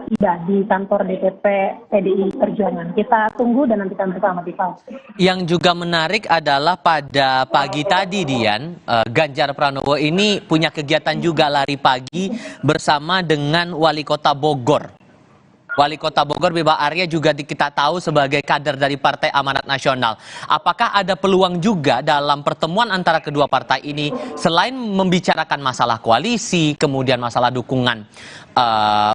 tiba di kantor DPP PDI Perjuangan. Kita tunggu dan nantikan bersama, Tifal. Yang juga menarik adalah pada pagi tadi, Dian, Ganjar Pranowo ini punya kegiatan juga lari pagi bersama dengan Wali Kota Bogor. Wali Kota Bogor Bima Arya juga kita tahu sebagai kader dari Partai Amanat Nasional. Apakah ada peluang juga dalam pertemuan antara kedua partai ini selain membicarakan masalah koalisi, kemudian masalah dukungan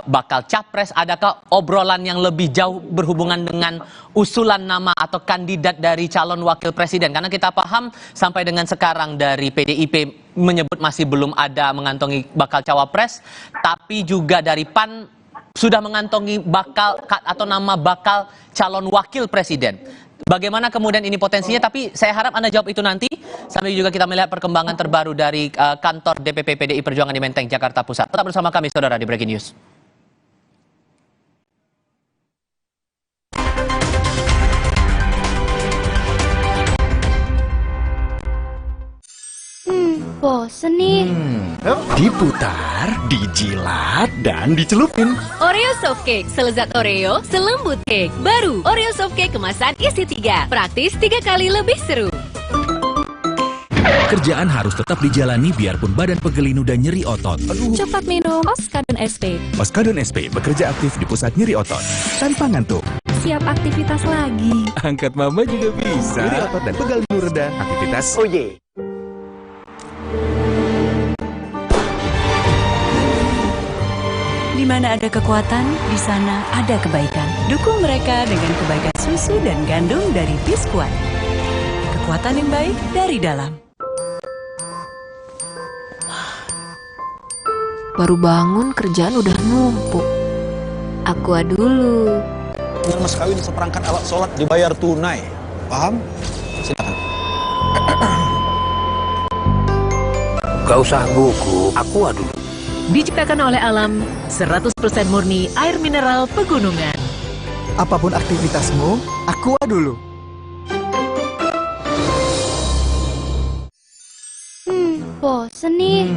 bakal capres, adakah obrolan yang lebih jauh berhubungan dengan usulan nama atau kandidat dari calon wakil presiden? Karena kita paham sampai dengan sekarang dari PDIP menyebut masih belum ada mengantongi bakal cawapres, tapi juga dari PAN sudah mengantongi bakal atau nama bakal calon wakil presiden. Bagaimana kemudian ini potensinya? Tapi saya harap Anda jawab itu nanti. Sambil juga kita melihat perkembangan terbaru dari kantor DPP PDI Perjuangan di Menteng, Jakarta Pusat. Tetap bersama kami, saudara, di Breaking News. Bosen nih. Diputar, dijilat, dan dicelupin. Oreo Soft Cake, selezat Oreo, selembut cake. Baru, Oreo Soft Cake kemasan isi 3. Praktis 3 kali lebih seru. Kerjaan harus tetap dijalani biarpun badan pegel dan nyeri otot. Cepat minum Oskadon SP. Oskadon SP bekerja aktif di pusat nyeri otot. Tanpa ngantuk. Siap aktivitas lagi. Angkat mama juga bisa. Nyeri otot dan pegal reda. Aktivitas. Oh yeah. Di mana ada kekuatan, di sana ada kebaikan. Dukung mereka dengan kebaikan susu dan gandum dari Biskuat. Kekuatan yang baik dari dalam. Baru bangun kerjaan udah numpuk. Aqua dulu. Dengan mas kawin seperangkat alat sholat dibayar tunai. Paham? Silakan. Gak usah gugup, Aqua dulu. Diciptakan oleh alam, 100% murni air mineral pegunungan. Apapun aktivitasmu, Aqua dulu. Bosen nih.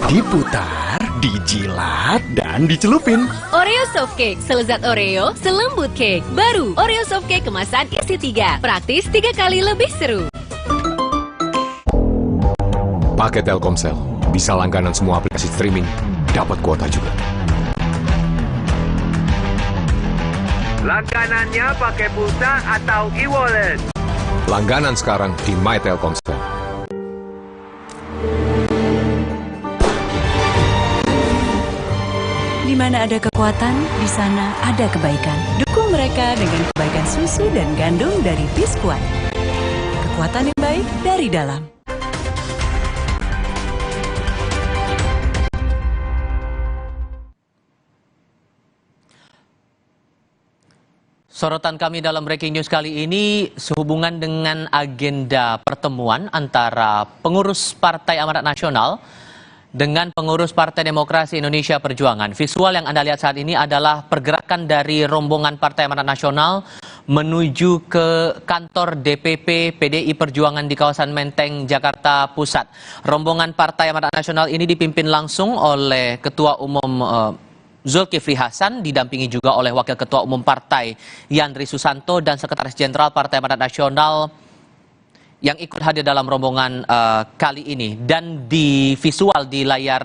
Diputar, dijilat, dan dicelupin. Oreo Soft Cake, selezat Oreo, selembut cake. Baru, Oreo Soft Cake kemasan isi 3. Praktis 3 kali lebih seru. Pakai Telkomsel, bisa langganan semua aplikasi streaming, dapat kuota juga. Langganannya pakai pulsa atau e-wallet? Langganan sekarang di My Telkomsel. Di mana ada kekuatan, di sana ada kebaikan. Dukung mereka dengan kebaikan susu dan gandum dari Biskuat. Kekuatan yang baik dari dalam. Sorotan kami dalam Breaking News kali ini sehubungan dengan agenda pertemuan antara pengurus Partai Amanat Nasional dengan pengurus Partai Demokrasi Indonesia Perjuangan. Visual yang Anda lihat saat ini adalah pergerakan dari rombongan Partai Amanat Nasional menuju ke kantor DPP PDI Perjuangan di kawasan Menteng, Jakarta Pusat. Rombongan Partai Amanat Nasional ini dipimpin langsung oleh Ketua Umum Zulkifli Hasan, didampingi juga oleh Wakil Ketua Umum Partai Yandri Susanto dan Sekretaris Jenderal Partai Amanat Nasional yang ikut hadir dalam rombongan kali ini. Dan di visual di layar,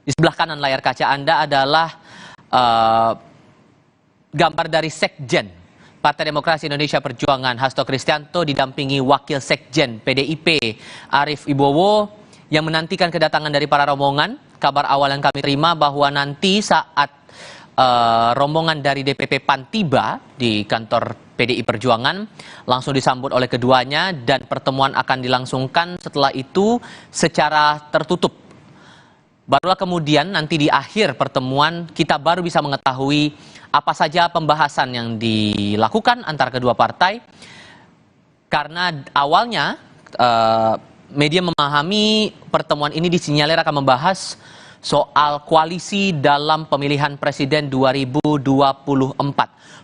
di sebelah kanan layar kaca Anda adalah gambar dari Sekjen Partai Demokrasi Indonesia Perjuangan Hasto Kristianto didampingi Wakil Sekjen PDIP Arief Wibowo yang menantikan kedatangan dari para rombongan. Kabar awal yang kami terima bahwa nanti saat rombongan dari DPP PAN tiba di kantor PDI Perjuangan langsung disambut oleh keduanya dan pertemuan akan dilangsungkan setelah itu secara tertutup. Barulah kemudian nanti di akhir pertemuan kita baru bisa mengetahui apa saja pembahasan yang dilakukan antara kedua partai. Karena awalnya media memahami pertemuan ini disinyalir akan membahas soal koalisi dalam pemilihan presiden 2024.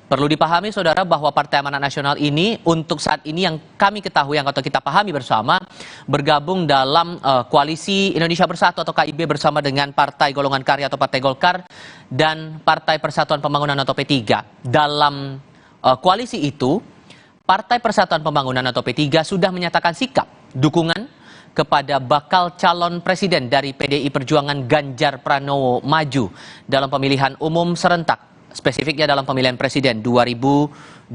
Perlu dipahami saudara bahwa Partai Amanat Nasional ini untuk saat ini yang kami ketahui, yang atau kita pahami bersama, bergabung dalam koalisi Indonesia Bersatu atau KIB bersama dengan Partai Golongan Karya atau Partai Golkar dan Partai Persatuan Pembangunan atau P3. Dalam koalisi itu, Partai Persatuan Pembangunan atau P3 sudah menyatakan sikap dukungan kepada bakal calon presiden dari PDI Perjuangan Ganjar Pranowo maju dalam pemilihan umum serentak, spesifiknya dalam pemilihan presiden 2024.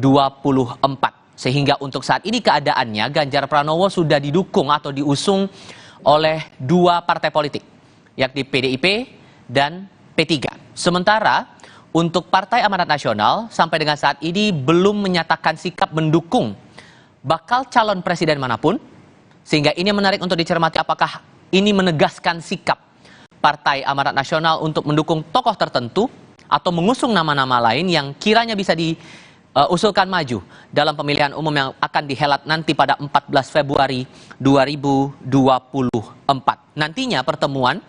Sehingga untuk saat ini keadaannya Ganjar Pranowo sudah didukung atau diusung oleh dua partai politik, yakni PDIP dan P3. Sementara untuk Partai Amanat Nasional sampai dengan saat ini belum menyatakan sikap mendukung bakal calon presiden manapun, sehingga ini menarik untuk dicermati apakah ini menegaskan sikap Partai Amanat Nasional untuk mendukung tokoh tertentu atau mengusung nama-nama lain yang kiranya bisa diusulkan maju dalam pemilihan umum yang akan dihelat nanti pada 14 Februari 2024. Nantinya pertemuan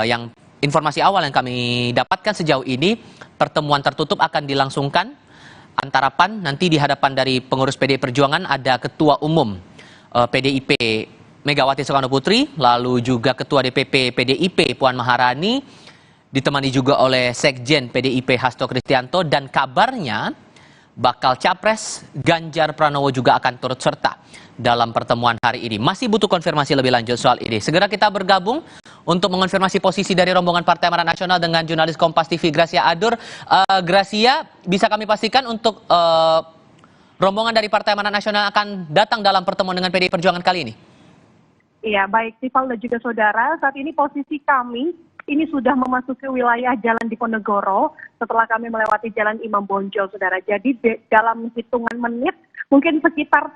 yang informasi awal yang kami dapatkan sejauh ini, pertemuan tertutup akan dilangsungkan antara PAN, nanti di hadapan dari pengurus PDI Perjuangan ada Ketua Umum PDIP Megawati Soekarno Putri, lalu juga Ketua DPP PDIP Puan Maharani, ditemani juga oleh Sekjen PDIP Hasto Kristianto, dan kabarnya bakal capres Ganjar Pranowo juga akan turut serta dalam pertemuan hari ini. Masih butuh konfirmasi lebih lanjut soal ini. Segera kita bergabung untuk mengonfirmasi posisi dari rombongan Partai Amanat Nasional dengan jurnalis Kompas TV Gracia Adur. Gracia, bisa kami pastikan untuk rombongan dari Partai Amanat Nasional akan datang dalam pertemuan dengan PDI Perjuangan kali ini? Iya, baik Tifal dan juga saudara, saat ini posisi kami ini sudah memasuki wilayah Jalan Diponegoro setelah kami melewati Jalan Imam Bonjol, saudara. Jadi dalam hitungan menit, mungkin sekitar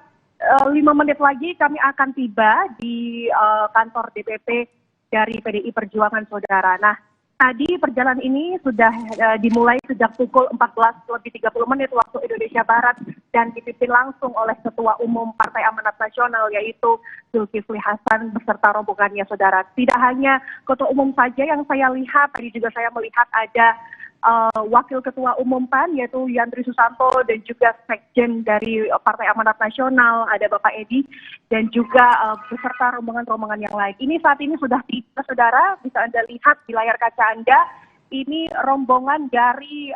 5 menit lagi kami akan tiba di kantor DPP dari PDI Perjuangan, saudara. Nah, tadi perjalanan ini sudah dimulai sejak pukul 14:30 waktu Indonesia Barat dan dipimpin langsung oleh Ketua Umum Partai Amanat Nasional, yaitu Zulkifli Hasan beserta rombongannya, saudara. Tidak hanya Ketua Umum saja yang saya lihat, tadi juga saya melihat ada Wakil Ketua Umum PAN yaitu Yandri Susanto dan juga Sekjen dari Partai Amanat Nasional, ada Bapak Edi, dan juga beserta rombongan-rombongan yang lain. Ini saat ini sudah tiba, saudara, bisa Anda lihat di layar kaca Anda, ini rombongan dari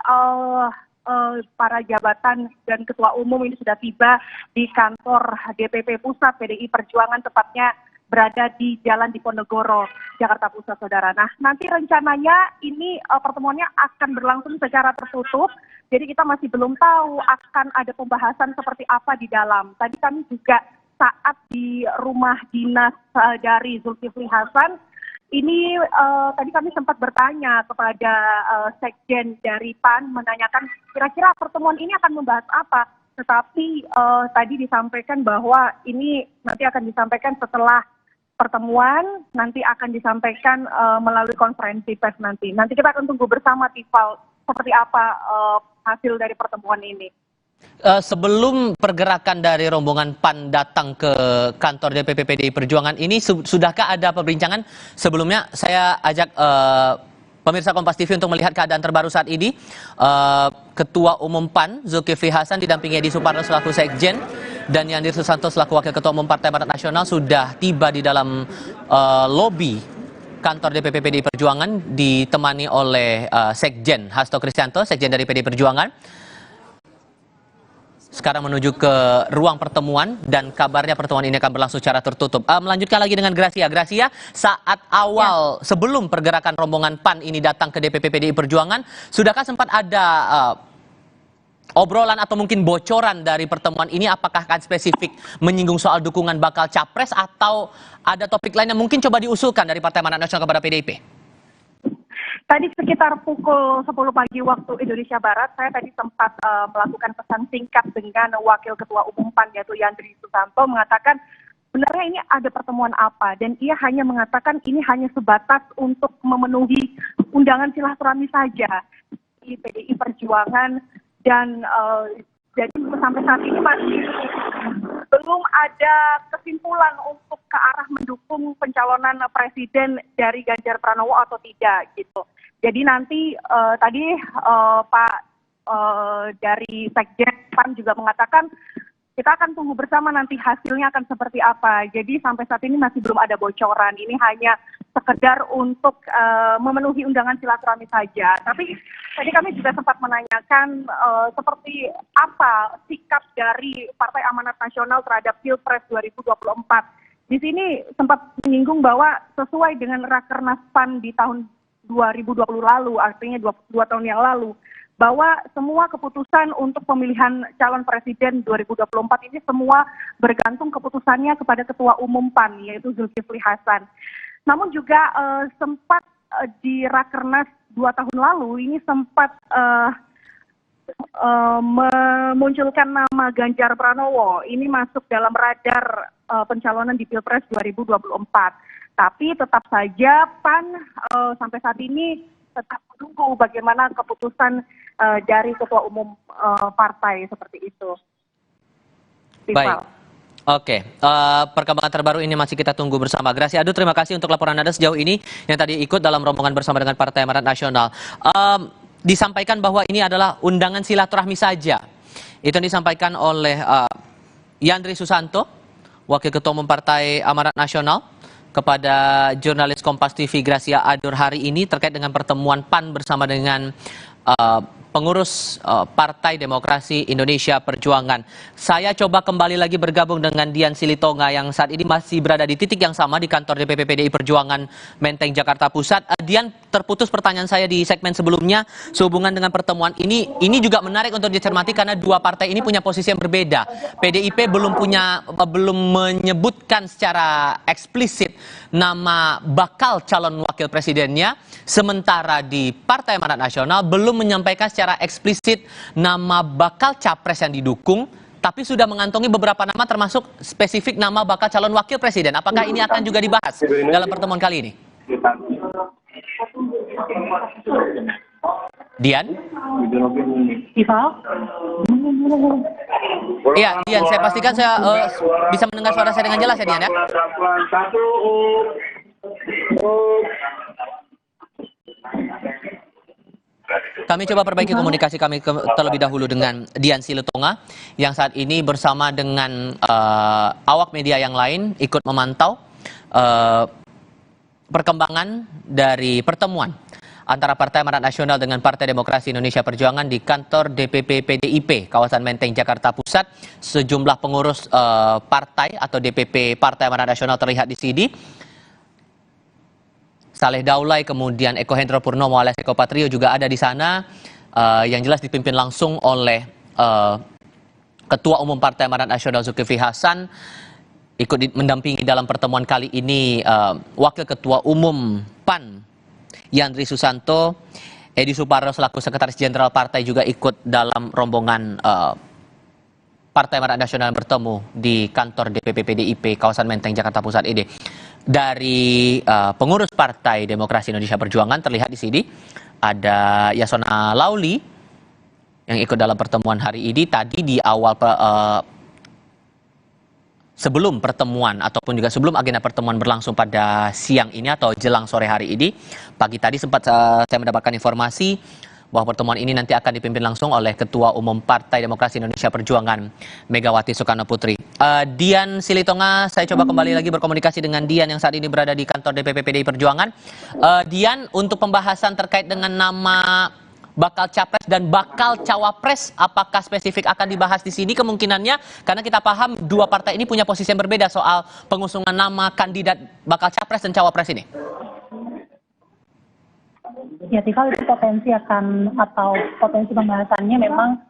para jabatan dan ketua umum ini sudah tiba di kantor DPP Pusat PDI Perjuangan, tepatnya berada di Jalan Diponegoro, Jakarta Pusat, saudara. Nah, nanti rencananya ini pertemuannya akan berlangsung secara tertutup, jadi kita masih belum tahu akan ada pembahasan seperti apa di dalam. Tadi kami juga saat di rumah dinas dari Zulkifli Hasan, ini tadi kami sempat bertanya kepada Sekjen dari PAN, menanyakan kira-kira pertemuan ini akan membahas apa. Tetapi tadi disampaikan bahwa ini nanti akan disampaikan setelah pertemuan, nanti akan disampaikan melalui konferensi pers nanti. Nanti kita akan tunggu bersama, Tifal, seperti apa hasil dari pertemuan ini. Sebelum pergerakan dari rombongan PAN datang ke kantor DPP PDI Perjuangan ini, sudahkah ada perbincangan? Sebelumnya saya ajak pemirsa Kompas TV untuk melihat keadaan terbaru saat ini. Ketua Umum PAN Zulkifli Hasan didampingi Edi Suparno selaku Sekjen dan Yandri Susanto selaku Wakil Ketua Umum Partai Amanat Nasional sudah tiba di dalam lobi kantor DPP PDI Perjuangan, ditemani oleh Sekjen Hasto Kristianto, Sekjen dari PDI Perjuangan. Sekarang menuju ke ruang pertemuan dan kabarnya pertemuan ini akan berlangsung secara tertutup. Melanjutkan lagi dengan Gracia. Gracia, saat awal sebelum pergerakan rombongan PAN ini datang ke DPP PDI Perjuangan, sudahkah sempat ada obrolan atau mungkin bocoran dari pertemuan ini? Apakah akan spesifik menyinggung soal dukungan bakal capres atau ada topik lain yang mungkin coba diusulkan dari Partai Amanat Nasional kepada PDIP? Tadi sekitar pukul 10 pagi waktu Indonesia Barat, saya tadi sempat melakukan pesan singkat dengan Wakil Ketua Umum PAN yaitu Yandri Susanto, mengatakan sebenarnya ini ada pertemuan apa, dan ia hanya mengatakan ini hanya sebatas untuk memenuhi undangan silaturahmi saja di PDI Perjuangan, dan jadi sampai saat ini belum ada kesimpulan untuk ke arah mendukung pencalonan presiden dari Ganjar Pranowo atau tidak gitu. Jadi nanti tadi Pak dari Sekjen PAN juga mengatakan kita akan tunggu bersama nanti hasilnya akan seperti apa. Jadi sampai saat ini masih belum ada bocoran. Ini hanya sekedar untuk memenuhi undangan silaturahmi saja. Tapi tadi kami juga sempat menanyakan seperti apa sikap dari Partai Amanat Nasional terhadap Pilpres 2024. Di sini sempat menyinggung bahwa sesuai dengan Rakernas PAN di tahun 2020 lalu, artinya 2 tahun yang lalu, bahwa semua keputusan untuk pemilihan calon presiden 2024 ini semua bergantung keputusannya kepada Ketua Umum PAN, yaitu Zulkifli Hasan. Namun juga sempat di Rakernas 2 tahun lalu ini sempat memunculkan nama Ganjar Pranowo. Ini masuk dalam radar pencalonan di Pilpres 2024. Tapi tetap saja PAN sampai saat ini tetap menunggu bagaimana keputusan dari Ketua Umum partai seperti itu. Baik. Oke, perkembangan terbaru ini masih kita tunggu bersama. Gracia Adu, terima kasih untuk laporan Anda sejauh ini yang tadi ikut dalam rombongan bersama dengan Partai Amanat Nasional. Disampaikan bahwa ini adalah undangan silaturahmi saja. Itu yang disampaikan oleh Yandri Susanto, Wakil Ketua Umum Partai Amanat Nasional, kepada jurnalis Kompas TV Gracia Adur hari ini terkait dengan pertemuan PAN bersama dengan pengurus Partai Demokrasi Indonesia Perjuangan. Saya coba kembali lagi bergabung dengan Dian Silitonga yang saat ini masih berada di titik yang sama di kantor DPP PDI Perjuangan Menteng Jakarta Pusat. Dian, terputus pertanyaan saya di segmen sebelumnya sehubungan dengan pertemuan ini juga menarik untuk dicermati karena dua partai ini punya posisi yang berbeda. PDIP belum menyebutkan secara eksplisit nama bakal calon wakil presidennya, sementara di Partai Amanat Nasional belum menyampaikan secara eksplisit nama bakal capres yang didukung, tapi sudah mengantongi beberapa nama termasuk spesifik nama bakal calon wakil presiden. Apakah ini akan juga dibahas dalam pertemuan kali ini? Dian? Iya, Dian, saya pastikan saya bisa mendengar suara saya dengan jelas ya, Dian ya? Kami coba perbaiki komunikasi kami terlebih dahulu dengan Dian Silitonga yang saat ini bersama dengan awak media yang lain ikut memantau perkembangan dari pertemuan antara Partai Amanat Nasional dengan Partai Demokrasi Indonesia Perjuangan di kantor DPP PDIP kawasan Menteng Jakarta Pusat. Sejumlah pengurus partai atau DPP Partai Amanat Nasional terlihat di sini. Saleh Daulay, kemudian Eko Hendro Purnomo alias Eko Patrio juga ada di sana, yang jelas dipimpin langsung oleh Ketua Umum Partai Amanat Nasional Zulkifli Hasan. Ikut mendampingi dalam pertemuan kali ini Wakil Ketua Umum PAN Yandri Susanto, Edi Suparno selaku Sekretaris Jenderal Partai juga ikut dalam rombongan Partai Amanat Nasional yang bertemu di kantor DPP PDIP kawasan Menteng Jakarta Pusat ini. Dari pengurus Partai Demokrasi Indonesia Perjuangan terlihat di sini ada Yasona Lauli yang ikut dalam pertemuan hari ini. Tadi di awal sebelum pertemuan ataupun juga sebelum agenda pertemuan berlangsung pada siang ini atau jelang sore hari ini, pagi tadi sempat saya mendapatkan informasi bahwa pertemuan ini nanti akan dipimpin langsung oleh Ketua Umum Partai Demokrasi Indonesia Perjuangan Megawati Soekarno Putri. Dian Silitonga, saya coba kembali lagi berkomunikasi dengan Dian yang saat ini berada di kantor DPP PDI Perjuangan. Dian, untuk pembahasan terkait dengan nama bakal capres dan bakal cawapres, apakah spesifik akan dibahas di sini kemungkinannya? Karena kita paham dua partai ini punya posisi yang berbeda soal pengusungan nama kandidat bakal capres dan cawapres ini. Ya, Tifal, itu potensi pembahasannya memang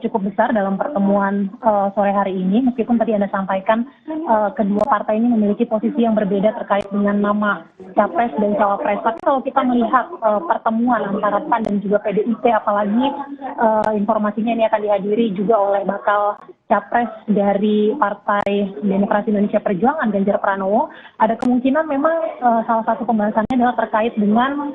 cukup besar dalam pertemuan sore hari ini. Meskipun tadi Anda sampaikan kedua partai ini memiliki posisi yang berbeda terkait dengan nama capres dan cawapres. Tapi kalau kita melihat pertemuan antara PAN dan juga PDIP, apalagi informasinya ini akan dihadiri juga oleh bakal capres dari Partai Demokrasi Indonesia Perjuangan Ganjar Pranowo, ada kemungkinan memang salah satu pembahasannya adalah terkait dengan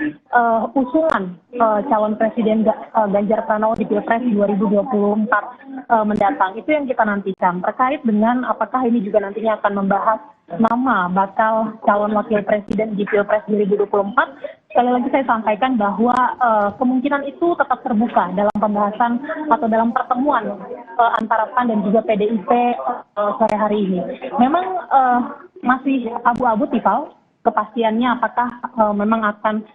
usungan calon presiden Ganjar Pranowo di Pilpres 2024 mendatang. Itu yang kita nantikan. Terkait dengan apakah ini juga nantinya akan membahas nama bakal calon wakil presiden di Pilpres 2024. Sekali lagi saya sampaikan bahwa kemungkinan itu tetap terbuka dalam pembahasan atau dalam pertemuan antara PAN dan juga PDIP sore hari ini. Memang masih abu-abu, Tifal, kepastiannya apakah memang akan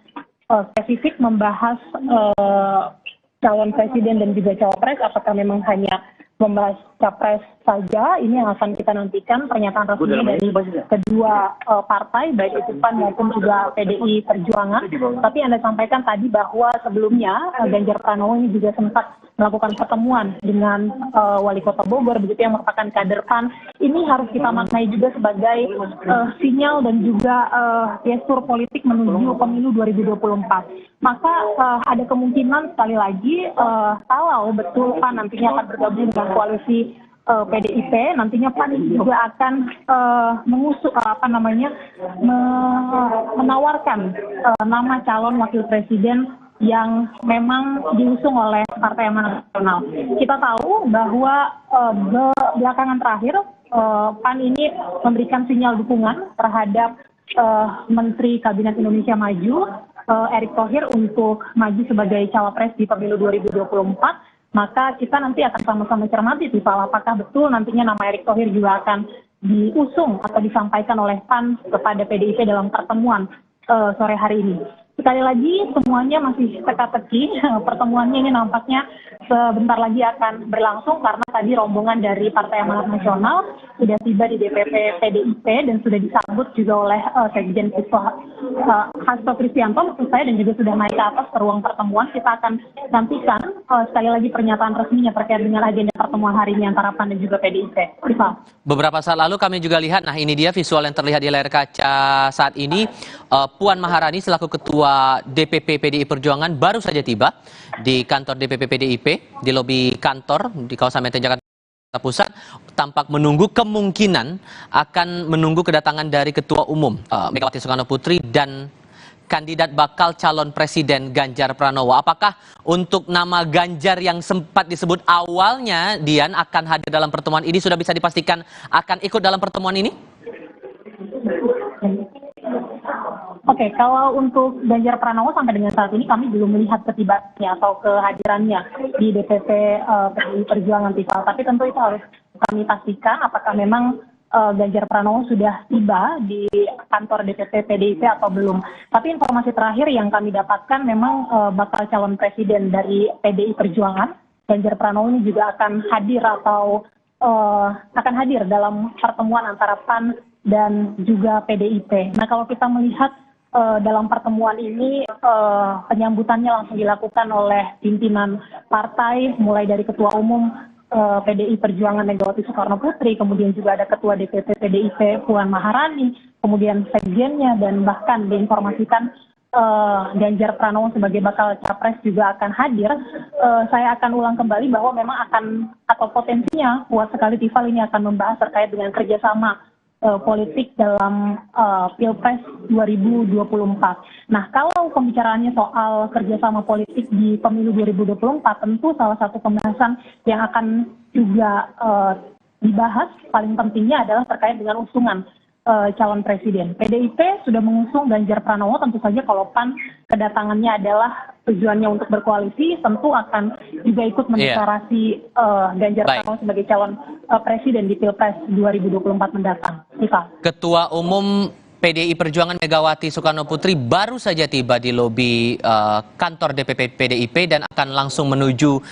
spesifik membahas calon presiden dan juga cawapres, apakah memang hanya membahas capres saja. Ini yang akan kita nantikan pernyataan resmi dari kedua partai, baik itu PAN maupun juga PDI Perjuangan. Tapi Anda sampaikan tadi bahwa sebelumnya Ganjar Pranowo ini juga sempat melakukan pertemuan dengan Wali Kota Bogor, begitu, yang merupakan kader PAN. Ini harus kita maknai juga sebagai sinyal dan juga gestur politik menuju pemilu 2024. Maka ada kemungkinan sekali lagi kalau betul PAN nantinya akan bergabung dengan koalisi PDIP, nantinya PAN juga akan menawarkan nama calon wakil presiden yang memang diusung oleh Partai Amanat Nasional. Kita tahu bahwa belakangan terakhir PAN ini memberikan sinyal dukungan terhadap Menteri Kabinet Indonesia Maju, Erick Thohir, untuk maju sebagai cawapres di pemilu 2024. Maka kita nanti akan sama-sama cermati, Tifal, apakah betul nantinya nama Erick Thohir juga akan diusung atau disampaikan oleh PAN kepada PDIP dalam pertemuan sore hari ini. Sekali lagi, semuanya masih teka-teki. Pertemuannya ini nampaknya sebentar lagi akan berlangsung karena tadi rombongan dari Partai Amanat Nasional sudah tiba di DPP PDIP dan sudah disambut juga oleh Sekjen Hasto Kristianto, maksud saya, dan juga sudah naik ke atas ke ruang pertemuan. Kita akan nantikan sekali lagi pernyataan resminya terkait dengan agenda pertemuan hari ini antara PAN dan juga PDIP. Beberapa saat lalu kami juga lihat, nah ini dia visual yang terlihat di layar kaca saat ini. Puan Maharani selaku Ketua DPP PDI Perjuangan baru saja tiba di kantor DPP PDIP, di lobi kantor di kawasan Menteng Jakarta Pusat, tampak menunggu, kemungkinan akan menunggu kedatangan dari Ketua Umum Megawati Soekarno Putri dan kandidat bakal calon presiden Ganjar Pranowo. Apakah untuk nama Ganjar yang sempat disebut awalnya, Dian, akan hadir dalam pertemuan ini, sudah bisa dipastikan akan ikut dalam pertemuan ini? Oke, kalau untuk Ganjar Pranowo sampai dengan saat ini kami belum melihat ketibaannya atau kehadirannya di DPP PDI Perjuangan, Tifal. Tapi tentu itu harus kami pastikan apakah memang Ganjar Pranowo sudah tiba di kantor DPP PDIP atau belum. Tapi informasi terakhir yang kami dapatkan memang bakal calon presiden dari PDI Perjuangan, Ganjar Pranowo, ini juga akan hadir atau akan hadir dalam pertemuan antara PAN dan juga PDIP. Nah, kalau kita melihat dalam pertemuan ini penyambutannya langsung dilakukan oleh pimpinan partai, mulai dari Ketua Umum PDI Perjuangan Megawati Soekarno Putri, kemudian juga ada Ketua DPP PDIP Puan Maharani, kemudian sekjennya, dan bahkan diinformasikan Ganjar Pranowo sebagai bakal capres juga akan hadir. Saya akan ulang kembali bahwa memang akan, atau potensinya kuat sekali, Tifal, ini akan membahas terkait dengan kerjasama politik dalam Pilpres 2024. Nah, kalau pembicaraannya soal kerjasama politik di pemilu 2024, tentu salah satu pembahasan yang akan juga dibahas paling pentingnya adalah terkait dengan usungan calon presiden. PDIP sudah mengusung Ganjar Pranowo, tentu saja kalau PAN kedatangannya adalah tujuannya untuk berkoalisi, tentu akan juga ikut mendeklarasi Ganjar Pranowo sebagai calon presiden di Pilpres 2024 mendatang. Ketua Umum PDI Perjuangan Megawati Soekarno Putri baru saja tiba di lobi kantor DPP PDIP dan akan langsung menuju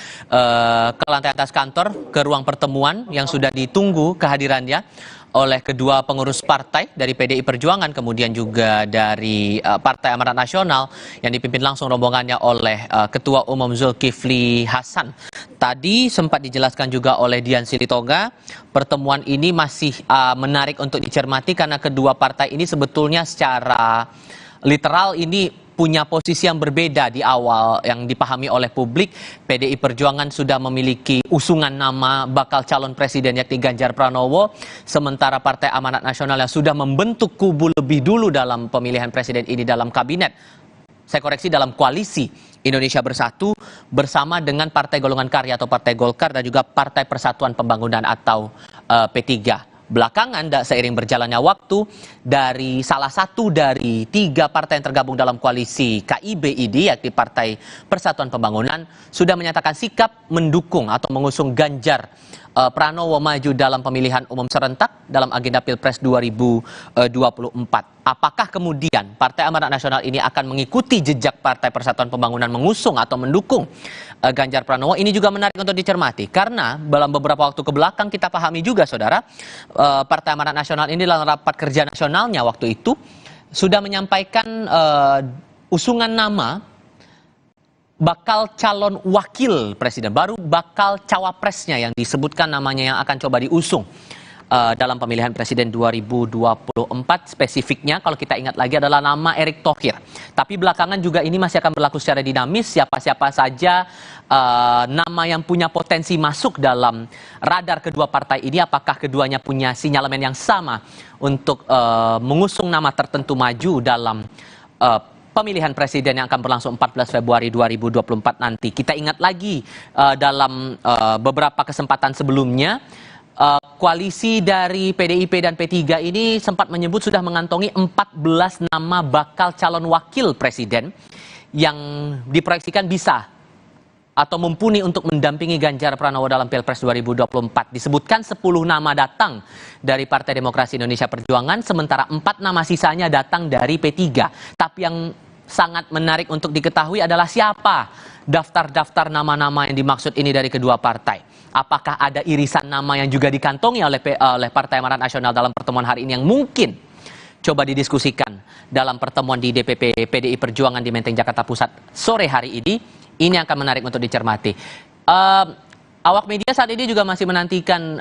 ke lantai atas kantor, ke ruang pertemuan yang sudah ditunggu kehadirannya oleh kedua pengurus partai dari PDI Perjuangan, kemudian juga dari Partai Amanat Nasional yang dipimpin langsung rombongannya oleh Ketua Umum Zulkifli Hasan. Tadi sempat dijelaskan juga oleh Dian Silitonga, pertemuan ini masih menarik untuk dicermati karena kedua partai ini sebetulnya secara literal ini punya posisi yang berbeda di awal yang dipahami oleh publik. PDI Perjuangan sudah memiliki usungan nama bakal calon presiden yakni Ganjar Pranowo, sementara Partai Amanat Nasional yang sudah membentuk kubu lebih dulu dalam pemilihan presiden ini dalam kabinet, saya koreksi, dalam koalisi Indonesia Bersatu bersama dengan Partai Golongan Karya atau Partai Golkar dan juga Partai Persatuan Pembangunan atau P3. Belakangan, seiring berjalannya waktu, dari salah satu dari 3 partai yang tergabung dalam koalisi KIB-ID, yakni Partai Persatuan Pembangunan, sudah menyatakan sikap mendukung atau mengusung Ganjar Pranowo maju dalam pemilihan umum serentak dalam agenda Pilpres 2024. Apakah kemudian Partai Amanat Nasional ini akan mengikuti jejak Partai Persatuan Pembangunan mengusung atau mendukung Ganjar Pranowo? Ini juga menarik untuk dicermati karena dalam beberapa waktu kebelakang kita pahami juga, saudara, Partai Amanat Nasional ini dalam rapat kerja nasionalnya waktu itu sudah menyampaikan usungan nama bakal calon wakil presiden, baru bakal cawapresnya yang disebutkan namanya yang akan coba diusung dalam pemilihan presiden 2024. Spesifiknya kalau kita ingat lagi adalah nama Erick Thohir. Tapi belakangan juga ini masih akan berlaku secara dinamis, siapa-siapa saja nama yang punya potensi masuk dalam radar kedua partai ini, apakah keduanya punya sinyalemen yang sama untuk mengusung nama tertentu maju dalam pemilihan presiden yang akan berlangsung 14 Februari 2024 nanti. Kita ingat lagi dalam beberapa kesempatan sebelumnya, koalisi dari PDIP dan P3 ini sempat menyebut sudah mengantongi 14 nama bakal calon wakil presiden yang diproyeksikan bisa atau mumpuni untuk mendampingi Ganjar Pranowo dalam Pilpres 2024. Disebutkan 10 nama datang dari Partai Demokrasi Indonesia Perjuangan, sementara 4 nama sisanya datang dari P3. Tapi yang sangat menarik untuk diketahui adalah siapa daftar-daftar nama-nama yang dimaksud ini dari kedua partai. Apakah ada irisan nama yang juga dikantongi oleh Partai Amanat Nasional dalam pertemuan hari ini yang mungkin coba didiskusikan dalam pertemuan di DPP PDI Perjuangan di Menteng, Jakarta Pusat sore hari ini? Ini akan menarik untuk dicermati. Awak media saat ini juga masih menantikan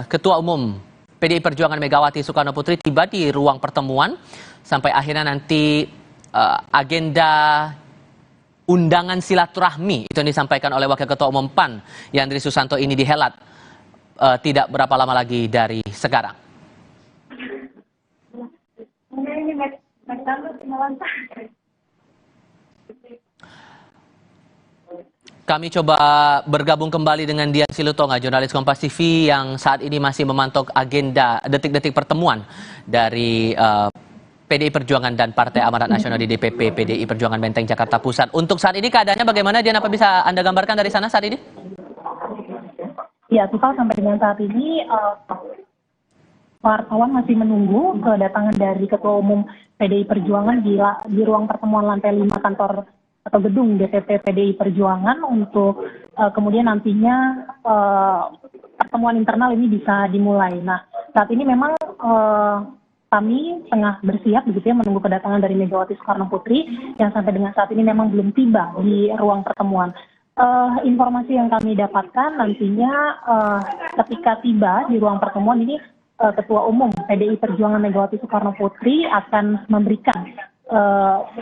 Ketua Umum PDI Perjuangan Megawati Soekarno Putri tiba di ruang pertemuan sampai akhirnya nanti agenda undangan silaturahmi itu yang disampaikan oleh Wakil Ketua Umum PAN Yandri Susanto ini dihelat tidak berapa lama lagi dari sekarang. Kami coba bergabung kembali dengan Dian Silutonga, jurnalis Kompas TV yang saat ini masih memantau agenda detik-detik pertemuan dari PDI Perjuangan dan Partai Amanat Nasional di DPP PDI Perjuangan Menteng, Jakarta Pusat. Untuk saat ini keadaannya bagaimana, Dian? Apa bisa Anda gambarkan dari sana saat ini? Ya, Tufal, sampai dengan saat ini wartawan masih menunggu kedatangan dari Ketua Umum PDI Perjuangan di ruang pertemuan lantai 5 kantor atau gedung DPP PDI Perjuangan untuk kemudian nantinya pertemuan internal ini bisa dimulai. Nah, saat ini memang kami tengah bersiap begitu ya menunggu kedatangan dari Megawati Soekarno Putri yang sampai dengan saat ini memang belum tiba di ruang pertemuan. Informasi yang kami dapatkan nantinya ketika tiba di ruang pertemuan ini Ketua Umum PDI Perjuangan Megawati Soekarno Putri akan memberikan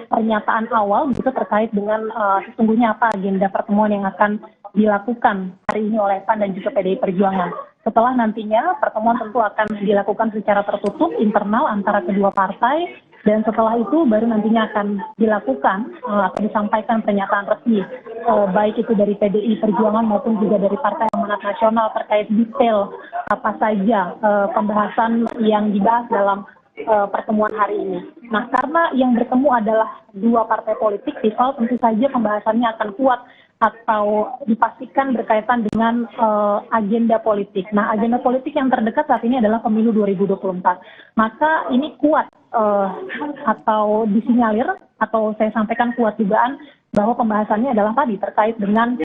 pernyataan awal begitu terkait dengan sesungguhnya apa agenda pertemuan yang akan dilakukan hari ini oleh PAN dan juga PDI Perjuangan. Setelah nantinya pertemuan tentu akan dilakukan secara tertutup internal antara kedua partai dan setelah itu baru nantinya akan dilakukan atau disampaikan pernyataan resmi baik itu dari PDI Perjuangan maupun juga dari Partai Amanat Nasional terkait detail apa saja pembahasan yang dibahas dalam pertemuan hari ini. Nah, karena yang bertemu adalah dua partai politik, rival, tentu saja pembahasannya akan kuat atau dipastikan berkaitan dengan agenda politik. Nah, agenda politik yang terdekat saat ini adalah pemilu 2024. Maka ini kuat atau disinyalir atau saya sampaikan kuat dugaan bahwa pembahasannya adalah tadi terkait dengan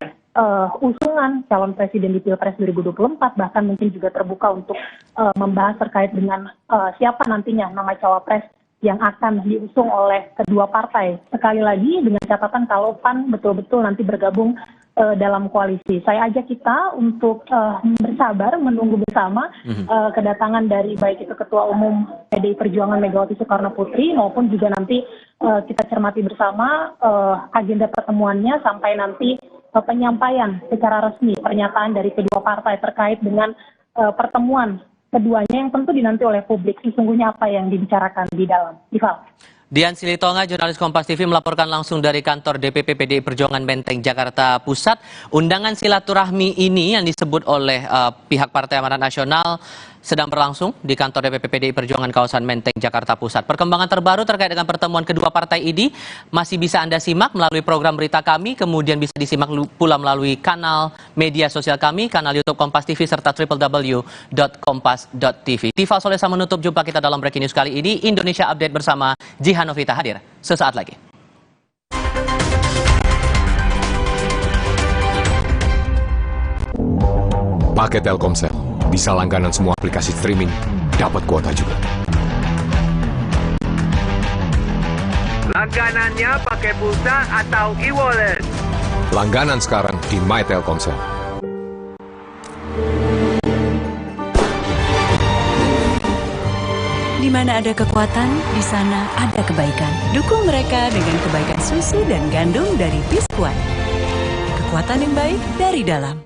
usungan calon presiden di Pilpres 2024, bahkan mungkin juga terbuka untuk membahas terkait dengan siapa nantinya nama cawapres yang akan diusung oleh kedua partai. Sekali lagi dengan catatan kalau PAN betul-betul nanti bergabung dalam koalisi. Saya ajak kita untuk bersabar menunggu bersama kedatangan dari baik itu Ketua Umum PDI Perjuangan Megawati Soekarno Putri maupun juga nanti kita cermati bersama agenda pertemuannya sampai nanti penyampaian secara resmi pernyataan dari kedua partai terkait dengan pertemuan keduanya yang tentu dinanti oleh publik sesungguhnya apa yang dibicarakan di dalam. Ival. Dian Silitonga, jurnalis Kompas TV melaporkan langsung dari kantor DPP PDI Perjuangan Menteng, Jakarta Pusat. Undangan silaturahmi ini yang disebut oleh pihak Partai Amanat Nasional sedang berlangsung di kantor DPP PDI Perjuangan kawasan Menteng, Jakarta Pusat. Perkembangan terbaru terkait dengan pertemuan kedua partai ini masih bisa Anda simak melalui program berita kami, kemudian bisa disimak pula melalui kanal media sosial kami, kanal YouTube Kompas TV serta www.kompas.tv. Tifa Solesa menutup jumpa kita dalam Breaking News kali ini. Indonesia Update bersama Jihan Novita hadir sesaat lagi. Pakai Telkomsel, bisa langganan semua aplikasi streaming, dapat kuota juga. Langganannya pakai pulsa atau e-wallet? Langganan sekarang di My Telkomsel. Di mana ada kekuatan, di sana ada kebaikan. Dukung mereka dengan kebaikan susu dan gandum dari Biskuat. Kekuatan yang baik dari dalam.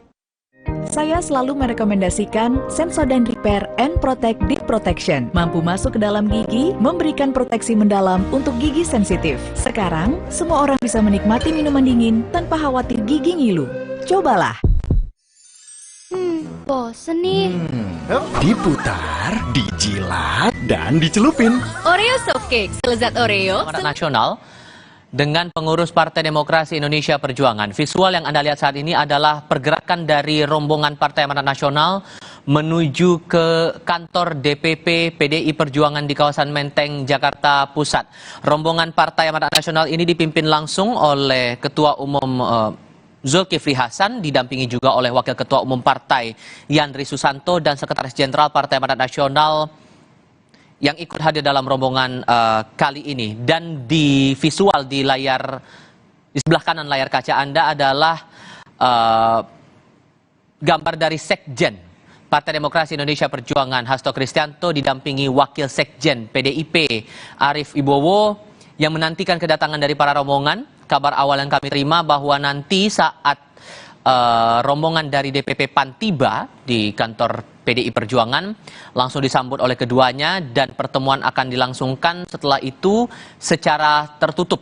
Saya selalu merekomendasikan Sensodyne Repair and Protect Deep Protection. Mampu masuk ke dalam gigi, memberikan proteksi mendalam untuk gigi sensitif. Sekarang, semua orang bisa menikmati minuman dingin tanpa khawatir gigi ngilu. Cobalah. Bosen nih. Diputar, dijilat, dan dicelupin. Oreo Softcake, selezat Oreo. Nasional dengan pengurus Partai Demokrasi Indonesia Perjuangan. Visual yang Anda lihat saat ini adalah pergerakan dari rombongan Partai Amanat Nasional menuju ke kantor DPP PDI Perjuangan di kawasan Menteng, Jakarta Pusat. Rombongan Partai Amanat Nasional ini dipimpin langsung oleh Ketua Umum Zulkifli Hasan, didampingi juga oleh Wakil Ketua Umum Partai Yandri Susanto dan Sekretaris Jenderal Partai Amanat Nasional yang ikut hadir dalam rombongan kali ini. Dan di visual di layar, di sebelah kanan layar kaca Anda adalah gambar dari Sekjen Partai Demokrasi Indonesia Perjuangan Hasto Kristianto didampingi Wakil Sekjen PDIP Arief Wibowo yang menantikan kedatangan dari para rombongan. Kabar awal yang kami terima bahwa nanti saat rombongan dari DPP PAN tiba di kantor PDI Perjuangan langsung disambut oleh keduanya dan pertemuan akan dilangsungkan setelah itu secara tertutup.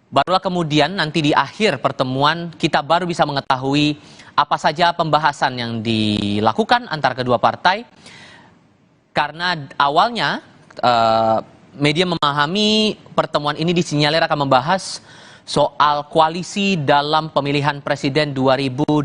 Barulah kemudian nanti di akhir pertemuan kita baru bisa mengetahui apa saja pembahasan yang dilakukan antara kedua partai, karena awalnya media memahami pertemuan ini disinyalir akan membahas soal koalisi dalam pemilihan presiden 2024.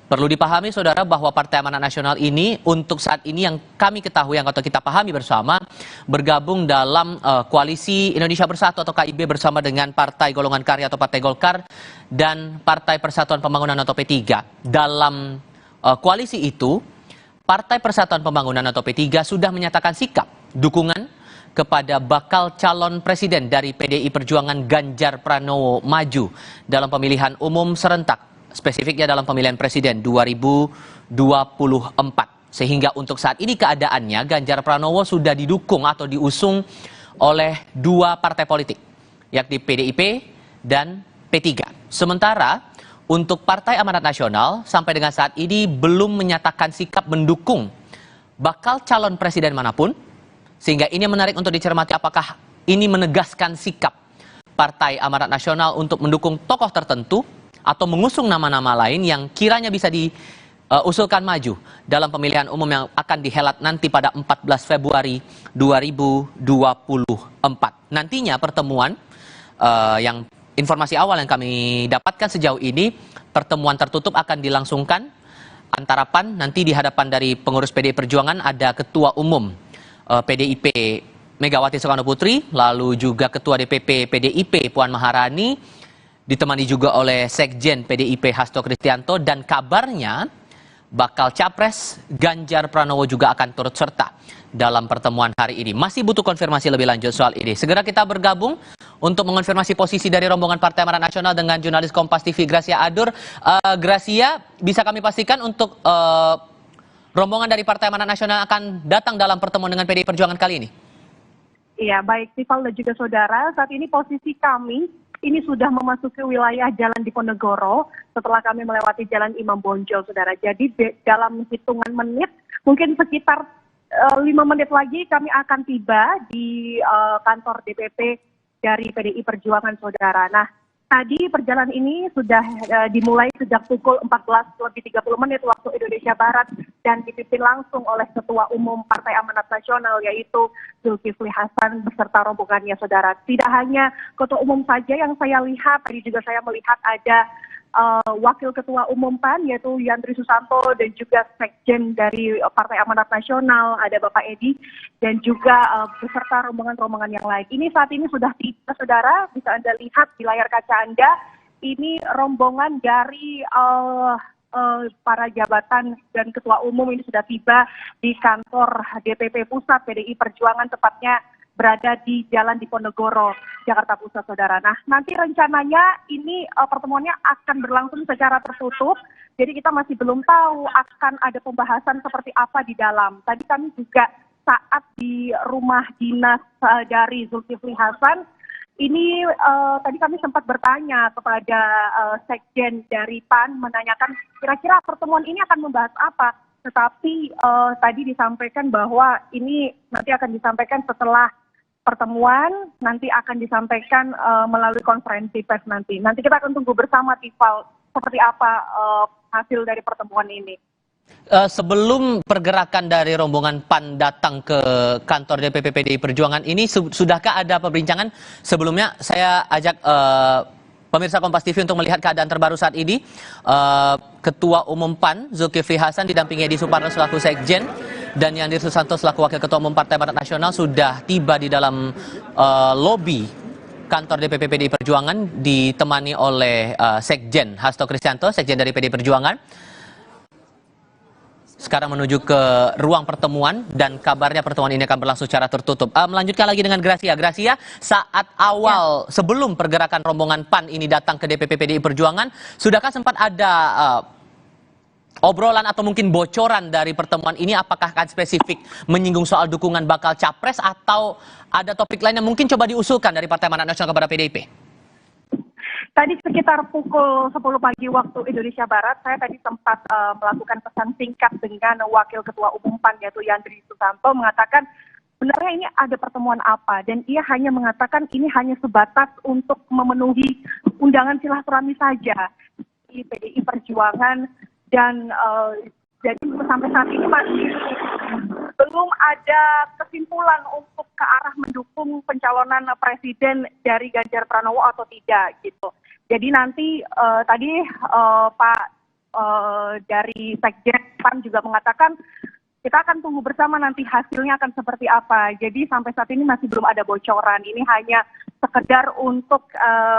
Perlu dipahami saudara bahwa Partai Amanat Nasional ini untuk saat ini yang kami ketahui, yang atau kita pahami bersama, bergabung dalam koalisi Indonesia Bersatu atau KIB bersama dengan Partai Golongan Karya atau Partai Golkar dan Partai Persatuan Pembangunan atau P3. Dalam koalisi itu, Partai Persatuan Pembangunan atau P3 sudah menyatakan sikap dukungan kepada bakal calon presiden dari PDI Perjuangan Ganjar Pranowo maju dalam pemilihan umum serentak, spesifiknya dalam pemilihan presiden 2024. Sehingga untuk saat ini keadaannya Ganjar Pranowo sudah didukung atau diusung oleh dua partai politik, yakni PDIP dan P3. Sementara untuk Partai Amanat Nasional sampai dengan saat ini belum menyatakan sikap mendukung bakal calon presiden manapun. Sehingga ini menarik untuk dicermati apakah ini menegaskan sikap Partai Amanat Nasional untuk mendukung tokoh tertentu atau mengusung nama-nama lain yang kiranya bisa diusulkan maju dalam pemilihan umum yang akan dihelat nanti pada 14 Februari 2024. Nantinya pertemuan yang informasi awal yang kami dapatkan sejauh ini, pertemuan tertutup akan dilangsungkan antara PAN, nanti di hadapan dari pengurus PDI Perjuangan ada Ketua Umum PDIP Megawati Soekarno Putri, lalu juga Ketua DPP PDIP Puan Maharani, ditemani juga oleh Sekjen PDIP Hasto Kristianto, dan kabarnya bakal capres Ganjar Pranowo juga akan turut serta dalam pertemuan hari ini. Masih butuh konfirmasi lebih lanjut soal ini. Segera kita bergabung untuk mengonfirmasi posisi dari rombongan Partai Amanat Nasional dengan jurnalis Kompas TV Gracia Adur. Gracia, bisa kami pastikan untuk rombongan dari Partai Amanat Nasional akan datang dalam pertemuan dengan PDI Perjuangan kali ini? Iya, baik Tifal dan juga saudara, saat ini posisi kami ini sudah memasuki wilayah Jalan Diponegoro setelah kami melewati Jalan Imam Bonjol, saudara. Jadi dalam hitungan menit, mungkin sekitar 5 menit lagi kami akan tiba di kantor DPP dari PDI Perjuangan, saudara. Nah, tadi perjalanan ini sudah dimulai sejak pukul 14:30 waktu Indonesia Barat dan dipimpin langsung oleh Ketua Umum Partai Amanat Nasional yaitu Zulkifli Hasan beserta rombongannya, saudara. Tidak hanya Ketua Umum saja yang saya lihat, tadi juga saya melihat ada Wakil Ketua Umum PAN yaitu Yandri Susanto dan juga Sekjen dari Partai Amanat Nasional, ada Bapak Edi, dan juga beserta rombongan-rombongan yang lain. Ini saat ini sudah tiba, saudara, bisa Anda lihat di layar kaca Anda, ini rombongan dari para jabatan dan ketua umum ini sudah tiba di kantor DPP Pusat PDI Perjuangan, tepatnya berada di Jalan Diponegoro, Jakarta Pusat, saudara. Nah, nanti rencananya ini pertemuannya akan berlangsung secara tertutup, jadi kita masih belum tahu akan ada pembahasan seperti apa di dalam. Tadi kami juga saat di rumah dinas dari Zulkifli Hasan, ini tadi kami sempat bertanya kepada Sekjen dari PAN, menanyakan kira-kira pertemuan ini akan membahas apa. Tetapi tadi disampaikan bahwa ini nanti akan disampaikan setelah pertemuan, nanti akan disampaikan melalui konferensi pers nanti. Nanti kita akan tunggu bersama, Tifal, seperti apa hasil dari pertemuan ini. Sebelum pergerakan dari rombongan PAN datang ke kantor DPP PDI Perjuangan ini, sudahkah ada perbincangan? Sebelumnya saya ajak pemirsa Kompas TV untuk melihat keadaan terbaru saat ini. Ketua Umum PAN Zulkifli Hasan didampingi Edi Suparno selaku Sekjen dan Yandri Susanto selaku Wakil Ketua Umum Partai Amanat Nasional sudah tiba di dalam lobi kantor DPP PDI Perjuangan, ditemani oleh Sekjen Hasto Kristianto, Sekjen dari PDI Perjuangan. Sekarang menuju ke ruang pertemuan dan kabarnya pertemuan ini akan berlangsung secara tertutup. Melanjutkan lagi dengan Gracia. Gracia, saat awal sebelum pergerakan rombongan PAN ini datang ke DPP PDI Perjuangan, sudahkah sempat ada obrolan atau mungkin bocoran dari pertemuan ini? Apakah akan spesifik menyinggung soal dukungan bakal capres atau ada topik lain yang mungkin coba diusulkan dari Partai Amanat Nasional kepada PDIP? Tadi sekitar pukul 10 pagi waktu Indonesia Barat, saya tadi sempat melakukan pesan singkat dengan Wakil Ketua Umum PAN yaitu Yandri Susanto, mengatakan sebenarnya ini ada pertemuan apa, dan ia hanya mengatakan ini hanya sebatas untuk memenuhi undangan silaturahmi saja di PDI Perjuangan, dan jadi sampai saat ini masih belum ada kesimpulan untuk ke arah mendukung pencalonan presiden dari Ganjar Pranowo atau tidak gitu. Jadi nanti tadi Pak dari Sekjen PAN juga mengatakan kita akan tunggu bersama nanti hasilnya akan seperti apa. Jadi sampai saat ini masih belum ada bocoran. Ini hanya sekedar untuk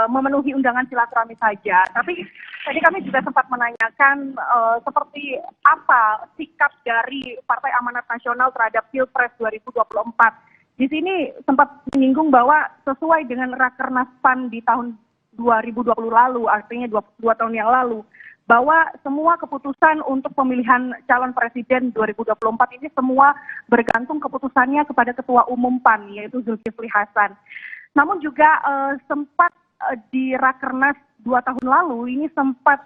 memenuhi undangan silaturahmi saja. Tapi tadi kami juga sempat menanyakan seperti apa sikap dari Partai Amanat Nasional terhadap Pilpres 2024. Di sini sempat menyinggung bahwa sesuai dengan Rakernas PAN di tahun 2020 lalu, artinya 2 tahun yang lalu, bahwa semua keputusan untuk pemilihan calon presiden 2024 ini semua bergantung keputusannya kepada Ketua Umum PAN, yaitu Zulkifli Hasan. Namun juga sempat di Rakernas 2 tahun lalu ini sempat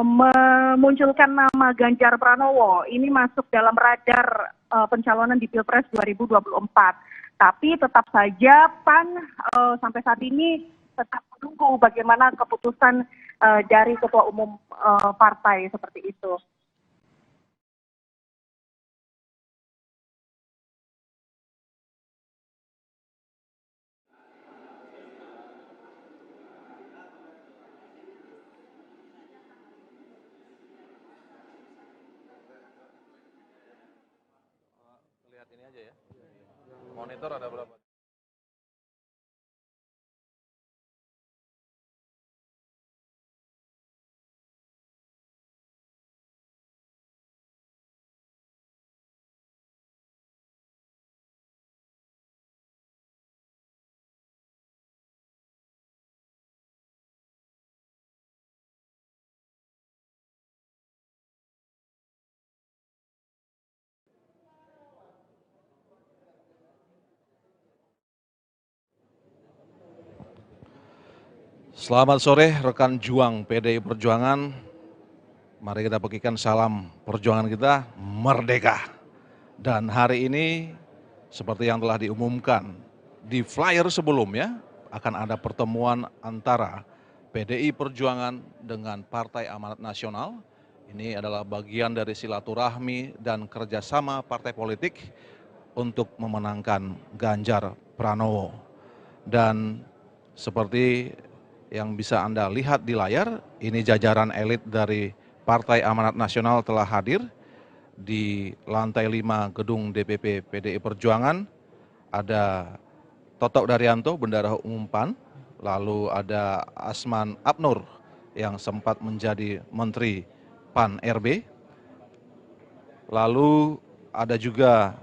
memunculkan nama Ganjar Pranowo. Ini masuk dalam radar pencalonan di Pilpres 2024. Tapi tetap saja PAN sampai saat ini tetap menunggu bagaimana keputusan dari Ketua Umum partai seperti itu. Lihat ini aja ya. Monitor ada berapa? Selamat sore rekan juang PDI Perjuangan. Mari kita bagikan salam perjuangan kita merdeka. Dan hari ini seperti yang telah diumumkan di flyer sebelumnya akan ada pertemuan antara PDI Perjuangan dengan Partai Amanat Nasional. Ini adalah bagian dari silaturahmi dan kerjasama partai politik untuk memenangkan Ganjar Pranowo. Dan seperti yang bisa Anda lihat di layar, ini jajaran elit dari Partai Amanat Nasional telah hadir di lantai 5 gedung DPP PDI Perjuangan. Ada Totok Daryanto, Bendahara Umum PAN, lalu ada Asman Abnur yang sempat menjadi Menteri PAN RB, lalu ada juga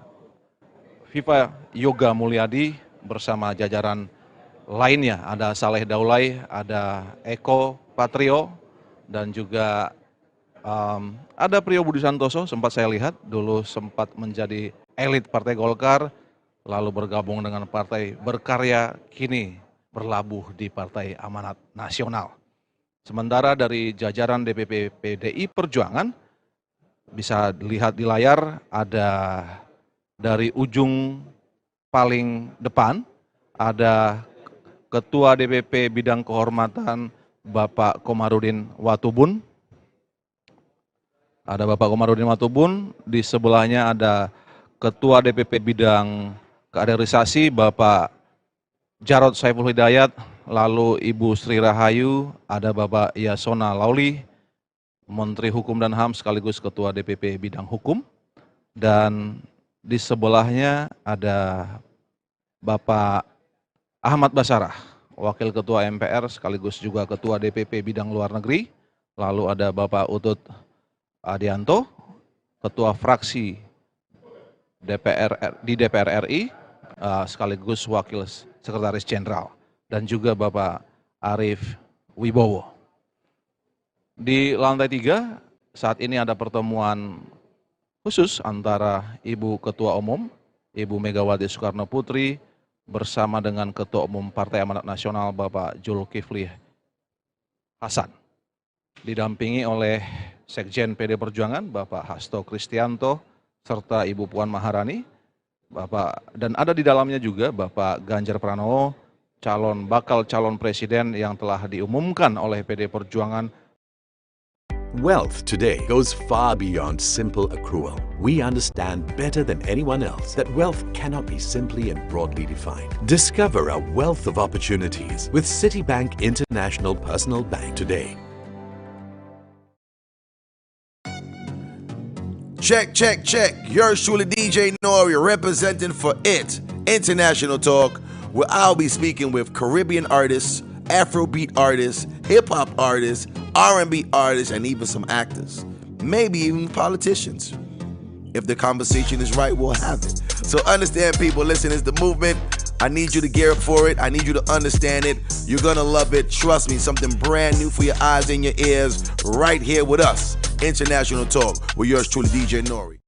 Viva Yoga Mulyadi bersama jajaran lainnya, ada Saleh Daulay, ada Eko Patrio, dan juga ada Priyo Budi Santoso, sempat saya lihat dulu sempat menjadi elit Partai Golkar, lalu bergabung dengan Partai Berkarya, kini berlabuh di Partai Amanat Nasional. Sementara dari jajaran DPP PDI Perjuangan, bisa dilihat di layar, ada dari ujung paling depan, ada Ketua DPP Bidang Kehormatan Bapak Komarudin Watubun. Ada Bapak Komarudin Watubun, di sebelahnya ada Ketua DPP Bidang Kaderisasi Bapak Jarod Saiful Hidayat, lalu Ibu Sri Rahayu, ada Bapak Yasona Lauli, Menteri Hukum dan HAM sekaligus Ketua DPP Bidang Hukum, dan di sebelahnya ada Bapak Ahmad Basarah, Wakil Ketua MPR sekaligus juga Ketua DPP Bidang Luar Negeri, lalu ada Bapak Utut Adianto, Ketua Fraksi di DPR RI, sekaligus Wakil Sekretaris Jenderal, dan juga Bapak Arief Wibowo. Di lantai 3, saat ini ada pertemuan khusus antara Ibu Ketua Umum, Ibu Megawati Soekarno Putri, bersama dengan Ketua Umum Partai Amanat Nasional Bapak Zulkifli Hasan, didampingi oleh Sekjen PD Perjuangan Bapak Hasto Kristianto serta Ibu Puan Maharani, dan ada di dalamnya juga Bapak Ganjar Pranowo, bakal calon presiden yang telah diumumkan oleh PD Perjuangan. Wealth today goes far beyond simple accrual. We understand better than anyone else that wealth cannot be simply and broadly defined. Discover a wealth of opportunities with Citibank International Personal Bank today. Check, check, check. Yours truly, DJ Nori, representing for IT International Talk, where I'll be speaking with Caribbean artists, Afrobeat artists, hip-hop artists, R&B artists, and even some actors. Maybe even politicians. If the conversation is right, we'll have it. So understand, people, listen, it's the movement. I need you to gear up for it. I need you to understand it. You're going to love it. Trust me, something brand new for your eyes and your ears right here with us. International Talk with yours truly, DJ Nori.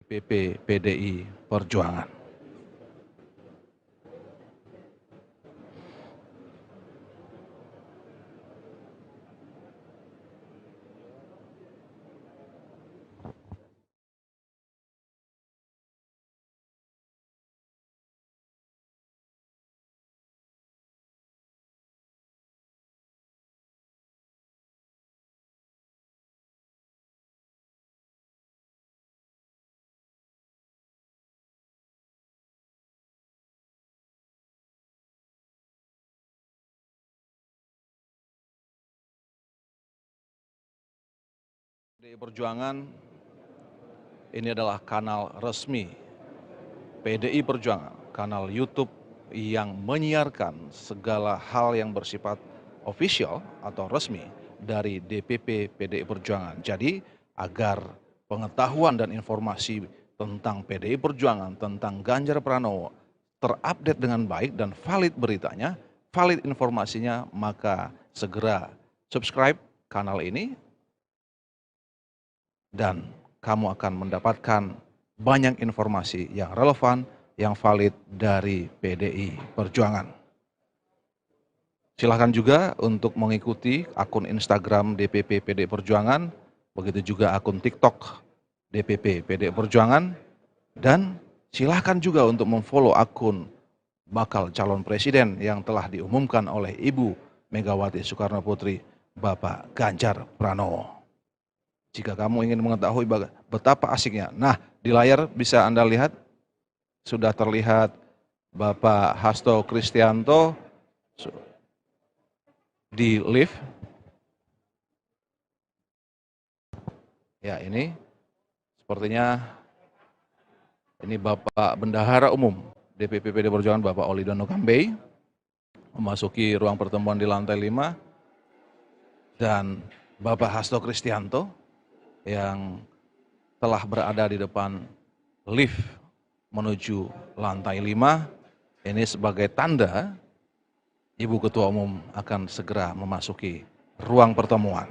DPP PDI Perjuangan. PDI Perjuangan ini adalah kanal resmi PDI Perjuangan, kanal YouTube yang menyiarkan segala hal yang bersifat official atau resmi dari DPP PDI Perjuangan. Jadi agar pengetahuan dan informasi tentang PDI Perjuangan, tentang Ganjar Pranowo terupdate dengan baik dan valid beritanya, valid informasinya, maka segera subscribe kanal ini dan kamu akan mendapatkan banyak informasi yang relevan, yang valid dari PDI Perjuangan. Silahkan juga untuk mengikuti akun Instagram DPP PDI Perjuangan, begitu juga akun TikTok DPP PDI Perjuangan, dan silahkan juga untuk memfollow akun bakal calon presiden yang telah diumumkan oleh Ibu Megawati Soekarno Putri, Bapak Ganjar Pranowo. Jika kamu ingin mengetahui betapa asiknya, nah di layar bisa Anda lihat, sudah terlihat Bapak Hasto Kristianto di lift. Ya, ini sepertinya ini Bapak Bendahara Umum DPP PDI Perjuangan Bapak Oli Dono Kambei memasuki ruang pertemuan di lantai 5, dan Bapak Hasto Kristianto yang telah berada di depan lift menuju lantai 5, ini sebagai tanda Ibu Ketua Umum akan segera memasuki ruang pertemuan.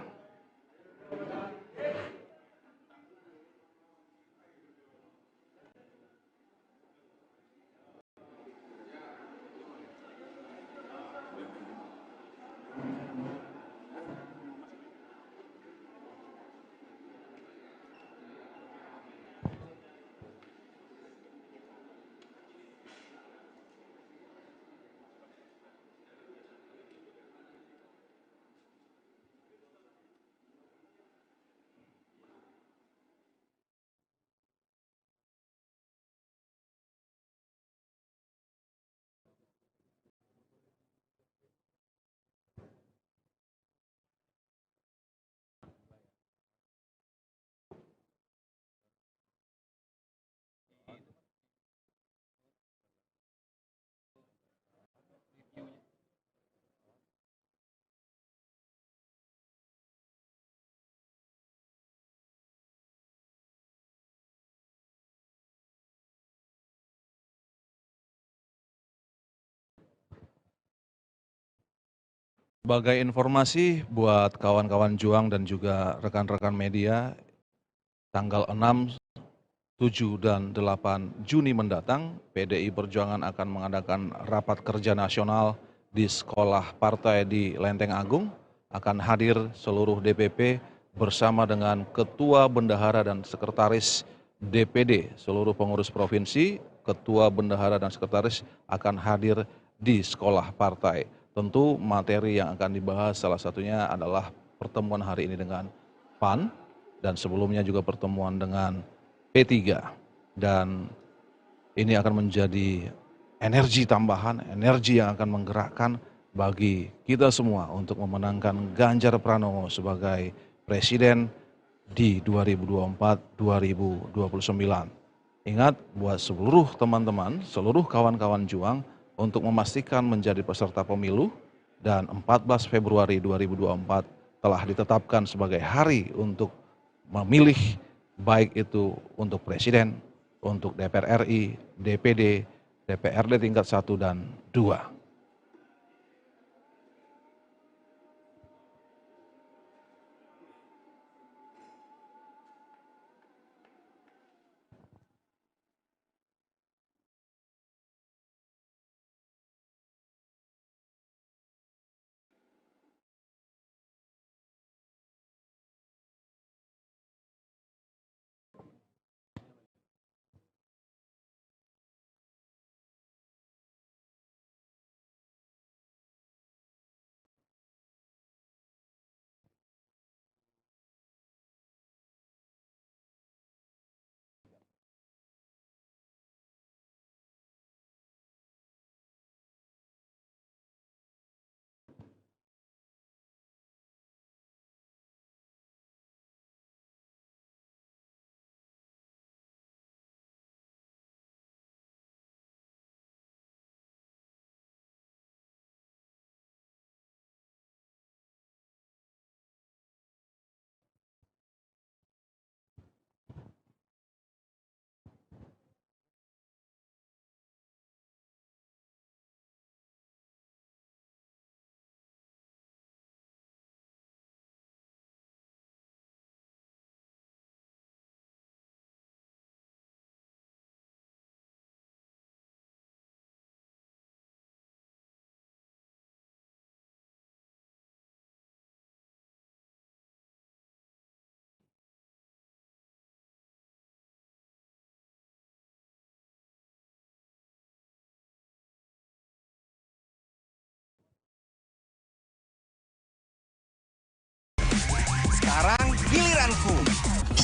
Sebagai informasi buat kawan-kawan Juang dan juga rekan-rekan media, tanggal 6, 7, dan 8 Juni mendatang, PDI Perjuangan akan mengadakan rapat kerja nasional di sekolah partai di Lenteng Agung. Akan hadir seluruh DPP bersama dengan Ketua Bendahara dan Sekretaris DPD, seluruh pengurus provinsi, Ketua Bendahara dan Sekretaris akan hadir di sekolah partai. Tentu materi yang akan dibahas salah satunya adalah pertemuan hari ini dengan PAN dan sebelumnya juga pertemuan dengan P3, dan ini akan menjadi energi tambahan, energi yang akan menggerakkan bagi kita semua untuk memenangkan Ganjar Pranowo sebagai presiden di 2024-2029. Ingat buat seluruh teman-teman, seluruh kawan-kawan Juang untuk memastikan menjadi peserta pemilu, dan 14 Februari 2024 telah ditetapkan sebagai hari untuk memilih, baik itu untuk presiden, untuk DPR RI, DPD, DPRD tingkat 1 dan 2.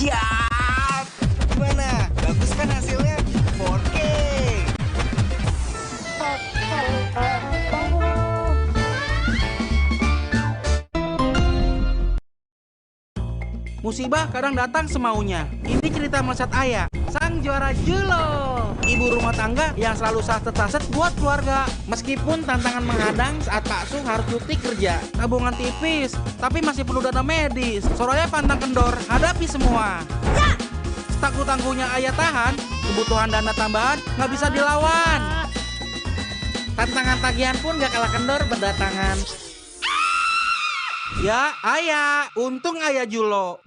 Siap. Gimana? Bagus kan hasilnya? 4K. Musibah kadang datang semaunya. Ini cerita melesat ayah, sang juara julo. Ibu rumah tangga yang selalu saset-saset buat keluarga. Meskipun tantangan menghadang saat Pak Su harus cuti kerja. Tabungan tipis, tapi masih perlu dana medis. Soraya pantang kendor, hadapi semua. Ya! Tangguh-tangguhnya ayah tahan, kebutuhan dana tambahan nggak bisa dilawan. Tantangan tagihan pun gak kalah kendor berdatangan. Ya, ayah, untung ayah julo.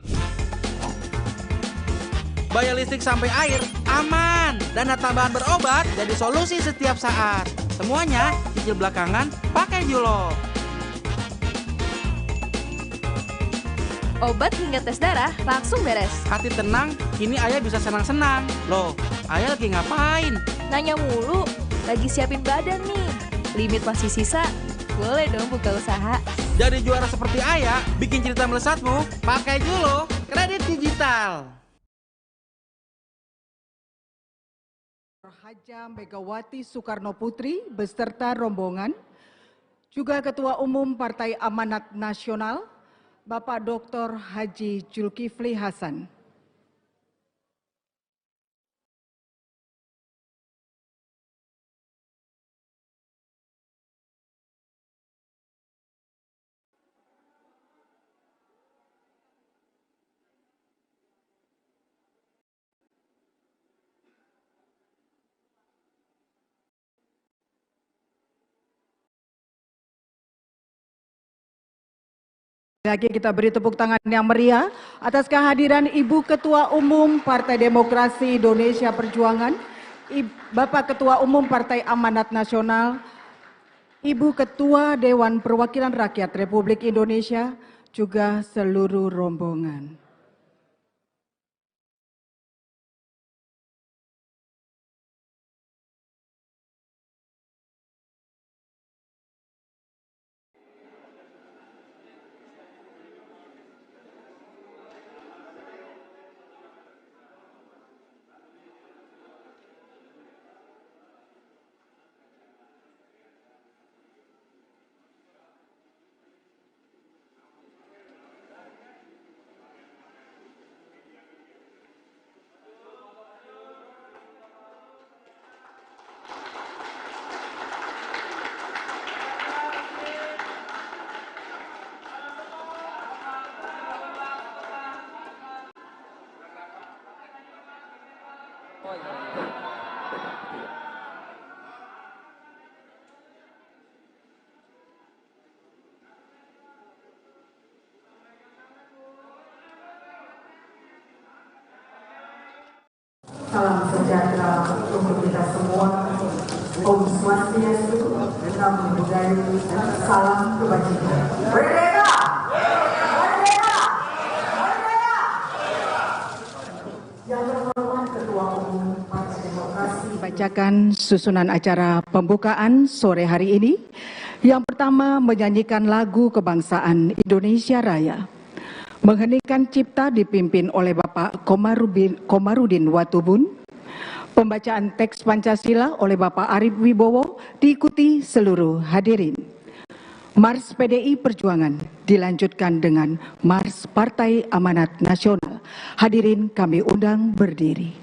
Bayar listrik sampai air, aman. Dana tambahan berobat jadi solusi setiap saat. Semuanya cicil belakangan pakai julo. Obat hingga tes darah langsung beres. Hati tenang, kini ayah bisa senang-senang. Loh, ayah lagi ngapain? Nanya mulu, lagi siapin badan nih. Limit masih sisa, boleh dong buka usaha. Jadi juara seperti ayah, bikin cerita melesatmu, pakai julo kredit digital. Haja Megawati Soekarno Putri beserta rombongan, juga Ketua Umum Partai Amanat Nasional, Bapak Dr. Haji Zulkifli Hasan. Lagi kita beri tepuk tangan yang meriah atas kehadiran Ibu Ketua Umum Partai Demokrasi Indonesia Perjuangan, Bapak Ketua Umum Partai Amanat Nasional, Ibu Ketua Dewan Perwakilan Rakyat Republik Indonesia, juga seluruh rombongan. Salam sejahtera untuk kita semua. Om Swastiastu, Namo Buddhaya, salam kebajikan. Merdeka! Merdeka! Merdeka! Yang terhormat Ketua Umum Partai Demokrasi. Bacakan susunan acara pembukaan sore hari ini. Yang pertama menyanyikan lagu kebangsaan Indonesia Raya. Mengheningkan cipta dipimpin oleh Bapak Komarudin Watubun. Pembacaan teks Pancasila oleh Bapak Arief Wibowo diikuti seluruh hadirin. Mars PDI Perjuangan dilanjutkan dengan Mars Partai Amanat Nasional. Hadirin kami undang berdiri.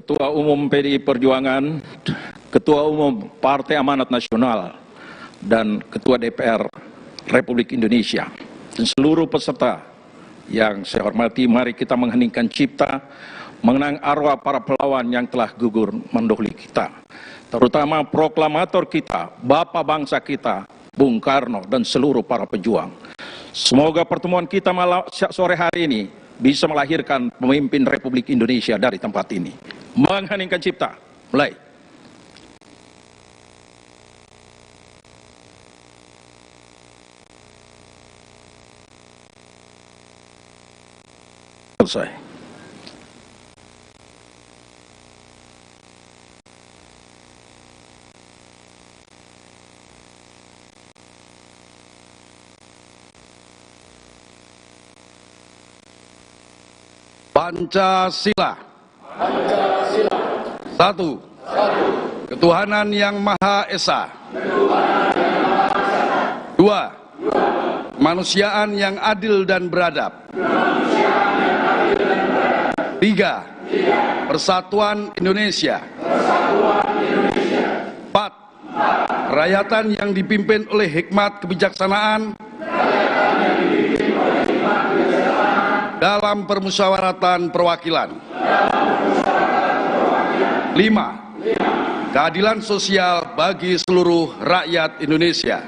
Ketua Umum PDI Perjuangan, Ketua Umum Partai Amanat Nasional, dan Ketua DPR Republik Indonesia, dan seluruh peserta yang saya hormati, mari kita mengheningkan cipta, mengenang arwah para pahlawan yang telah gugur mendahului kita, terutama proklamator kita, Bapak bangsa kita, Bung Karno, dan seluruh para pejuang. Semoga pertemuan kita sore hari ini bisa melahirkan pemimpin Republik Indonesia dari tempat ini. Mengheningkan cipta, mulai. Selesai. Pancasila. Satu. Ketuhanan yang Maha Esa. Dua. Kemanusiaan yang adil dan beradab. Tiga. Persatuan Indonesia. Empat. Kerakyatan yang dipimpin oleh hikmat kebijaksanaan dalam permusyawaratan perwakilan. 5. Keadilan sosial bagi seluruh rakyat Indonesia.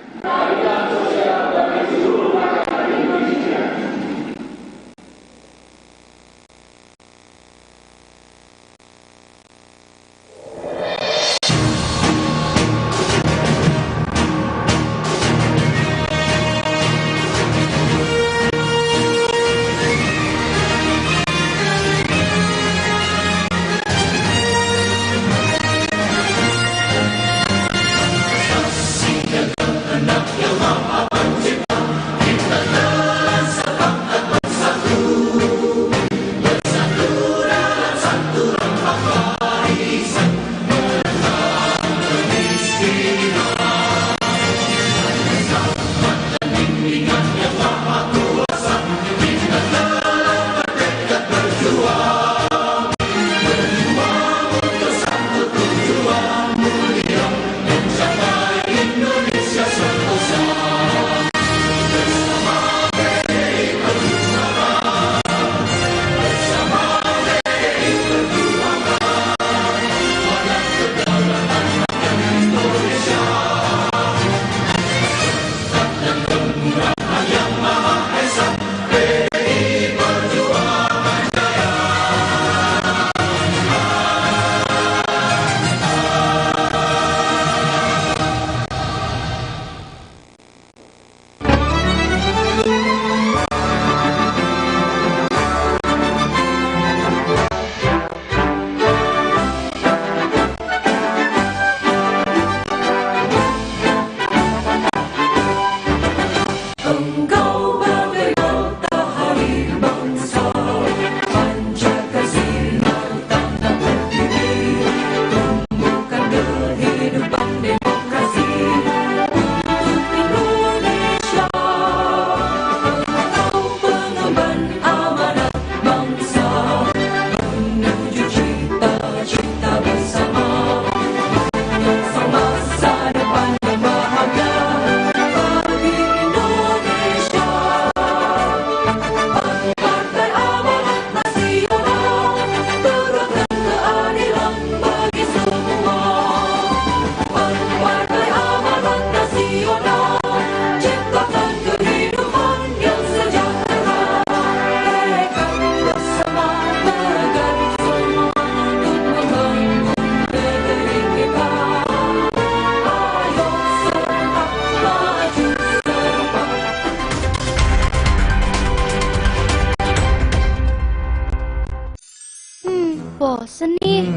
Bosen nih.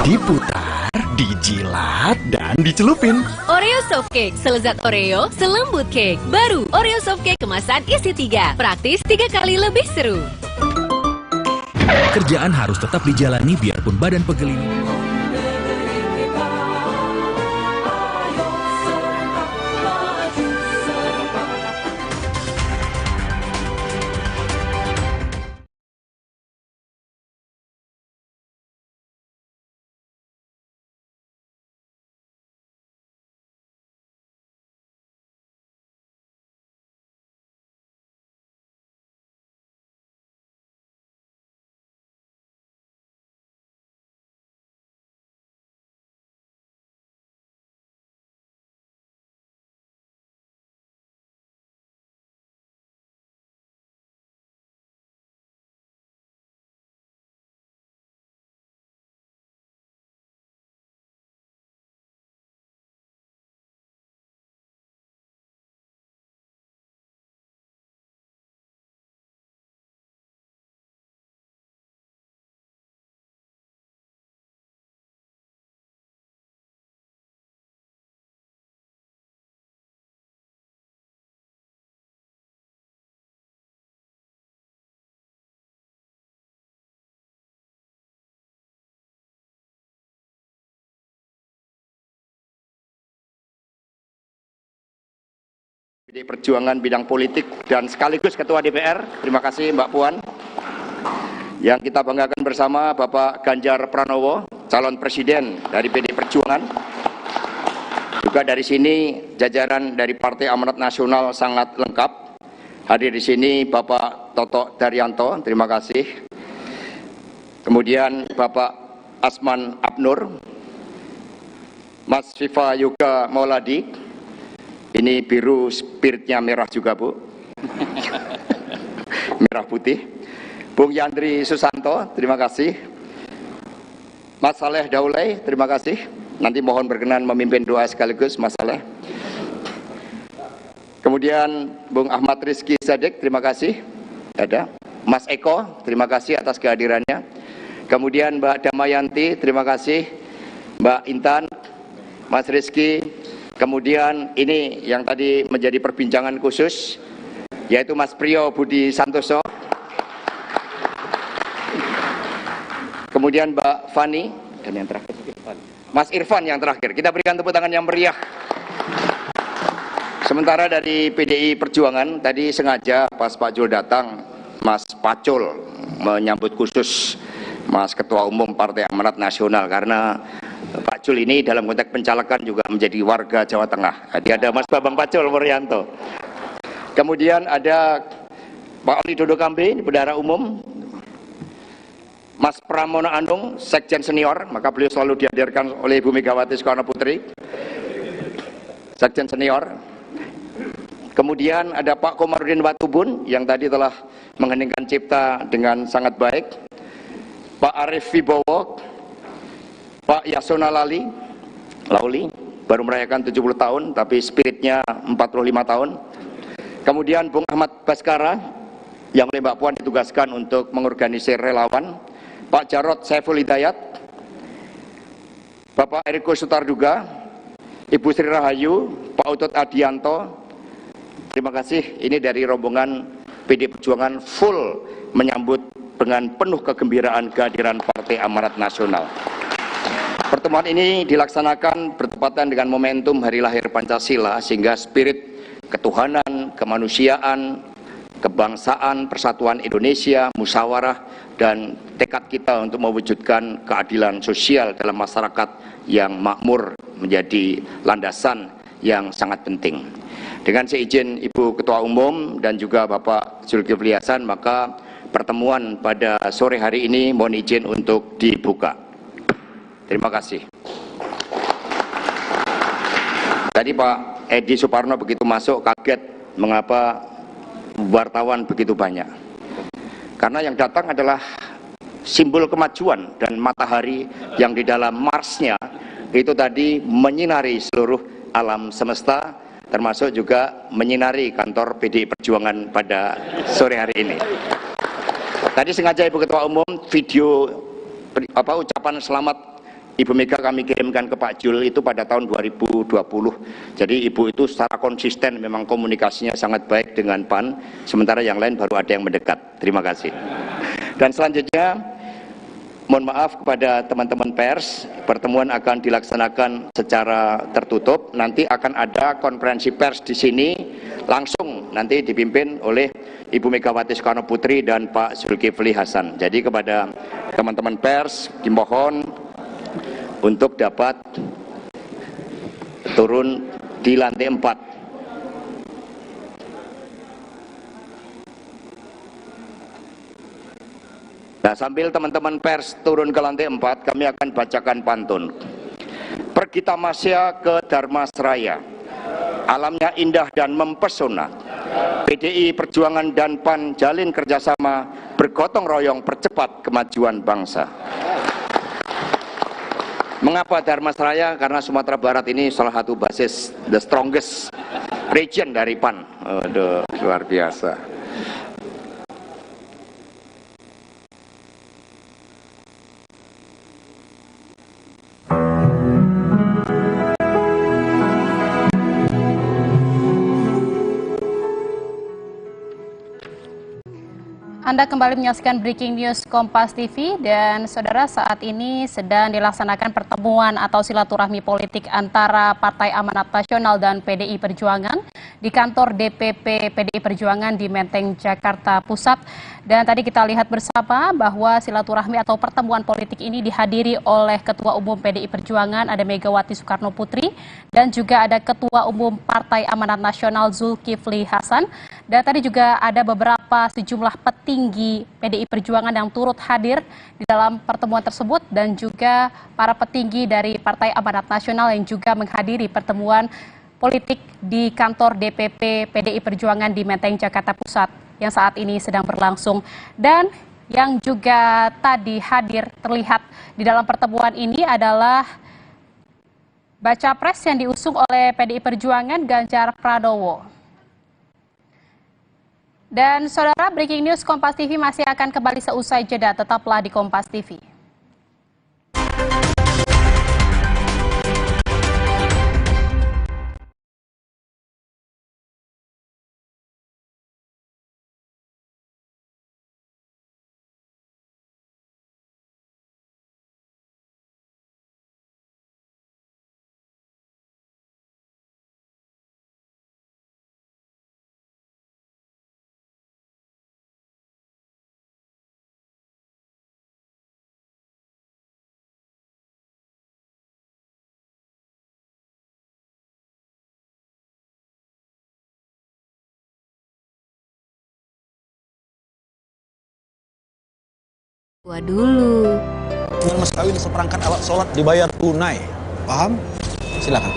Diputar, dijilat, dan dicelupin. Oreo soft cake, selezat Oreo, selembut cake. Baru Oreo soft cake kemasan isi 3. Praktis 3 kali lebih seru. Kerjaan harus tetap dijalani biarpun badan pegel ini. PDI Perjuangan bidang politik dan sekaligus Ketua DPR. Terima kasih Mbak Puan. Yang kita banggakan bersama Bapak Ganjar Pranowo, calon presiden dari PDI Perjuangan. Juga dari sini jajaran dari Partai Amanat Nasional sangat lengkap. Hadir di sini Bapak Toto Daryanto, terima kasih. Kemudian Bapak Asman Abnur, Mas Viva Yoga Mauladi, ini biru spiritnya merah juga Bu, merah putih. Bung Yandri Susanto, terima kasih. Mas Saleh Daulay, terima kasih. Nanti mohon berkenan memimpin doa sekaligus Mas Saleh. Kemudian Bung Ahmad Rizky Sadek, terima kasih. Ada Mas Eko, terima kasih atas kehadirannya. Kemudian Mbak Damayanti, terima kasih. Mbak Intan, Mas Rizky. Kemudian ini yang tadi menjadi perbincangan khusus, yaitu Mas Priyo Budi Santoso. Kemudian Mbak Fani, dan yang terakhir Mas Irfan yang terakhir. Kita berikan tepuk tangan yang meriah. Sementara dari PDI Perjuangan, tadi sengaja pas Pak Jul datang, Mas Pacul menyambut khusus Mas Ketua Umum Partai Amanat Nasional, karena Pak Jul ini dalam konteks pencalekan juga menjadi warga Jawa Tengah. Jadi ada Mas Babang Pacul Muryanto. Kemudian ada Pak Oli Dodo Kambe, Bendahara Umum. Mas Pramono Anung, Sekjen Senior, maka beliau selalu dihadirkan oleh Ibu Megawati Soekarno Putri, Sekjen Senior. Kemudian ada Pak Komarudin Watubun yang tadi telah mengheningkan cipta dengan sangat baik. Pak Arif Wibowo, Pak Yasona Lauli, baru merayakan 70 tahun, tapi spiritnya 45 tahun. Kemudian Bung Ahmad Baskara, yang oleh Mbak Puan ditugaskan untuk mengorganisir relawan. Pak Jarod Saiful Hidayat, Bapak Eriko Sutarduga, Ibu Sri Rahayu, Pak Utut Adianto, terima kasih. Ini dari rombongan PDI Perjuangan full menyambut dengan penuh kegembiraan kehadiran Partai Amanat Nasional. Pertemuan ini dilaksanakan bertepatan dengan momentum Hari Lahir Pancasila, sehingga spirit ketuhanan, kemanusiaan, kebangsaan, persatuan Indonesia, musyawarah, dan tekad kita untuk mewujudkan keadilan sosial dalam masyarakat yang makmur menjadi landasan yang sangat penting. Dengan seizin Ibu Ketua Umum dan juga Bapak Zulkifli Hasan, maka pertemuan pada sore hari ini mohon izin untuk dibuka. Terima kasih. Tadi Pak Edi Suparno begitu masuk kaget mengapa wartawan begitu banyak. Karena yang datang adalah simbol kemajuan dan matahari yang di dalam Marsnya itu tadi menyinari seluruh alam semesta, termasuk juga menyinari kantor PDI Perjuangan pada sore hari ini. Tadi sengaja Ibu Ketua Umum video ucapan selamat Ibu Mega kami kirimkan ke Pak Jul itu pada tahun 2020. Jadi Ibu itu secara konsisten memang komunikasinya sangat baik dengan PAN, sementara yang lain baru ada yang mendekat. Terima kasih. Dan selanjutnya, mohon maaf kepada teman-teman pers, pertemuan akan dilaksanakan secara tertutup. Nanti akan ada konferensi pers di sini langsung nanti dipimpin oleh Ibu Megawati Soekarno Putri dan Pak Zulkifli Hasan. Jadi kepada teman-teman pers dimohon untuk dapat turun di lantai 4. Nah, sambil teman-teman pers turun ke lantai 4, kami akan bacakan pantun. Pergi tamasya ke Dharmasraya, alamnya indah dan mempesona. PDI Perjuangan dan PAN jalin kerjasama, bergotong royong percepat kemajuan bangsa. Mengapa Dharmasraya? Karena Sumatera Barat ini salah satu basis the strongest region dari PAN. Aduh, luar biasa. Anda kembali menyaksikan Breaking News Kompas TV, dan saudara, saat ini sedang dilaksanakan pertemuan atau silaturahmi politik antara Partai Amanat Nasional dan PDI Perjuangan di kantor DPP PDI Perjuangan di Menteng, Jakarta Pusat. Dan tadi kita lihat bersama bahwa silaturahmi atau pertemuan politik ini dihadiri oleh Ketua Umum PDI Perjuangan, ada Megawati Soekarno Putri, dan juga ada Ketua Umum Partai Amanat Nasional Zulkifli Hasan. Dan tadi juga ada beberapa sejumlah petinggi PDI Perjuangan yang turut hadir di dalam pertemuan tersebut, dan juga para petinggi dari Partai Amanat Nasional yang juga menghadiri pertemuan politik di kantor DPP PDI Perjuangan di Menteng, Jakarta Pusat yang saat ini sedang berlangsung. Dan yang juga tadi hadir terlihat di dalam pertemuan ini adalah baca pres yang diusung oleh PDI Perjuangan, Ganjar Pranowo. Dan saudara, breaking news Kompas TV masih akan kembali seusai jeda. Tetaplah di Kompas TV. Dulu. Dengan mas kawin seperangkat alat sholat dibayar tunai. Paham? Silakan.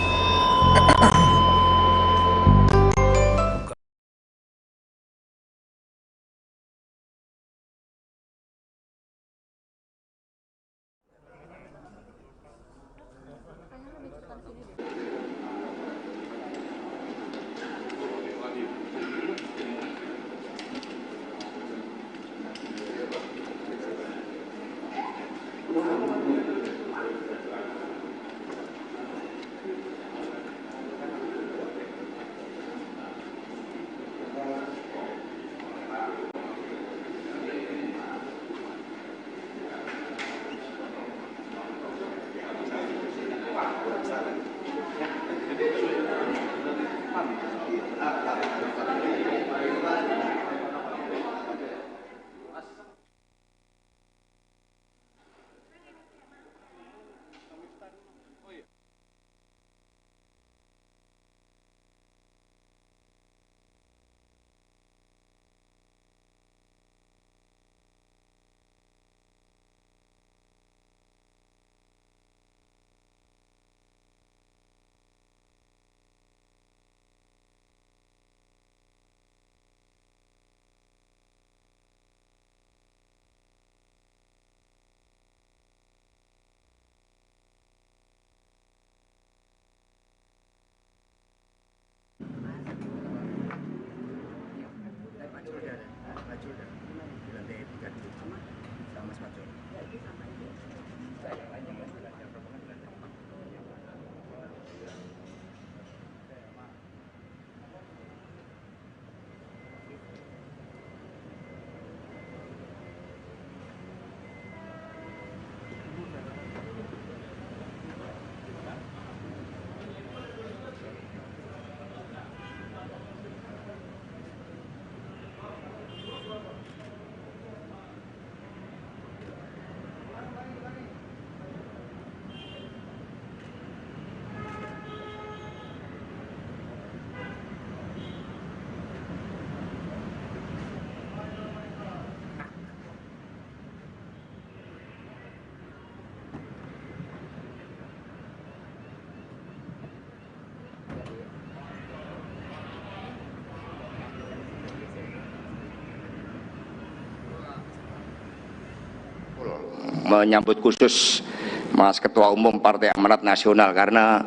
Menyambut khusus Mas Ketua Umum Partai Amanat Nasional, karena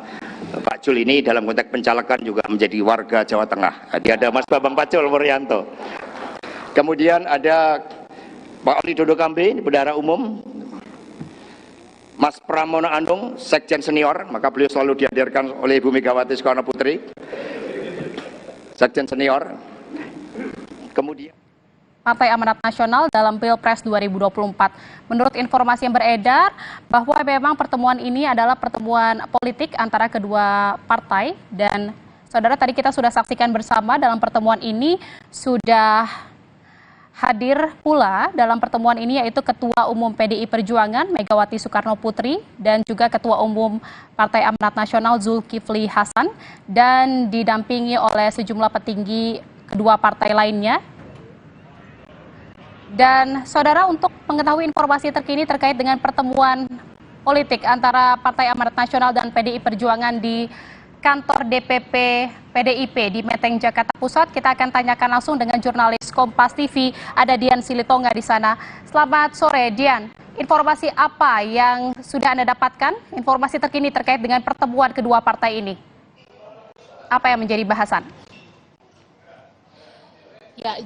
Pak Jul ini dalam konteks pencalekan juga menjadi warga Jawa Tengah. Jadi ada Mas Bambang Pacul Wuryanto, kemudian ada Pak Oli Dodo Kambe, Bendahara Umum, Mas Pramono Anung, Sekjen Senior, maka beliau selalu dihadirkan oleh Ibu Megawati Soekarno Putri, Sekjen Senior. Kemudian Partai Amanat Nasional dalam Pilpres 2024. Menurut informasi yang beredar, bahwa memang pertemuan ini adalah pertemuan politik antara kedua partai, dan saudara, tadi kita sudah saksikan bersama dalam pertemuan ini sudah hadir pula dalam pertemuan ini yaitu Ketua Umum PDI Perjuangan Megawati Soekarno Putri dan juga Ketua Umum Partai Amanat Nasional Zulkifli Hasan, dan didampingi oleh sejumlah petinggi kedua partai lainnya. Dan saudara, untuk mengetahui informasi terkini terkait dengan pertemuan politik antara Partai Amanat Nasional dan PDI Perjuangan di kantor DPP PDIP di Menteng, Jakarta Pusat, kita akan tanyakan langsung dengan jurnalis Kompas TV, ada Dian Silitonga di sana. Selamat sore, Dian. Informasi apa yang sudah Anda dapatkan? Informasi terkini terkait dengan pertemuan kedua partai ini. Apa yang menjadi bahasan? Ya,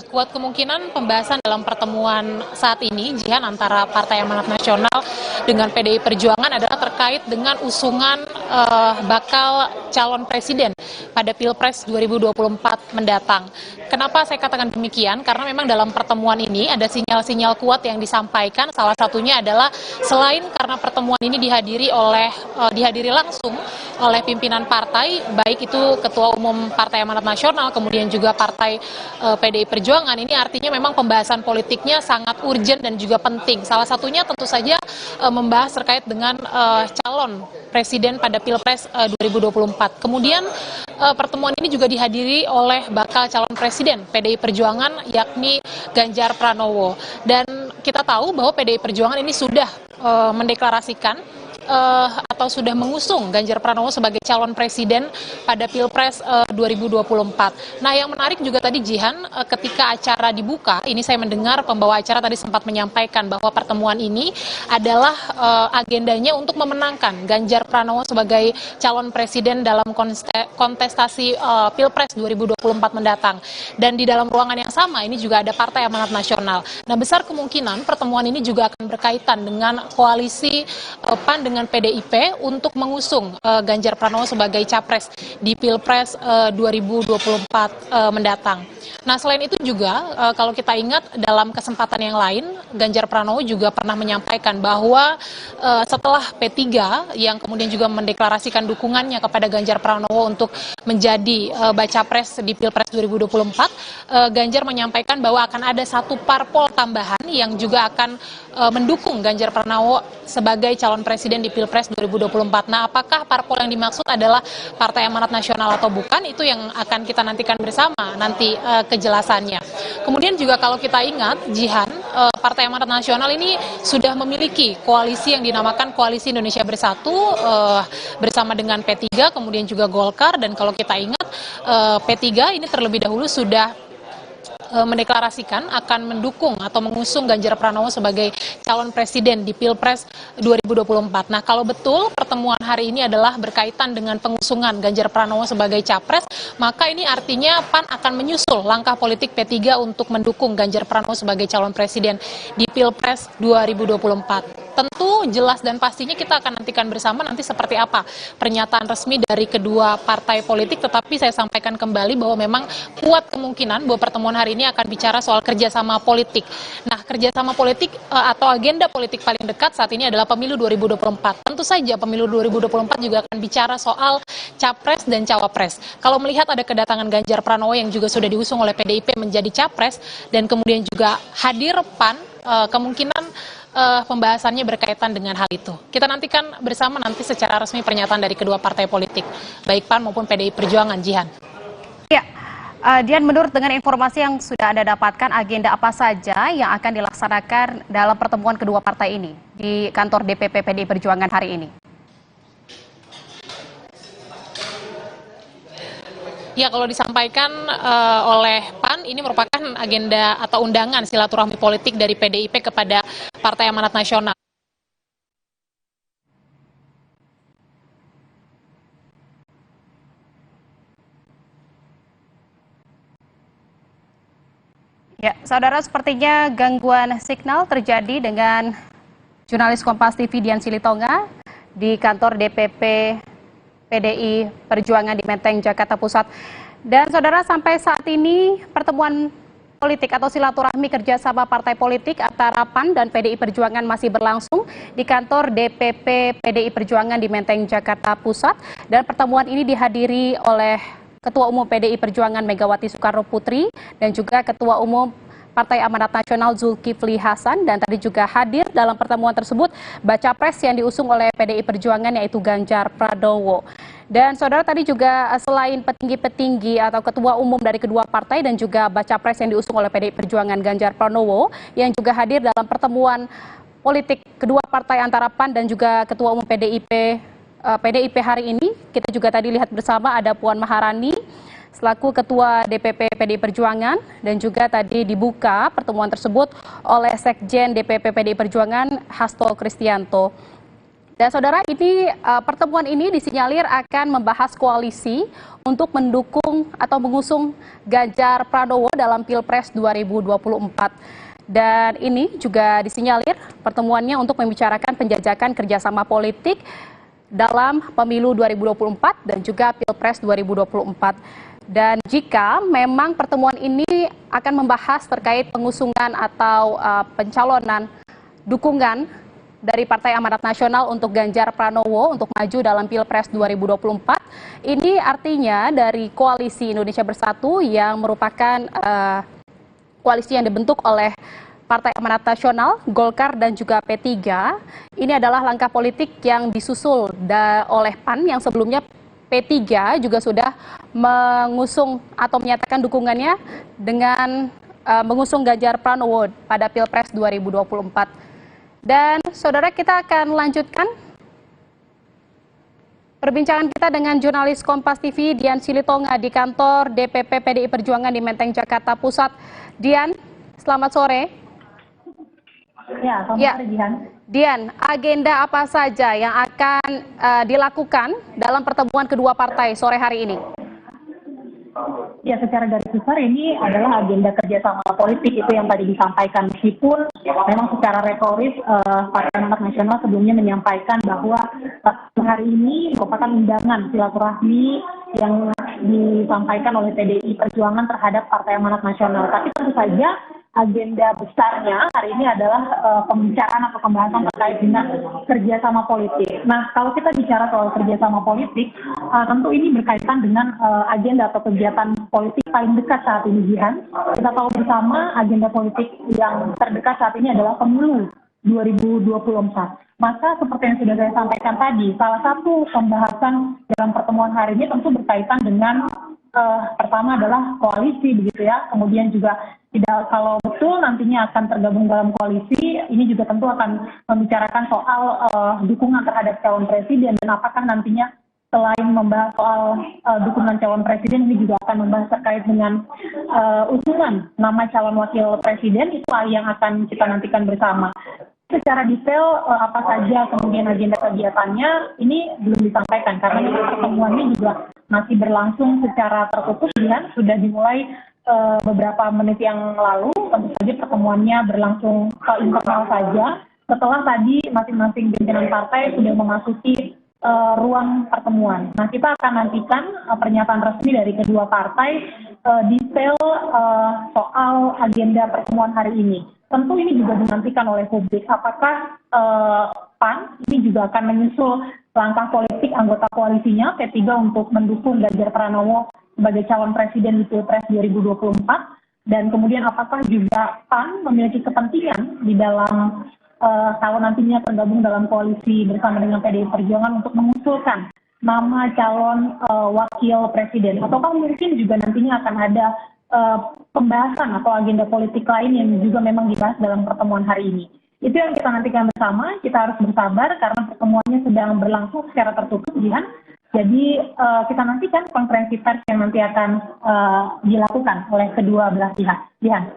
kuat kemungkinan pembahasan dalam pertemuan saat ini, Jihan, antara Partai Amanat Nasional dengan PDI Perjuangan adalah terkait dengan usungan bakal calon presiden pada Pilpres 2024 mendatang. Kenapa saya katakan demikian? Karena memang dalam pertemuan ini ada sinyal-sinyal kuat yang disampaikan. Salah satunya adalah selain karena pertemuan ini dihadiri langsung oleh pimpinan partai, baik itu Ketua Umum Partai Amanat Nasional, kemudian juga Partai PDI Perjuangan, ini artinya memang pembahasan politiknya sangat urgent dan juga penting. Salah satunya tentu saja membahas terkait dengan calon presiden pada Pilpres 2024. Kemudian pertemuan ini juga dihadiri oleh bakal calon presiden PDI Perjuangan, yakni Ganjar Pranowo. Dan kita tahu bahwa PDI Perjuangan ini sudah mendeklarasikan atau sudah mengusung Ganjar Pranowo sebagai calon presiden pada Pilpres 2024. Nah, yang menarik juga tadi, Jihan, ketika acara dibuka, ini saya mendengar pembawa acara tadi sempat menyampaikan bahwa pertemuan ini adalah agendanya untuk memenangkan Ganjar Pranowo sebagai calon presiden dalam kontestasi Pilpres 2024 mendatang. Dan di dalam ruangan yang sama ini juga ada Partai Amanat Nasional. Nah, besar kemungkinan pertemuan ini juga akan berkaitan dengan koalisi PAN dengan PDIP untuk mengusung Ganjar Pranowo sebagai capres di Pilpres 2024 mendatang. Nah, selain itu juga kalau kita ingat dalam kesempatan yang lain, Ganjar Pranowo juga pernah menyampaikan bahwa setelah P3 yang kemudian juga mendeklarasikan dukungannya kepada Ganjar Pranowo untuk menjadi baca pres di Pilpres 2024, Ganjar menyampaikan bahwa akan ada satu parpol tambahan yang juga akan mendukung Ganjar Pranowo sebagai calon presiden di Pilpres 2024. Nah, apakah parpol yang dimaksud adalah Partai Amanat Nasional atau bukan, itu yang akan kita nantikan bersama nanti kejelasannya. Kemudian juga kalau kita ingat, Jihan, Partai Amanat Nasional ini sudah memiliki koalisi yang dinamakan Koalisi Indonesia Bersatu bersama dengan P3, kemudian juga Golkar, dan kalau kita ingat P3 ini terlebih dahulu sudah mendeklarasikan akan mendukung atau mengusung Ganjar Pranowo sebagai calon presiden di Pilpres 2024. Nah, kalau betul pertemuan hari ini adalah berkaitan dengan pengusungan Ganjar Pranowo sebagai capres, maka ini artinya PAN akan menyusul langkah politik P3 untuk mendukung Ganjar Pranowo sebagai calon presiden di Pilpres 2024. Tentu jelas dan pastinya kita akan nantikan bersama nanti seperti apa pernyataan resmi dari kedua partai politik, tetapi saya sampaikan kembali bahwa memang kuat kemungkinan bahwa pertemuan hari ini akan bicara soal kerjasama politik. Nah, kerjasama politik atau agenda politik paling dekat saat ini adalah pemilu 2024. Tentu saja pemilu 2024 juga akan bicara soal capres dan cawapres. Kalau melihat ada kedatangan Ganjar Pranowo yang juga sudah diusung oleh PDIP menjadi capres dan kemudian juga hadir PAN, kemungkinan pembahasannya berkaitan dengan hal itu. Kita nantikan bersama nanti secara resmi pernyataan dari kedua partai politik, baik PAN maupun PDI Perjuangan, Jihan. Ya, Dian, menurut dengan informasi yang sudah Anda dapatkan, agenda apa saja yang akan dilaksanakan dalam pertemuan kedua partai ini di kantor DPP PDI Perjuangan hari ini? Ya, kalau disampaikan oleh PAN, ini merupakan agenda atau undangan silaturahmi politik dari PDIP kepada Partai Amanat Nasional. Ya, saudara, sepertinya gangguan signal terjadi dengan jurnalis Kompas TV Dian Silitonga di kantor DPP PDI Perjuangan di Menteng, Jakarta Pusat. Dan saudara, sampai saat ini pertemuan politik atau silaturahmi kerjasama partai politik antara PAN dan PDI Perjuangan masih berlangsung di kantor DPP PDI Perjuangan di Menteng, Jakarta Pusat. Dan pertemuan ini dihadiri oleh Ketua Umum PDI Perjuangan Megawati Soekarno Putri dan juga Ketua Umum Partai Amanat Nasional Zulkifli Hasan, dan tadi juga hadir dalam pertemuan tersebut baca pres yang diusung oleh PDI Perjuangan yaitu Ganjar Pranowo. Dan saudara, tadi juga selain petinggi-petinggi atau ketua umum dari kedua partai dan juga baca pres yang diusung oleh PDI Perjuangan Ganjar Pranowo yang juga hadir dalam pertemuan politik kedua partai antara PAN dan juga Ketua Umum PDIP hari ini, kita juga tadi lihat bersama ada Puan Maharani selaku Ketua DPP PDI Perjuangan, dan juga tadi dibuka pertemuan tersebut oleh Sekjen DPP PDI Perjuangan Hasto Kristianto. Dan saudara, ini pertemuan ini disinyalir akan membahas koalisi untuk mendukung atau mengusung Ganjar Pranowo dalam Pilpres 2024. Dan ini juga disinyalir pertemuannya untuk membicarakan penjajakan kerjasama politik dalam pemilu 2024 dan juga Pilpres 2024. Dan jika memang pertemuan ini akan membahas terkait pengusungan atau pencalonan dukungan dari Partai Amanat Nasional untuk Ganjar Pranowo untuk maju dalam Pilpres 2024, ini artinya dari Koalisi Indonesia Bersatu yang merupakan koalisi yang dibentuk oleh Partai Amanat Nasional, Golkar, dan juga P3. Ini adalah langkah politik yang disusul oleh PAN yang sebelumnya P3 juga sudah mengusung atau menyatakan dukungannya dengan mengusung Ganjar Pranowo pada Pilpres 2024. Dan saudara, kita akan lanjutkan perbincangan kita dengan jurnalis Kompas TV Dian Silitonga di kantor DPP PDI Perjuangan di Menteng, Jakarta Pusat. Dian, selamat sore. Ya, selamat sore Jihan. Dian, agenda apa saja yang akan dilakukan dalam pertemuan kedua partai sore hari ini? Ya, secara garis besar ini adalah agenda kerjasama politik itu yang tadi disampaikan, meskipun memang secara retoris Partai Amanat Nasional sebelumnya menyampaikan bahwa hari ini merupakan undangan silaturahmi yang disampaikan oleh PDI Perjuangan terhadap Partai Amanat Nasional. Tapi tentu saja agenda besarnya hari ini adalah pembicaraan atau pembahasan terkait dengan kerjasama politik. Nah, kalau kita bicara soal kerjasama politik, tentu ini berkaitan dengan agenda atau kegiatan politik paling dekat saat ini, Jihan. Kita tahu bersama agenda politik yang terdekat saat ini adalah pemilu 2024. Maka seperti yang sudah saya sampaikan tadi, salah satu pembahasan dalam pertemuan hari ini tentu berkaitan dengan pertama adalah koalisi, begitu ya. Kemudian juga tidak, kalau betul nantinya akan tergabung dalam koalisi, ini juga tentu akan membicarakan soal dukungan terhadap calon presiden, dan apakah nantinya selain membahas soal dukungan calon presiden, ini juga akan membahas terkait dengan usungan nama calon wakil presiden, itu yang akan kita nantikan bersama. Secara detail apa saja kemudian agenda kegiatannya ini belum disampaikan karena pertemuannya juga masih berlangsung secara tertutup, dan sudah dimulai beberapa menit yang lalu. Tentu saja pertemuannya berlangsung internal saja setelah tadi masing-masing pimpinan partai sudah memasuki ruang pertemuan. Nah, kita akan nantikan pernyataan resmi dari kedua partai detail soal agenda pertemuan hari ini. Tentu ini juga dinantikan oleh publik, apakah PAN ini juga akan menyusul langkah politik anggota koalisinya P3 untuk mendukung Ganjar Pranowo sebagai calon presiden di Pilpres 2024, dan kemudian apakah juga PAN memiliki kepentingan di dalam kalau nantinya tergabung dalam koalisi bersama dengan PDI Perjuangan untuk mengusulkan nama calon wakil presiden, ataukah mungkin juga nantinya akan ada pembahasan atau agenda politik lain yang juga memang dibahas dalam pertemuan hari ini. Itu yang kita nantikan bersama. Kita harus bersabar karena pertemuannya sedang berlangsung secara tertutup, Jihan. Jadi kita nantikan konferensi pers yang nanti akan dilakukan oleh kedua belah pihak. Jihan.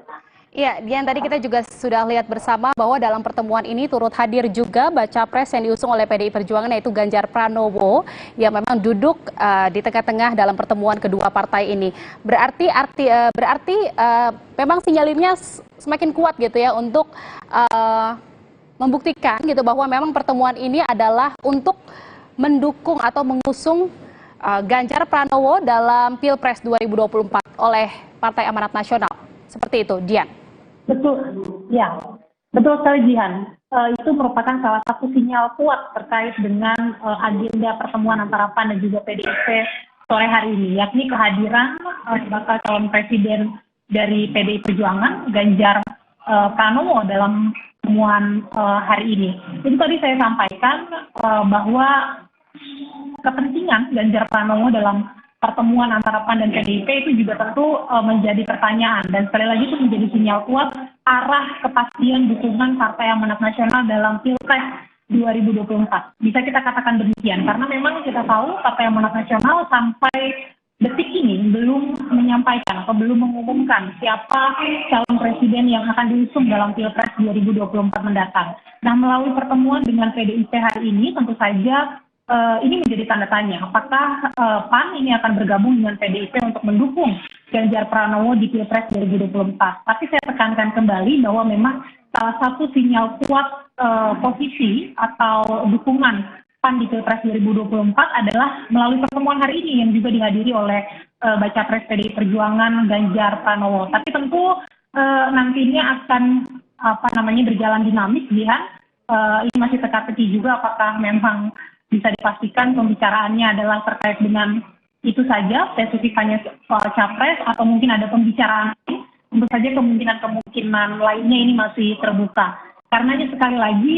Ya, Dian, tadi kita juga sudah lihat bersama bahwa dalam pertemuan ini turut hadir juga baca pres yang diusung oleh PDI Perjuangan yaitu Ganjar Pranowo yang memang duduk di tengah-tengah dalam pertemuan kedua partai ini. Berarti memang sinyalnya semakin kuat gitu ya untuk membuktikan gitu bahwa memang pertemuan ini adalah untuk mendukung atau mengusung Ganjar Pranowo dalam Pilpres 2024 oleh Partai Amanat Nasional. Seperti itu, Dian. Betul, ya. Betul sekali, Jihan. Itu merupakan salah satu sinyal kuat terkait dengan agenda pertemuan antara PAN dan juga PDIP sore hari ini, yakni kehadiran bakal calon presiden dari PDI Perjuangan, Ganjar Pranowo, dalam pertemuan hari ini. Itu tadi saya sampaikan bahwa kepentingan Ganjar Pranowo dalam pertemuan antara PAN dan PDIP itu juga tentu menjadi pertanyaan, dan sekali lagi itu menjadi sinyal kuat arah kepastian dukungan Partai Amanat Nasional dalam Pilpres 2024. Bisa kita katakan demikian, karena memang kita tahu Partai Amanat Nasional sampai detik ini belum menyampaikan atau belum mengumumkan siapa calon presiden yang akan diusung dalam Pilpres 2024 mendatang. Nah, melalui pertemuan dengan PDIP hari ini tentu saja ini menjadi tanda tanya, apakah PAN ini akan bergabung dengan PDIP untuk mendukung Ganjar Pranowo di Pilpres 2024. Tapi saya tekankan kembali bahwa memang salah satu sinyal kuat posisi atau dukungan PAN di Pilpres 2024 adalah melalui pertemuan hari ini yang juga dihadiri oleh Baca Pres PDI Perjuangan Ganjar Pranowo. Tapi tentu nantinya akan berjalan dinamis, Jihan. Ini masih teka-teki juga apakah memang bisa dipastikan pembicaraannya adalah terkait dengan itu saja, spesifik hanya soal capres, atau mungkin ada pembicaraan lain. Tentu saja kemungkinan lainnya ini masih terbuka. Karenanya sekali lagi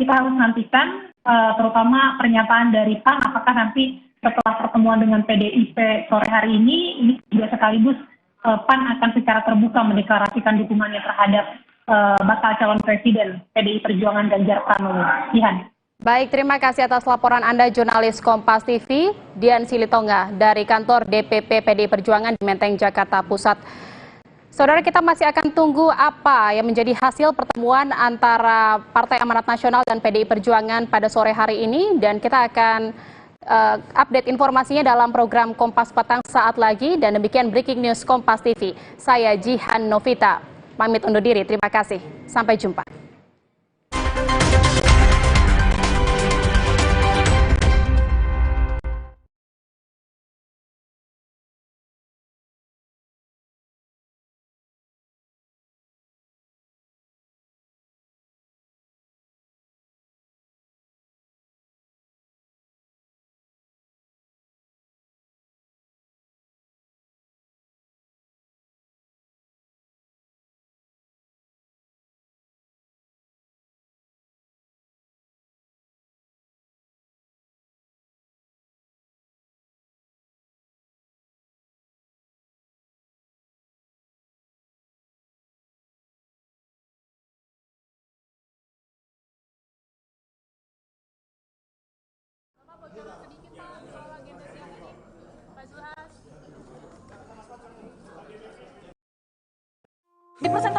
kita harus nantikan terutama pernyataan dari PAN, apakah nanti setelah pertemuan dengan PDIP sore hari ini juga sekaligus PAN akan secara terbuka mendeklarasikan dukungannya terhadap bakal calon presiden PDI Perjuangan Ganjar Pranowo. Jihan. Baik, terima kasih atas laporan Anda, jurnalis Kompas TV, Dian Silitonga, dari kantor DPP PDI Perjuangan di Menteng, Jakarta Pusat. Saudara, kita masih akan tunggu apa yang menjadi hasil pertemuan antara Partai Amanat Nasional dan PDI Perjuangan pada sore hari ini, dan kita akan update informasinya dalam program Kompas Petang saat lagi. Dan demikian Breaking News Kompas TV. Saya Jihan Novita, pamit undur diri. Terima kasih. Sampai jumpa.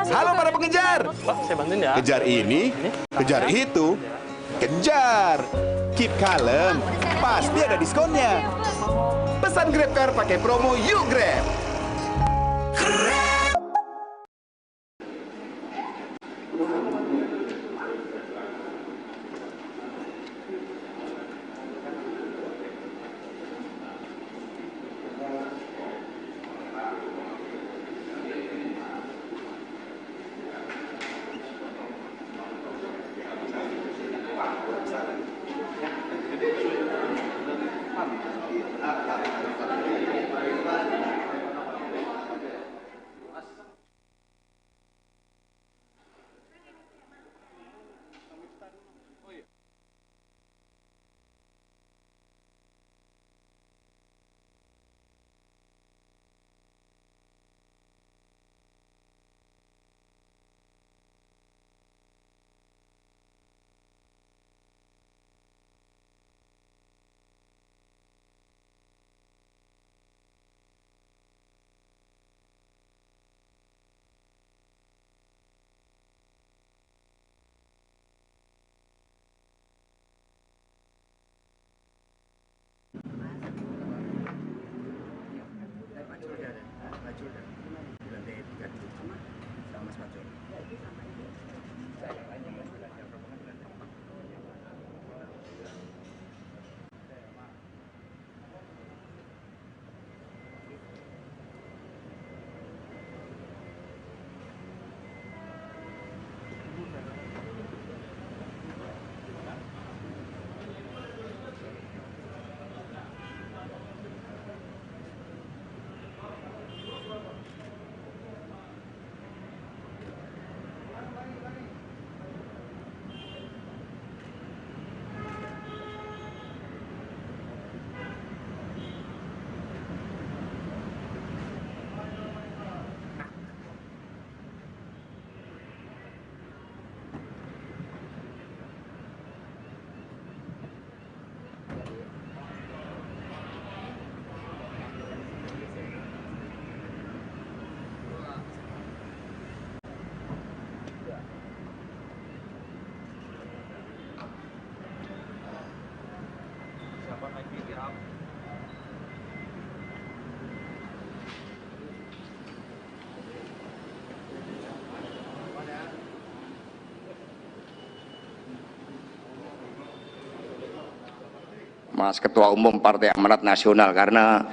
Halo para pengejar. Pak, saya bantuin ya. Kejar ini, kejar itu, kejar. Keep kalem, pasti ada diskonnya. Pesan GrabCar pakai promo Yuk Grab. Mas Ketua Umum Partai Amanat Nasional, karena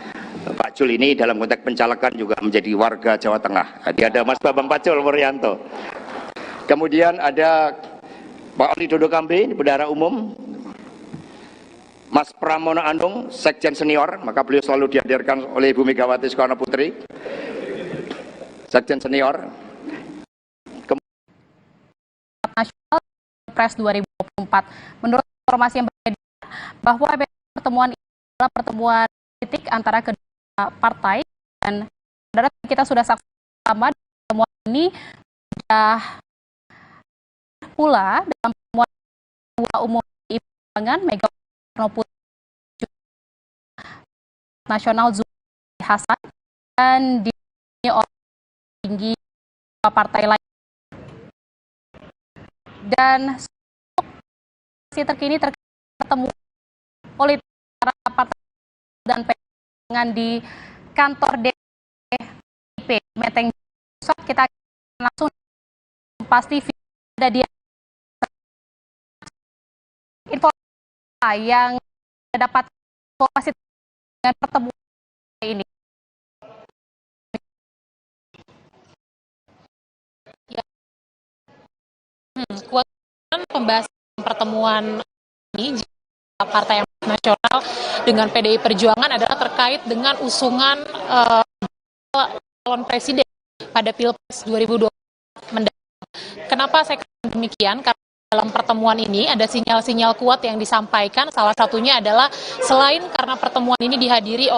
Pak Jul ini dalam konteks pencalekan juga menjadi warga Jawa Tengah. Jadi ada Mas Bambang Pacul Wuryanto. Kemudian ada Pak Oli Dodo Kambe, ini Bendahara Umum. Mas Pramono Anung, Sekjen Senior, maka beliau selalu dihadirkan oleh Ibu Megawati Soekarno Putri, Sekjen Senior. Nasional Pilpres 2024. Menurut informasi yang beredar bahwa pertemuan ini adalah pertemuan politik antara kedua partai, dan saudara kita sudah saksikan sama pertemuan ini sudah pula dalam pertemuan Ketua Umum PDI Perjuangan Megawati Soekarno Putri Nasional Zulkifli Hasan dan didampingi oleh tinggi partai lain. Dan situasi terkini terkait pertemuan politik antara partai dan perjuangan di kantor DPP Menteng Pusat, kita langsung pasti ada dia informasi yang dapat informasi dengan pertemuan ini. Kuatan pembahasan pertemuan ini Partai Amanat Nasional dengan PDI Perjuangan adalah terkait dengan usungan calon presiden pada Pilpres 2024 mendatang. Kenapa saya katakan demikian? Karena dalam pertemuan ini ada sinyal-sinyal kuat yang disampaikan. Salah satunya adalah selain karena pertemuan ini dihadiri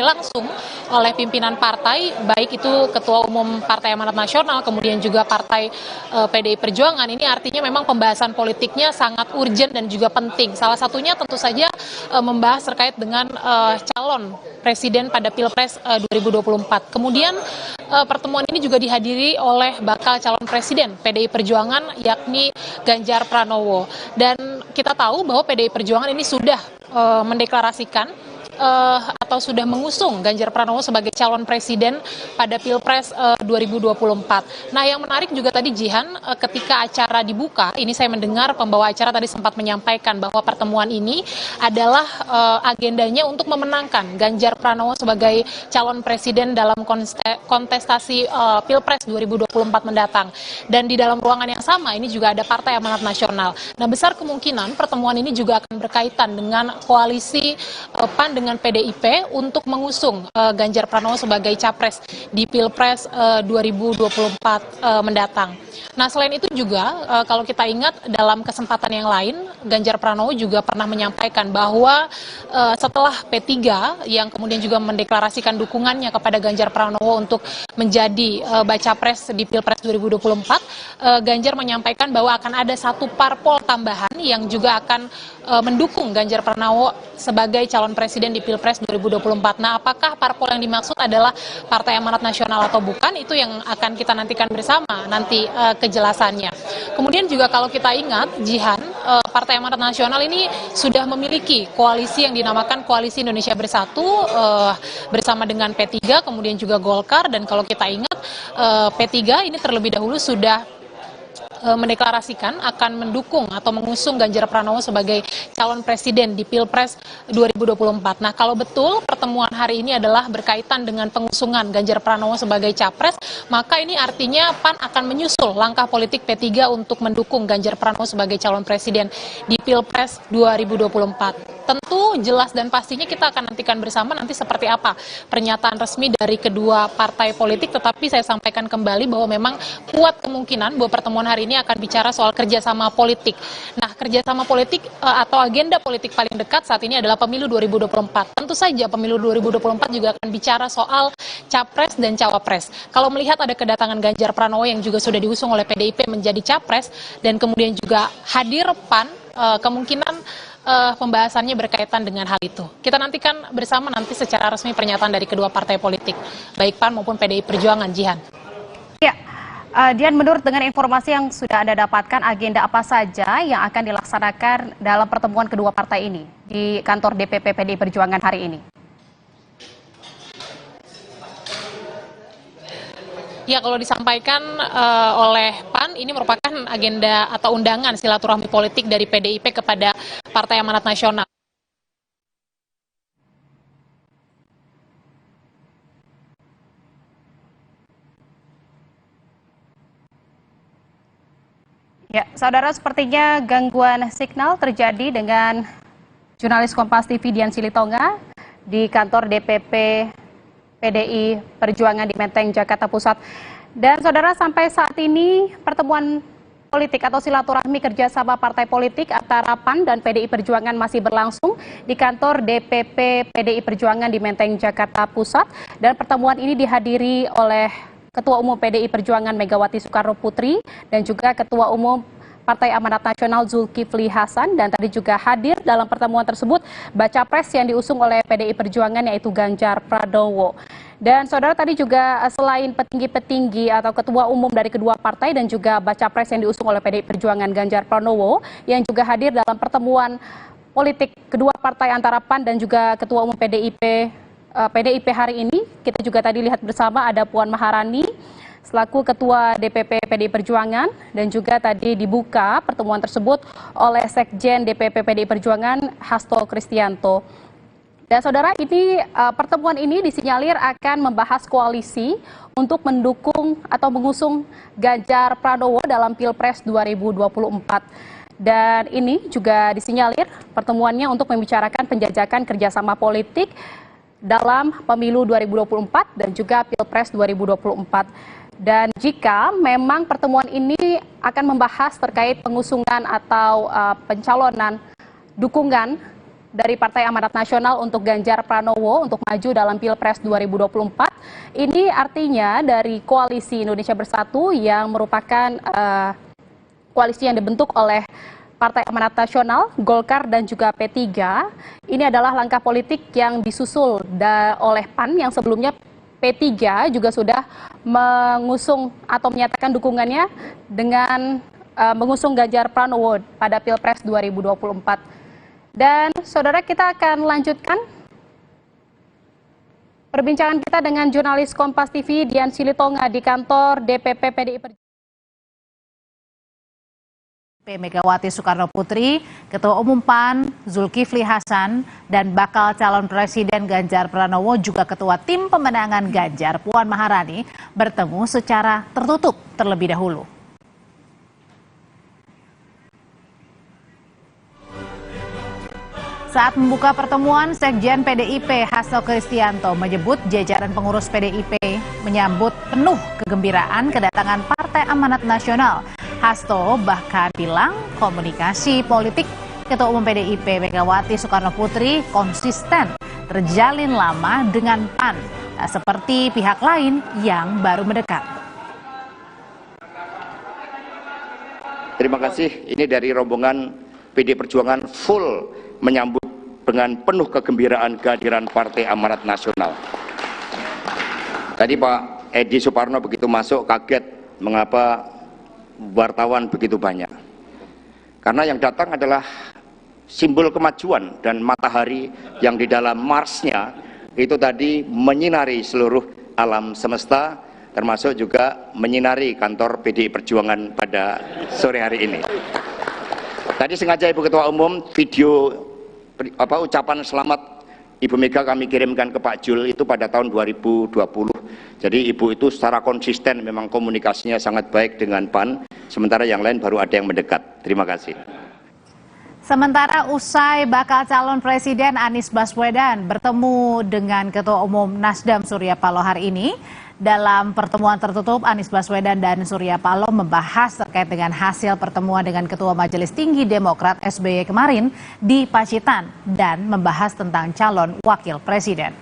langsung oleh pimpinan partai, baik itu Ketua Umum Partai Amanat Nasional, kemudian juga Partai PDI Perjuangan, ini artinya memang pembahasan politiknya sangat urgent dan juga penting. Salah satunya tentu saja membahas terkait dengan calon presiden pada Pilpres 2024. Kemudian pertemuan ini juga dihadiri oleh bakal calon presiden PDI Perjuangan, yakni Ganjar Pranowo. Dan kita tahu bahwa PDI Perjuangan ini sudah mendeklarasikan atau sudah mengusung Ganjar Pranowo sebagai calon presiden pada Pilpres 2024. Nah, yang menarik juga tadi Jihan, ketika acara dibuka, ini saya mendengar pembawa acara tadi sempat menyampaikan bahwa pertemuan ini adalah agendanya untuk memenangkan Ganjar Pranowo sebagai calon presiden dalam kontestasi Pilpres 2024 mendatang. Dan di dalam ruangan yang sama ini juga ada Partai Amanat Nasional. Nah, besar kemungkinan pertemuan ini juga akan berkaitan dengan koalisi PAN dengan PDIP untuk mengusung Ganjar Pranowo sebagai capres di Pilpres 2024 mendatang. Nah, selain itu juga kalau kita ingat dalam kesempatan yang lain, Ganjar Pranowo juga pernah menyampaikan bahwa setelah P3 yang kemudian juga mendeklarasikan dukungannya kepada Ganjar Pranowo untuk menjadi baca pres di Pilpres 2024, Ganjar menyampaikan bahwa akan ada satu parpol tambahan yang juga akan mendukung Ganjar Pranowo sebagai calon presiden di Pilpres 2024. Nah, apakah parpol yang dimaksud adalah Partai Amanat Nasional atau bukan, itu yang akan kita nantikan bersama nanti kejelasannya. Kemudian juga kalau kita ingat, Jihan, Partai Amanat Nasional ini sudah memiliki koalisi yang dinamakan Koalisi Indonesia Bersatu bersama dengan P3, kemudian juga Golkar, dan kalau kita ingat P3 ini terlebih dahulu sudah mendeklarasikan akan mendukung atau mengusung Ganjar Pranowo sebagai calon presiden di Pilpres 2024. Nah, kalau betul pertemuan hari ini adalah berkaitan dengan pengusungan Ganjar Pranowo sebagai capres, maka ini artinya PAN akan menyusul langkah politik P3 untuk mendukung Ganjar Pranowo sebagai calon presiden di Pilpres 2024. Tentu jelas dan pastinya kita akan nantikan bersama nanti seperti apa pernyataan resmi dari kedua partai politik, tetapi saya sampaikan kembali bahwa memang kuat kemungkinan bahwa pertemuan hari ini akan bicara soal kerjasama politik. Nah, kerjasama politik atau agenda politik paling dekat saat ini adalah pemilu 2024. Tentu saja pemilu 2024 juga akan bicara soal capres dan cawapres. Kalau melihat ada kedatangan Ganjar Pranowo yang juga sudah diusung oleh PDIP menjadi capres dan kemudian juga hadir PAN, kemungkinan pembahasannya berkaitan dengan hal itu. Kita nantikan bersama nanti secara resmi pernyataan dari kedua partai politik, baik PAN maupun PDI Perjuangan, Jihan. Ya, Dian, menurut dengan informasi yang sudah Anda dapatkan, agenda apa saja yang akan dilaksanakan dalam pertemuan kedua partai ini di kantor DPP PDI Perjuangan hari ini? Ya, kalau disampaikan oleh PAN, ini merupakan agenda atau undangan silaturahmi politik dari PDIP kepada Partai Amanat Nasional. Ya, saudara, sepertinya gangguan signal terjadi dengan jurnalis Kompas TV Dian Silitonga di kantor DPP PDI Perjuangan di Menteng, Jakarta Pusat. Dan saudara, sampai saat ini pertemuan politik atau silaturahmi kerjasama partai politik antara PAN dan PDI Perjuangan masih berlangsung di kantor DPP PDI Perjuangan di Menteng, Jakarta Pusat. Dan pertemuan ini dihadiri oleh Ketua Umum PDI Perjuangan Megawati Soekarno Putri dan juga Ketua Umum Partai Amanat Nasional Zulkifli Hasan, dan tadi juga hadir dalam pertemuan tersebut baca pres yang diusung oleh PDI Perjuangan yaitu Ganjar Pranowo. Dan saudara, tadi juga selain petinggi-petinggi atau ketua umum dari kedua partai dan juga baca pres yang diusung oleh PDI Perjuangan Ganjar Pranowo yang juga hadir dalam pertemuan politik kedua partai antara PAN dan juga Ketua Umum PDIP hari ini, kita juga tadi lihat bersama ada Puan Maharani selaku Ketua DPP PDI Perjuangan, dan juga tadi dibuka pertemuan tersebut oleh Sekjen DPP PDI Perjuangan Hasto Kristianto. Dan saudara, ini pertemuan ini disinyalir akan membahas koalisi untuk mendukung atau mengusung Ganjar Pranowo dalam Pilpres 2024. Dan ini juga disinyalir pertemuannya untuk membicarakan penjajakan kerjasama politik dalam pemilu 2024 dan juga Pilpres 2024. Dan jika memang pertemuan ini akan membahas terkait pengusungan atau pencalonan dukungan dari Partai Amanat Nasional untuk Ganjar Pranowo untuk maju dalam Pilpres 2024, ini artinya dari Koalisi Indonesia Bersatu yang merupakan koalisi yang dibentuk oleh Partai Amanat Nasional, Golkar dan juga P3. Ini adalah langkah politik yang disusul oleh PAN yang sebelumnya P3 juga sudah mengusung atau menyatakan dukungannya dengan mengusung Ganjar Pranowo pada Pilpres 2024. Dan saudara, kita akan lanjutkan perbincangan kita dengan jurnalis Kompas TV Dian Silitonga di kantor DPP PDI Perjuangan. Megawati Soekarno Putri, Ketua Umum PAN Zulkifli Hasan, dan bakal calon Presiden Ganjar Pranowo juga Ketua Tim Pemenangan Ganjar Puan Maharani bertemu secara tertutup terlebih dahulu. Saat membuka pertemuan, Sekjen PDIP Hasto Kristianto menyebut jajaran pengurus PDIP menyambut penuh kegembiraan kedatangan Partai Amanat Nasional. Hasto bahkan bilang komunikasi politik Ketua Umum PDIP Megawati Soekarno Putri konsisten terjalin lama dengan PAN, tak seperti pihak lain yang baru mendekat. Terima kasih, ini dari rombongan PDI Perjuangan full menyambut dengan penuh kegembiraan kehadiran Partai Amanat Nasional. Tadi Pak Edi Suparno begitu masuk kaget mengapa wartawan begitu banyak. Karena yang datang adalah simbol kemajuan dan matahari yang di dalam Marsnya itu tadi menyinari seluruh alam semesta, termasuk juga menyinari kantor PDI Perjuangan pada sore hari ini. Tadi sengaja Ibu Ketua Umum video ucapan selamat Ibu Mega kami kirimkan ke Pak Jul itu pada tahun 2020. Jadi Ibu itu secara konsisten memang komunikasinya sangat baik dengan PAN, sementara yang lain baru ada yang mendekat. Terima kasih. Sementara usai bakal calon Presiden Anies Baswedan bertemu dengan Ketua Umum Nasdem Surya Paloh hari ini, dalam pertemuan tertutup Anies Baswedan dan Surya Paloh membahas terkait dengan hasil pertemuan dengan Ketua Majelis Tinggi Demokrat SBY kemarin di Pacitan dan membahas tentang calon wakil presiden.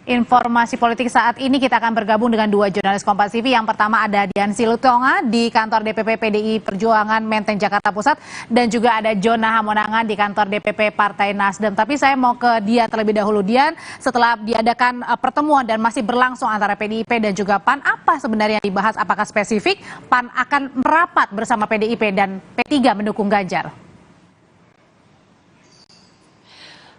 Informasi politik saat ini kita akan bergabung dengan dua jurnalis Kompas TV. Yang pertama ada Dian Silitonga di kantor DPP PDI Perjuangan Menteng, Jakarta Pusat, dan juga ada Jona Hamonangan di kantor DPP Partai Nasdem. Tapi saya mau ke Dian terlebih dahulu. Dian, setelah diadakan pertemuan dan masih berlangsung antara PDIP dan juga PAN, apa sebenarnya yang dibahas? Apakah spesifik PAN akan merapat bersama PDIP dan P3 mendukung Ganjar?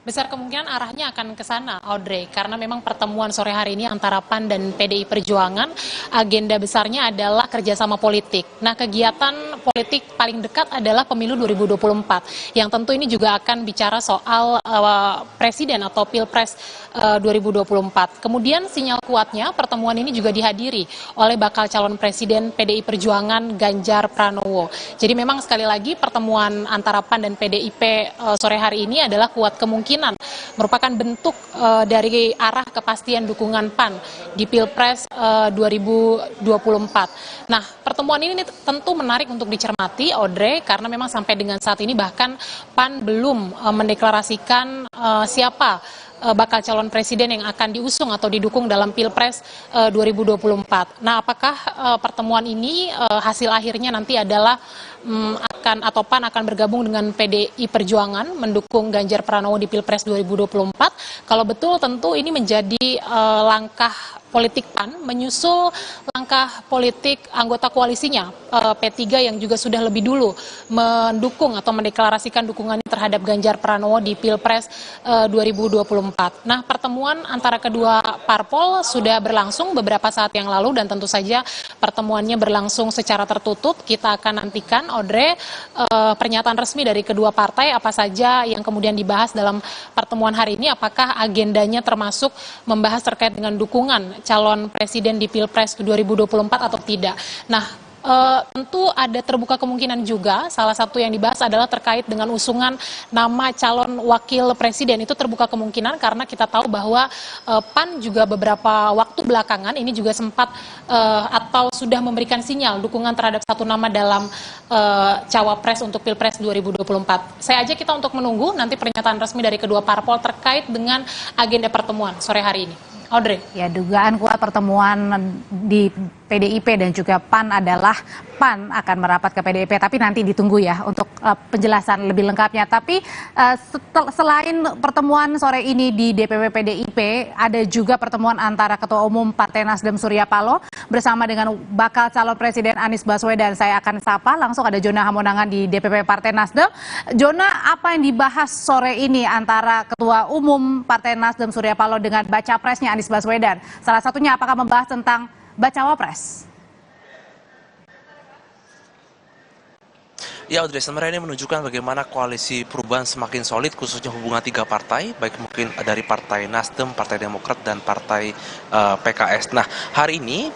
Besar kemungkinan arahnya akan ke sana, Audrey, karena memang pertemuan sore hari ini antara PAN dan PDI Perjuangan, agenda besarnya adalah kerjasama politik. Nah, kegiatan politik paling dekat adalah pemilu 2024, yang tentu ini juga akan bicara soal presiden atau pilpres 2024. Kemudian sinyal kuatnya pertemuan ini juga dihadiri oleh bakal calon presiden PDI Perjuangan Ganjar Pranowo. Jadi memang sekali lagi pertemuan antara PAN dan PDIP sore hari ini adalah kuat kemungkinan merupakan bentuk dari arah kepastian dukungan PAN di Pilpres 2024. Nah, pertemuan ini tentu menarik untuk dicermati, Audrey, karena memang sampai dengan saat ini bahkan PAN belum mendeklarasikan siapa bakal calon presiden yang akan diusung atau didukung dalam Pilpres 2024. Nah, apakah pertemuan ini hasil akhirnya nanti adalah PAN akan bergabung dengan PDI Perjuangan mendukung Ganjar Pranowo di Pilpres 2024? Kalau betul, tentu ini menjadi langkah politik PAN menyusul langkah politik anggota koalisinya P3 yang juga sudah lebih dulu mendukung atau mendeklarasikan dukungannya terhadap Ganjar Pranowo di Pilpres 2024. Nah, pertemuan antara kedua parpol sudah berlangsung beberapa saat yang lalu dan tentu saja pertemuannya berlangsung secara tertutup. Kita akan nantikan, Audrey, pernyataan resmi dari kedua partai apa saja yang kemudian dibahas dalam pertemuan hari ini, apakah agendanya termasuk membahas terkait dengan dukungan calon presiden di Pilpres 2024 atau tidak. Nah, tentu ada terbuka kemungkinan juga, salah satu yang dibahas adalah terkait dengan usungan nama calon wakil presiden. Itu terbuka kemungkinan karena kita tahu bahwa PAN juga beberapa waktu belakangan ini juga sempat atau sudah memberikan sinyal dukungan terhadap satu nama dalam cawapres untuk Pilpres 2024. Saya ajak kita untuk menunggu nanti pernyataan resmi dari kedua parpol terkait dengan agenda pertemuan sore hari ini. Audrey. Ya, dugaan kuat pertemuan di PDIP dan juga PAN adalah PAN akan merapat ke PDIP, tapi nanti ditunggu ya untuk penjelasan lebih lengkapnya. Tapi selain pertemuan sore ini di DPP PDIP, ada juga pertemuan antara Ketua Umum Partai Nasdem Surya Paloh bersama dengan bakal calon Presiden Anies Baswedan. Saya akan sapa langsung, ada Jona Hamonangan di DPP Partai Nasdem. Jona, apa yang dibahas sore ini antara Ketua Umum Partai Nasdem Surya Paloh dengan baca presnya Anies Baswedan? Salah satunya apakah membahas tentang bacawa pres? Ya, Audrey, sebenarnya ini menunjukkan bagaimana koalisi perubahan semakin solid, khususnya hubungan tiga partai, baik mungkin dari Partai Nasdem, Partai Demokrat, dan Partai PKS. Nah, hari ini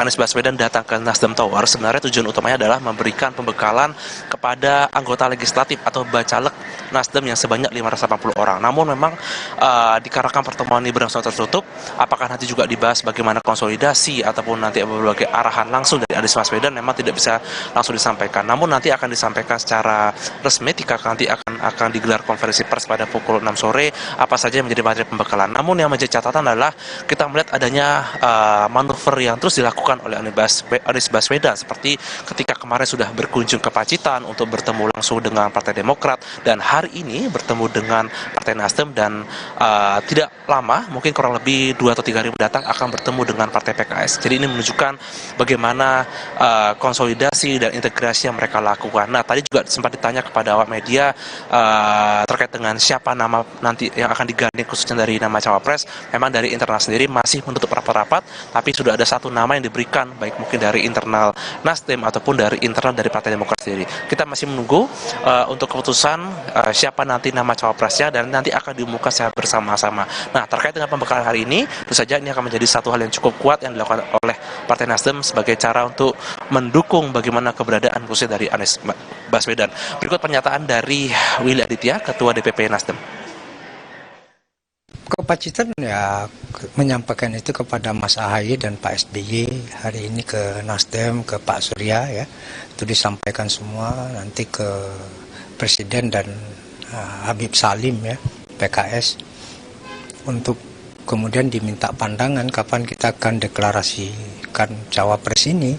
Anies Baswedan datang ke Nasdem Tower. Sebenarnya tujuan utamanya adalah memberikan pembekalan kepada anggota legislatif atau bacalek Nasdem yang sebanyak 580 orang. Namun memang dikarenakan pertemuan ini berlangsung tertutup, apakah nanti juga dibahas bagaimana konsolidasi ataupun nanti berbagai arahan langsung dari Anies Baswedan memang tidak bisa langsung disampaikan. Namun nanti akan disampaikan secara resmi ketika nanti akan digelar konferensi pers pada pukul 6 sore apa saja yang menjadi materi pembekalan. Namun yang menjadi catatan adalah kita melihat adanya manuver yang terus dilakukan oleh Anies Baswedan, seperti ketika kemarin sudah berkunjung ke Pacitan untuk bertemu langsung dengan Partai Demokrat, dan hari ini bertemu dengan Partai Nasdem, dan tidak lama, mungkin kurang lebih 2 atau 3 hari mendatang akan bertemu dengan Partai PKS. Jadi ini menunjukkan bagaimana konsolidasi dan integrasi yang mereka lakukan. Nah, tadi juga sempat ditanya kepada awak media terkait dengan siapa nama nanti yang akan digandeng khususnya dari nama cawapres. Memang dari internal sendiri masih menutup rapat-rapat, tapi sudah ada satu nama yang diberikan, baik mungkin dari internal Nasdem ataupun dari internal dari Partai Demokrat sendiri. Kita masih menunggu untuk keputusan siapa nanti nama cawapresnya, dan nanti akan diumumkan secara bersama-sama. Nah, terkait dengan pembekalan hari ini, tentu saja ini akan menjadi satu hal yang cukup kuat yang dilakukan oleh Partai Nasdem sebagai cara untuk mendukung bagaimana keberadaan khususnya dari Anies Baswedan. Berikut pernyataan dari Willy Aditya, Ketua DPP Nasdem. Ke Pacitan ya menyampaikan itu kepada Mas AHY dan Pak SBY, hari ini ke Nasdem, ke Pak Surya ya, itu disampaikan semua, nanti ke Presiden dan Habib Salim ya, PKS, untuk kemudian diminta pandangan kapan kita akan deklarasikan cawapres ini.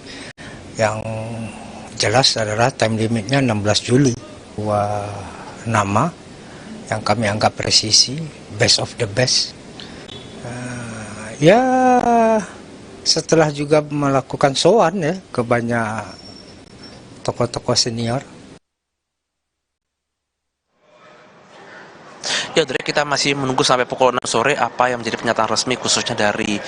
Yang jelas adalah time limitnya 16 Juli. Dua nama yang kami anggap presisi, best of the best. Ya setelah juga melakukan sowan ya ke banyak tokoh-tokoh senior. Ya, Audrey, kita masih menunggu sampai pukul 6 sore apa yang menjadi pernyataan resmi khususnya dari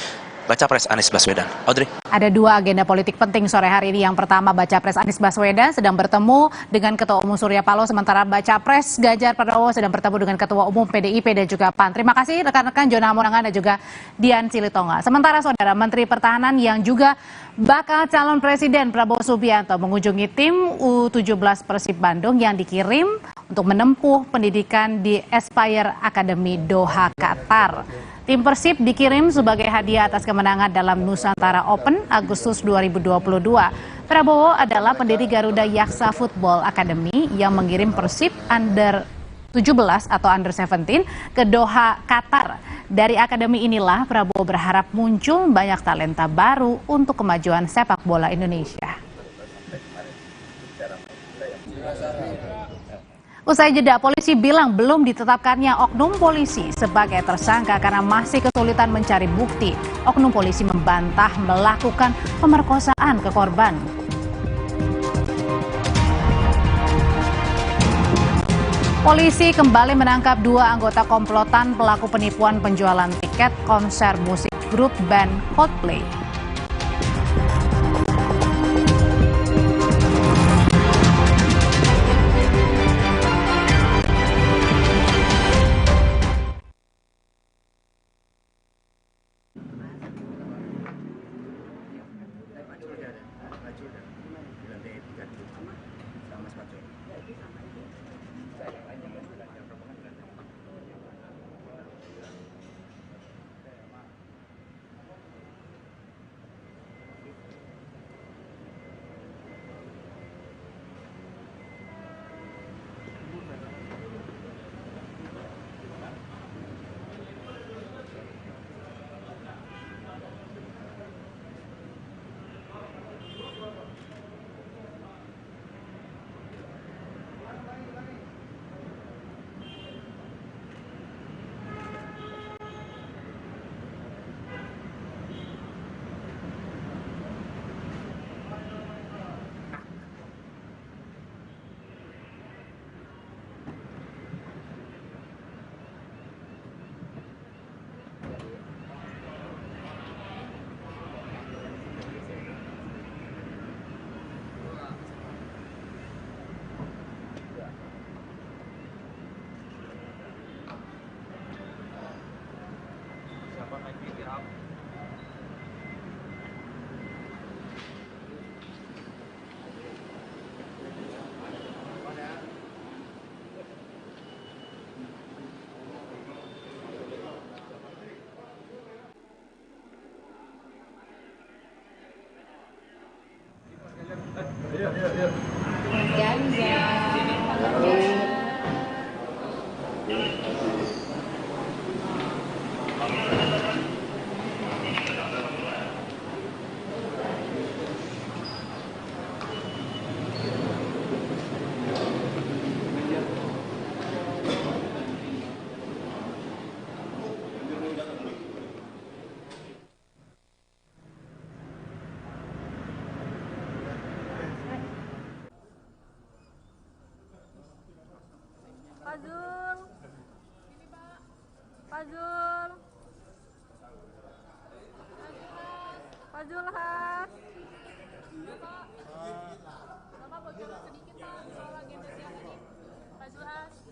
baca pres Anies Baswedan. Audrey. Ada dua agenda politik penting sore hari ini. Yang pertama, baca pres Anies Baswedan sedang bertemu dengan Ketua Umum Surya Paloh, sementara baca pres Ganjar Pranowo sedang bertemu dengan Ketua Umum PDIP dan juga PAN. Terima kasih rekan-rekan Jona Hamonangan dan juga Dian Silitonga. Sementara saudara Menteri Pertahanan yang juga bakal calon Presiden Prabowo Subianto mengunjungi tim U17 Persib Bandung yang dikirim untuk menempuh pendidikan di Aspire Academy Doha, Qatar. Tim Persib dikirim sebagai hadiah atas kemenangan dalam Nusantara Open Agustus 2022. Prabowo adalah pendiri Garuda Yaksa Football Academy yang mengirim Persib Under 17 atau Under 17 ke Doha, Qatar. Dari akademi inilah Prabowo berharap muncul banyak talenta baru untuk kemajuan sepak bola Indonesia. Usai jeda, polisi bilang belum ditetapkannya oknum polisi sebagai tersangka karena masih kesulitan mencari bukti. Oknum polisi membantah melakukan pemerkosaan ke korban. Polisi kembali menangkap dua anggota komplotan pelaku penipuan penjualan tiket konser musik grup band Coldplay. Fazul Has. Bapak bocoran sedikit Pak soal agenda siang ini. Fazul Has.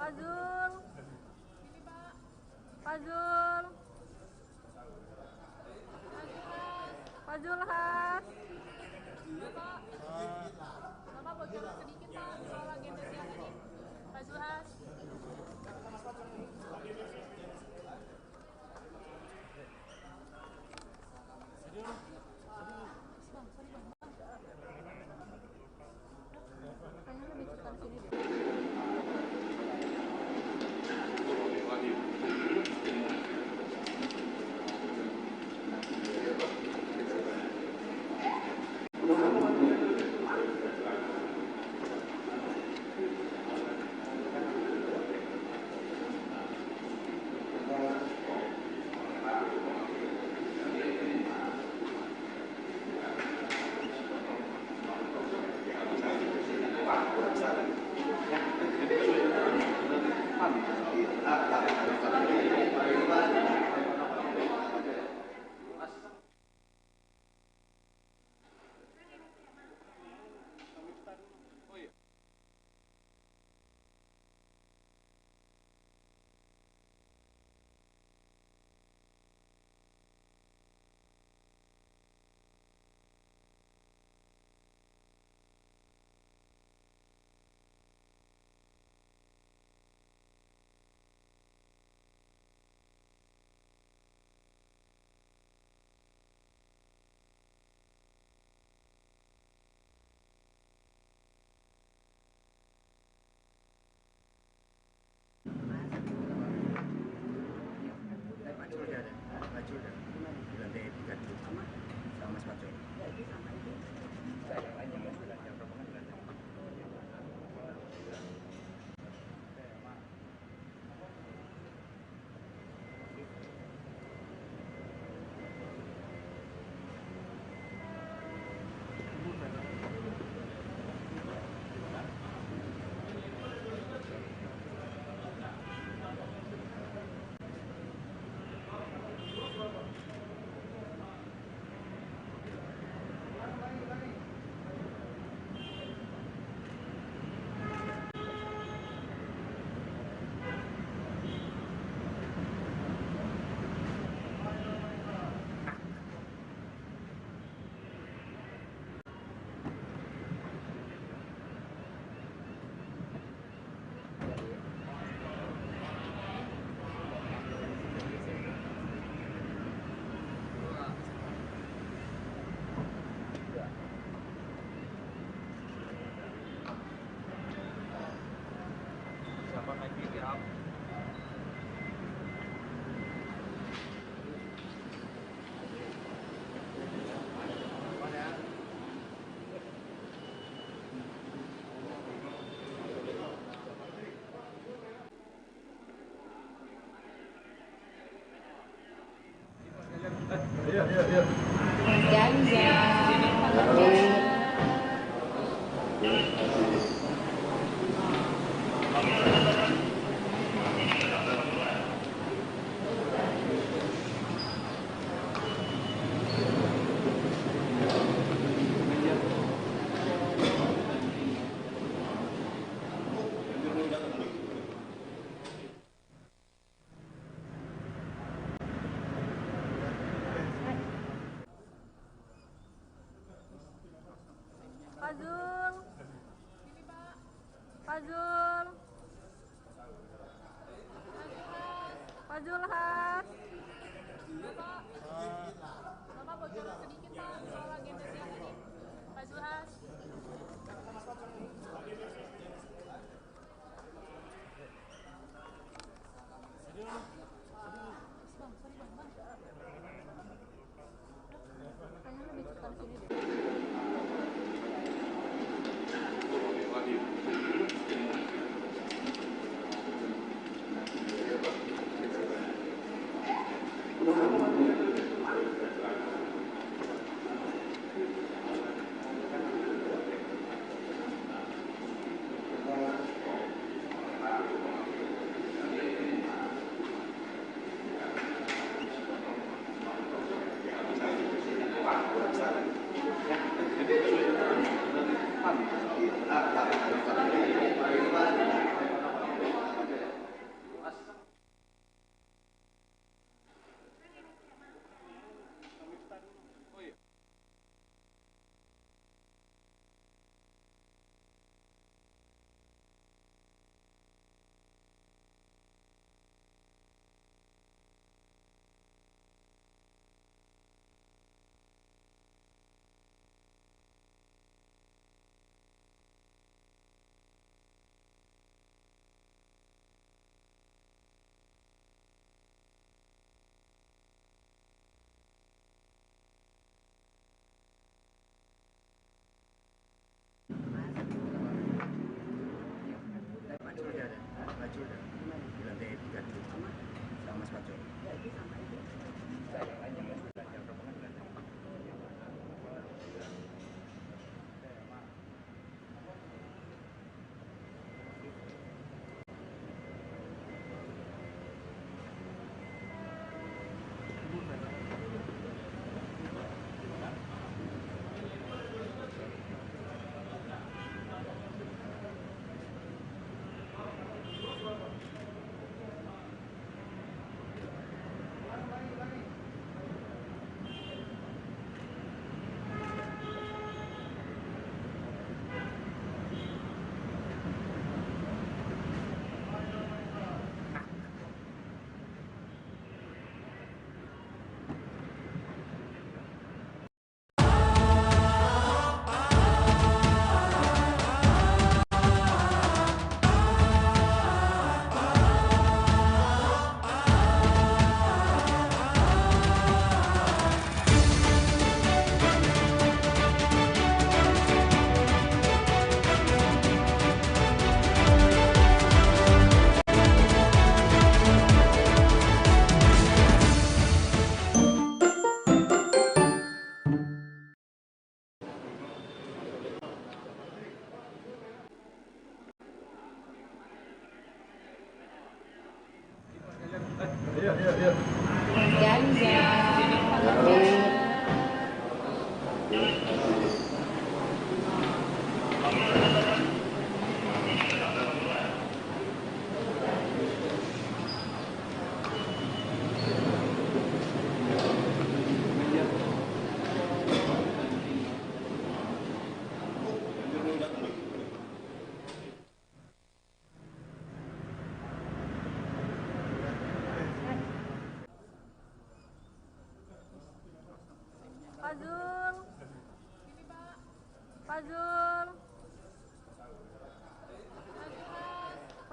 Fazul. Fazul. Fazul Has. Bapak bagaimana sedikit Pak soal agenda siang ini. Fazul Has. Fazul. Fazul. Fazul Has. Bapak bagaimana sedikit Pak soal agenda siang ini. Fazul Has.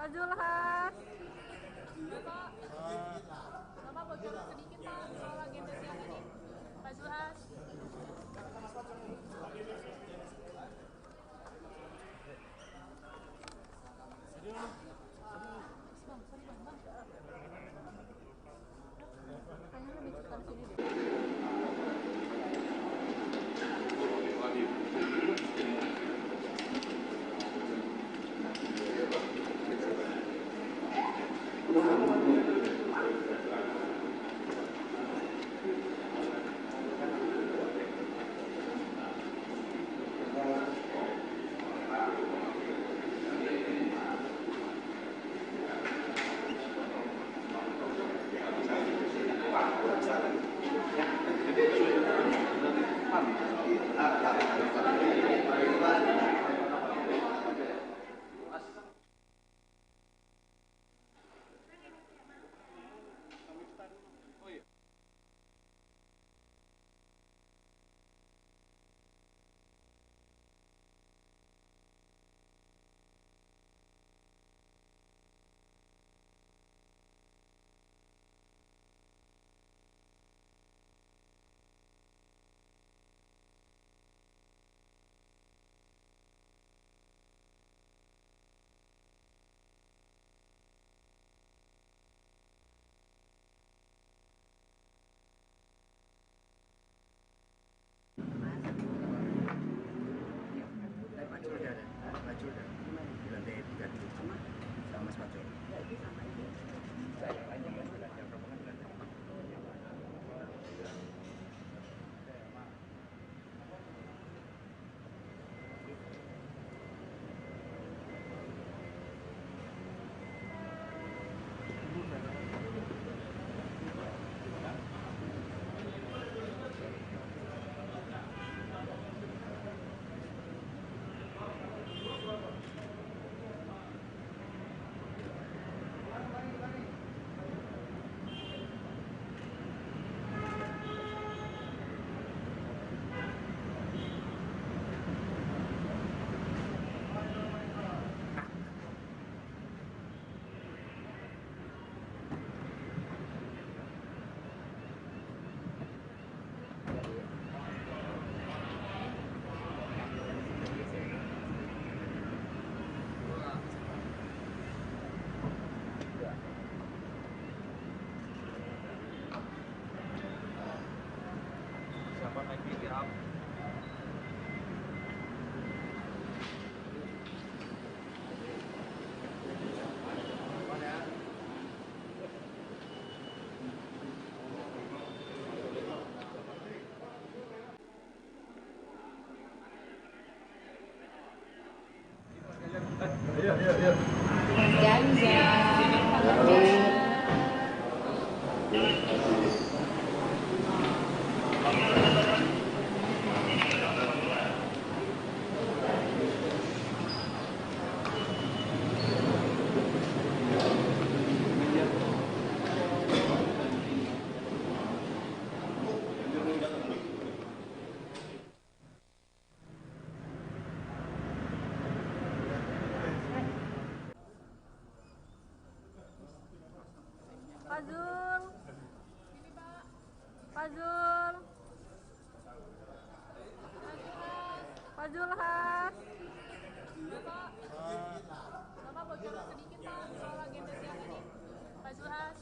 Pak Zulhas. Bapak bagaimana sedikit Pak soal agenda siang ini? Pak Zulhas. Pak Zul. Sini Pak. Pak Zul. Pak Zulhas. Bapak bagaimana sedikit Pak soal agenda siang ini? Pak Zulhas.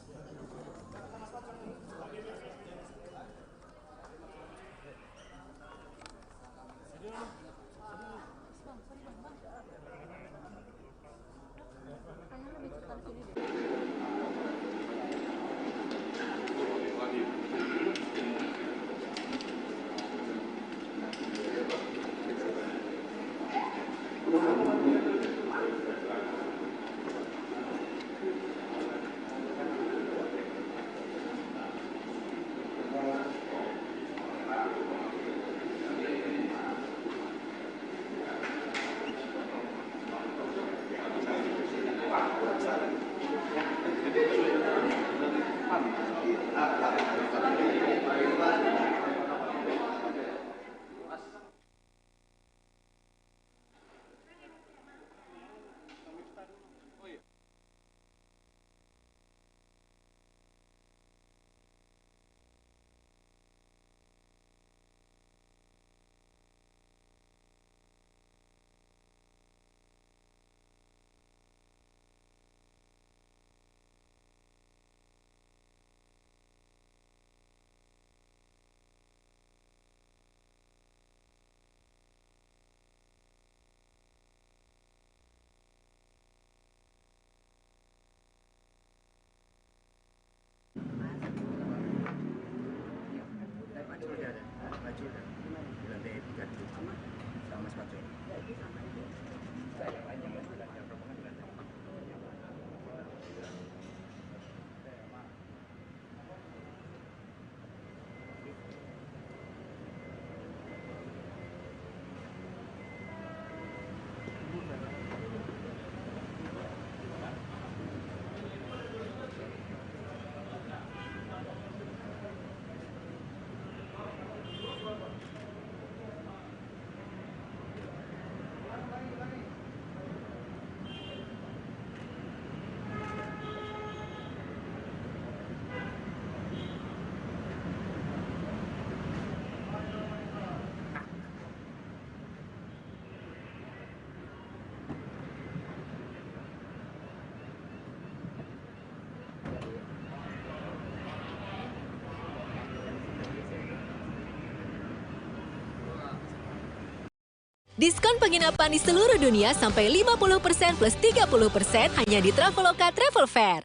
Diskon penginapan di seluruh dunia sampai 50% plus 30% hanya di Traveloka Travel Fair.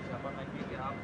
Siapa naik pick up?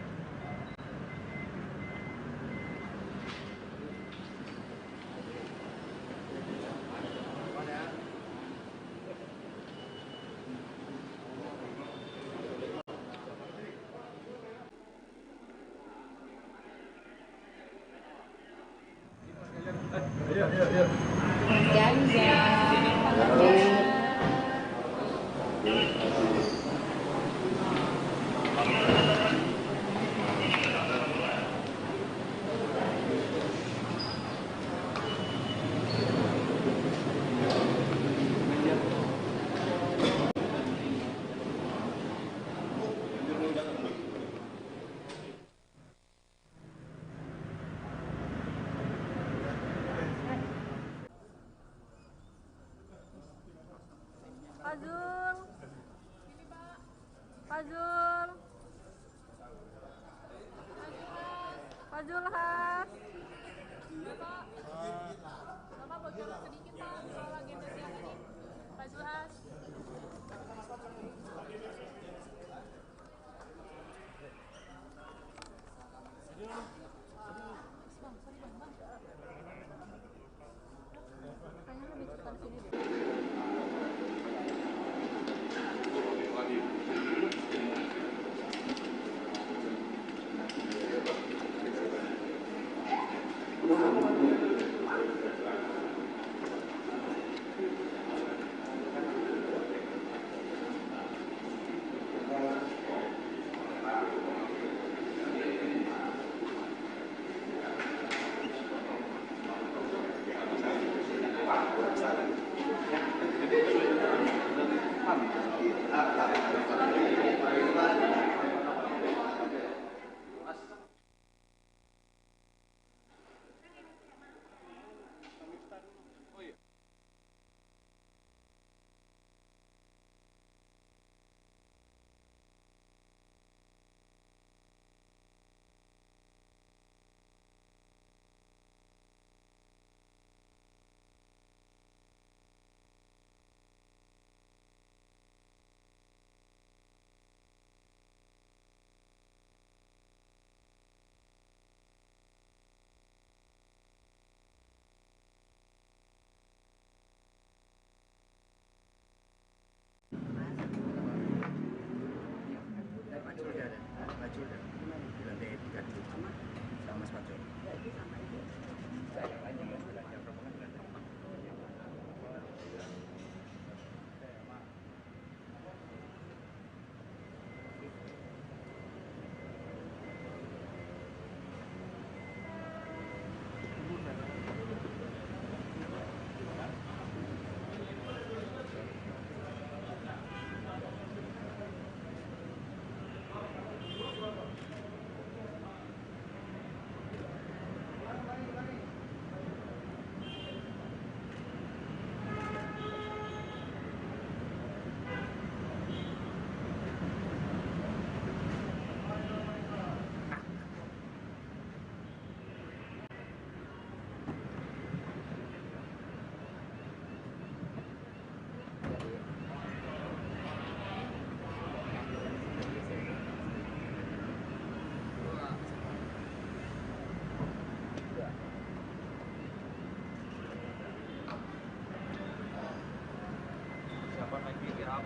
Fazul. Fazul. Fazul Has. Bapak bocoran sedikit Pak soal agenda siang ini. Fazul Has. Kayaknya lebih cepat sini deh. Siapa naik pick up?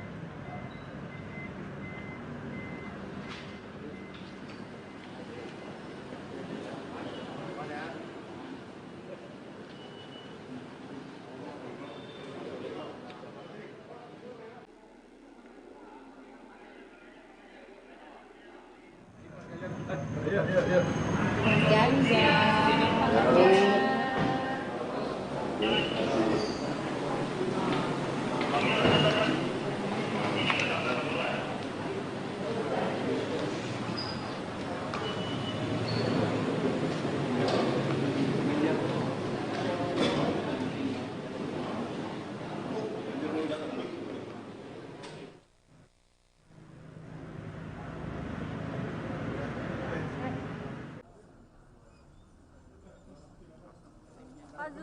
Fazul.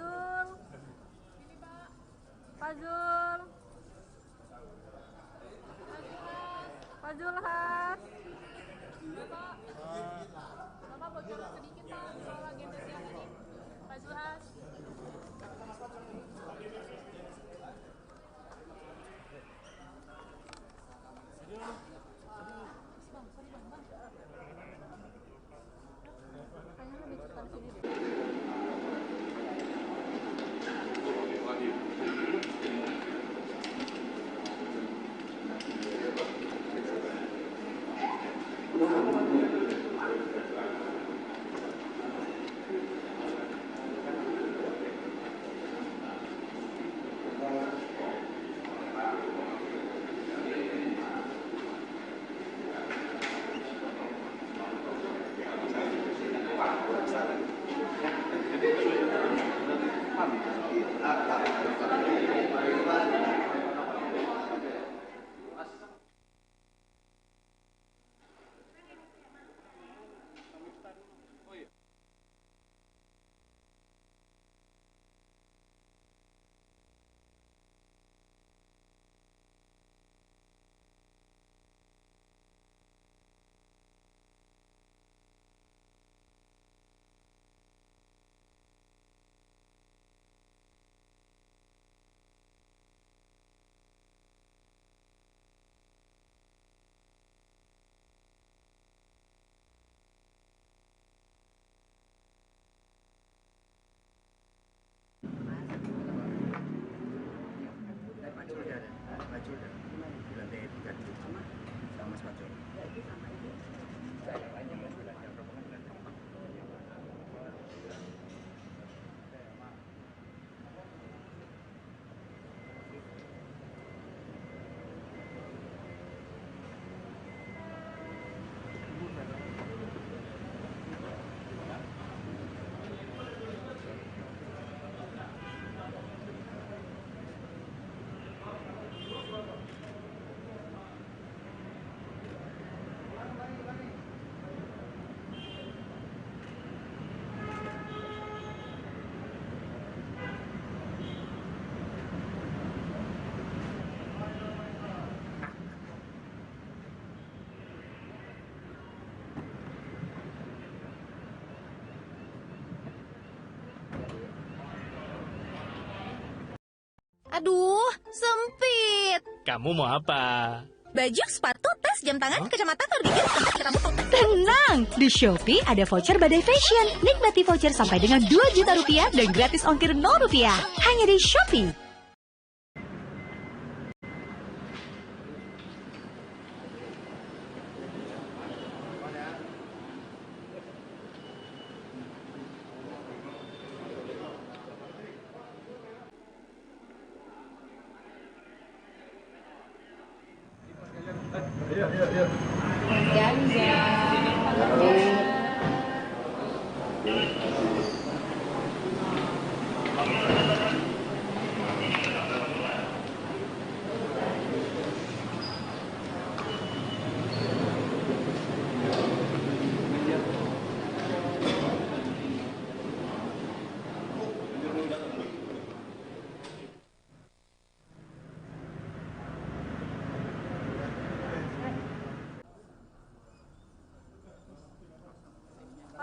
Pak Zul. Pak Zulhas. Bapak bocoran sedikit Pak soal agenda siang ini. Pak Zulhas. Aduh, sempit. Kamu mau apa? Baju, sepatu, tas, jam tangan, kacamata, kalau gigi, tempat rambut. Tenang, di Shopee ada voucher Badai Fashion. Nikmati voucher sampai dengan 2 juta rupiah dan gratis ongkir 0 rupiah. Hanya di Shopee.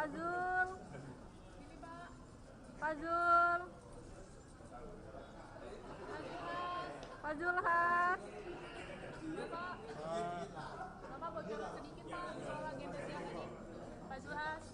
Pak Zul. Pak Zul. Pak Zulhas. Bapak bocoran sedikit Pak soal agenda siang ini. Pak Zulhas.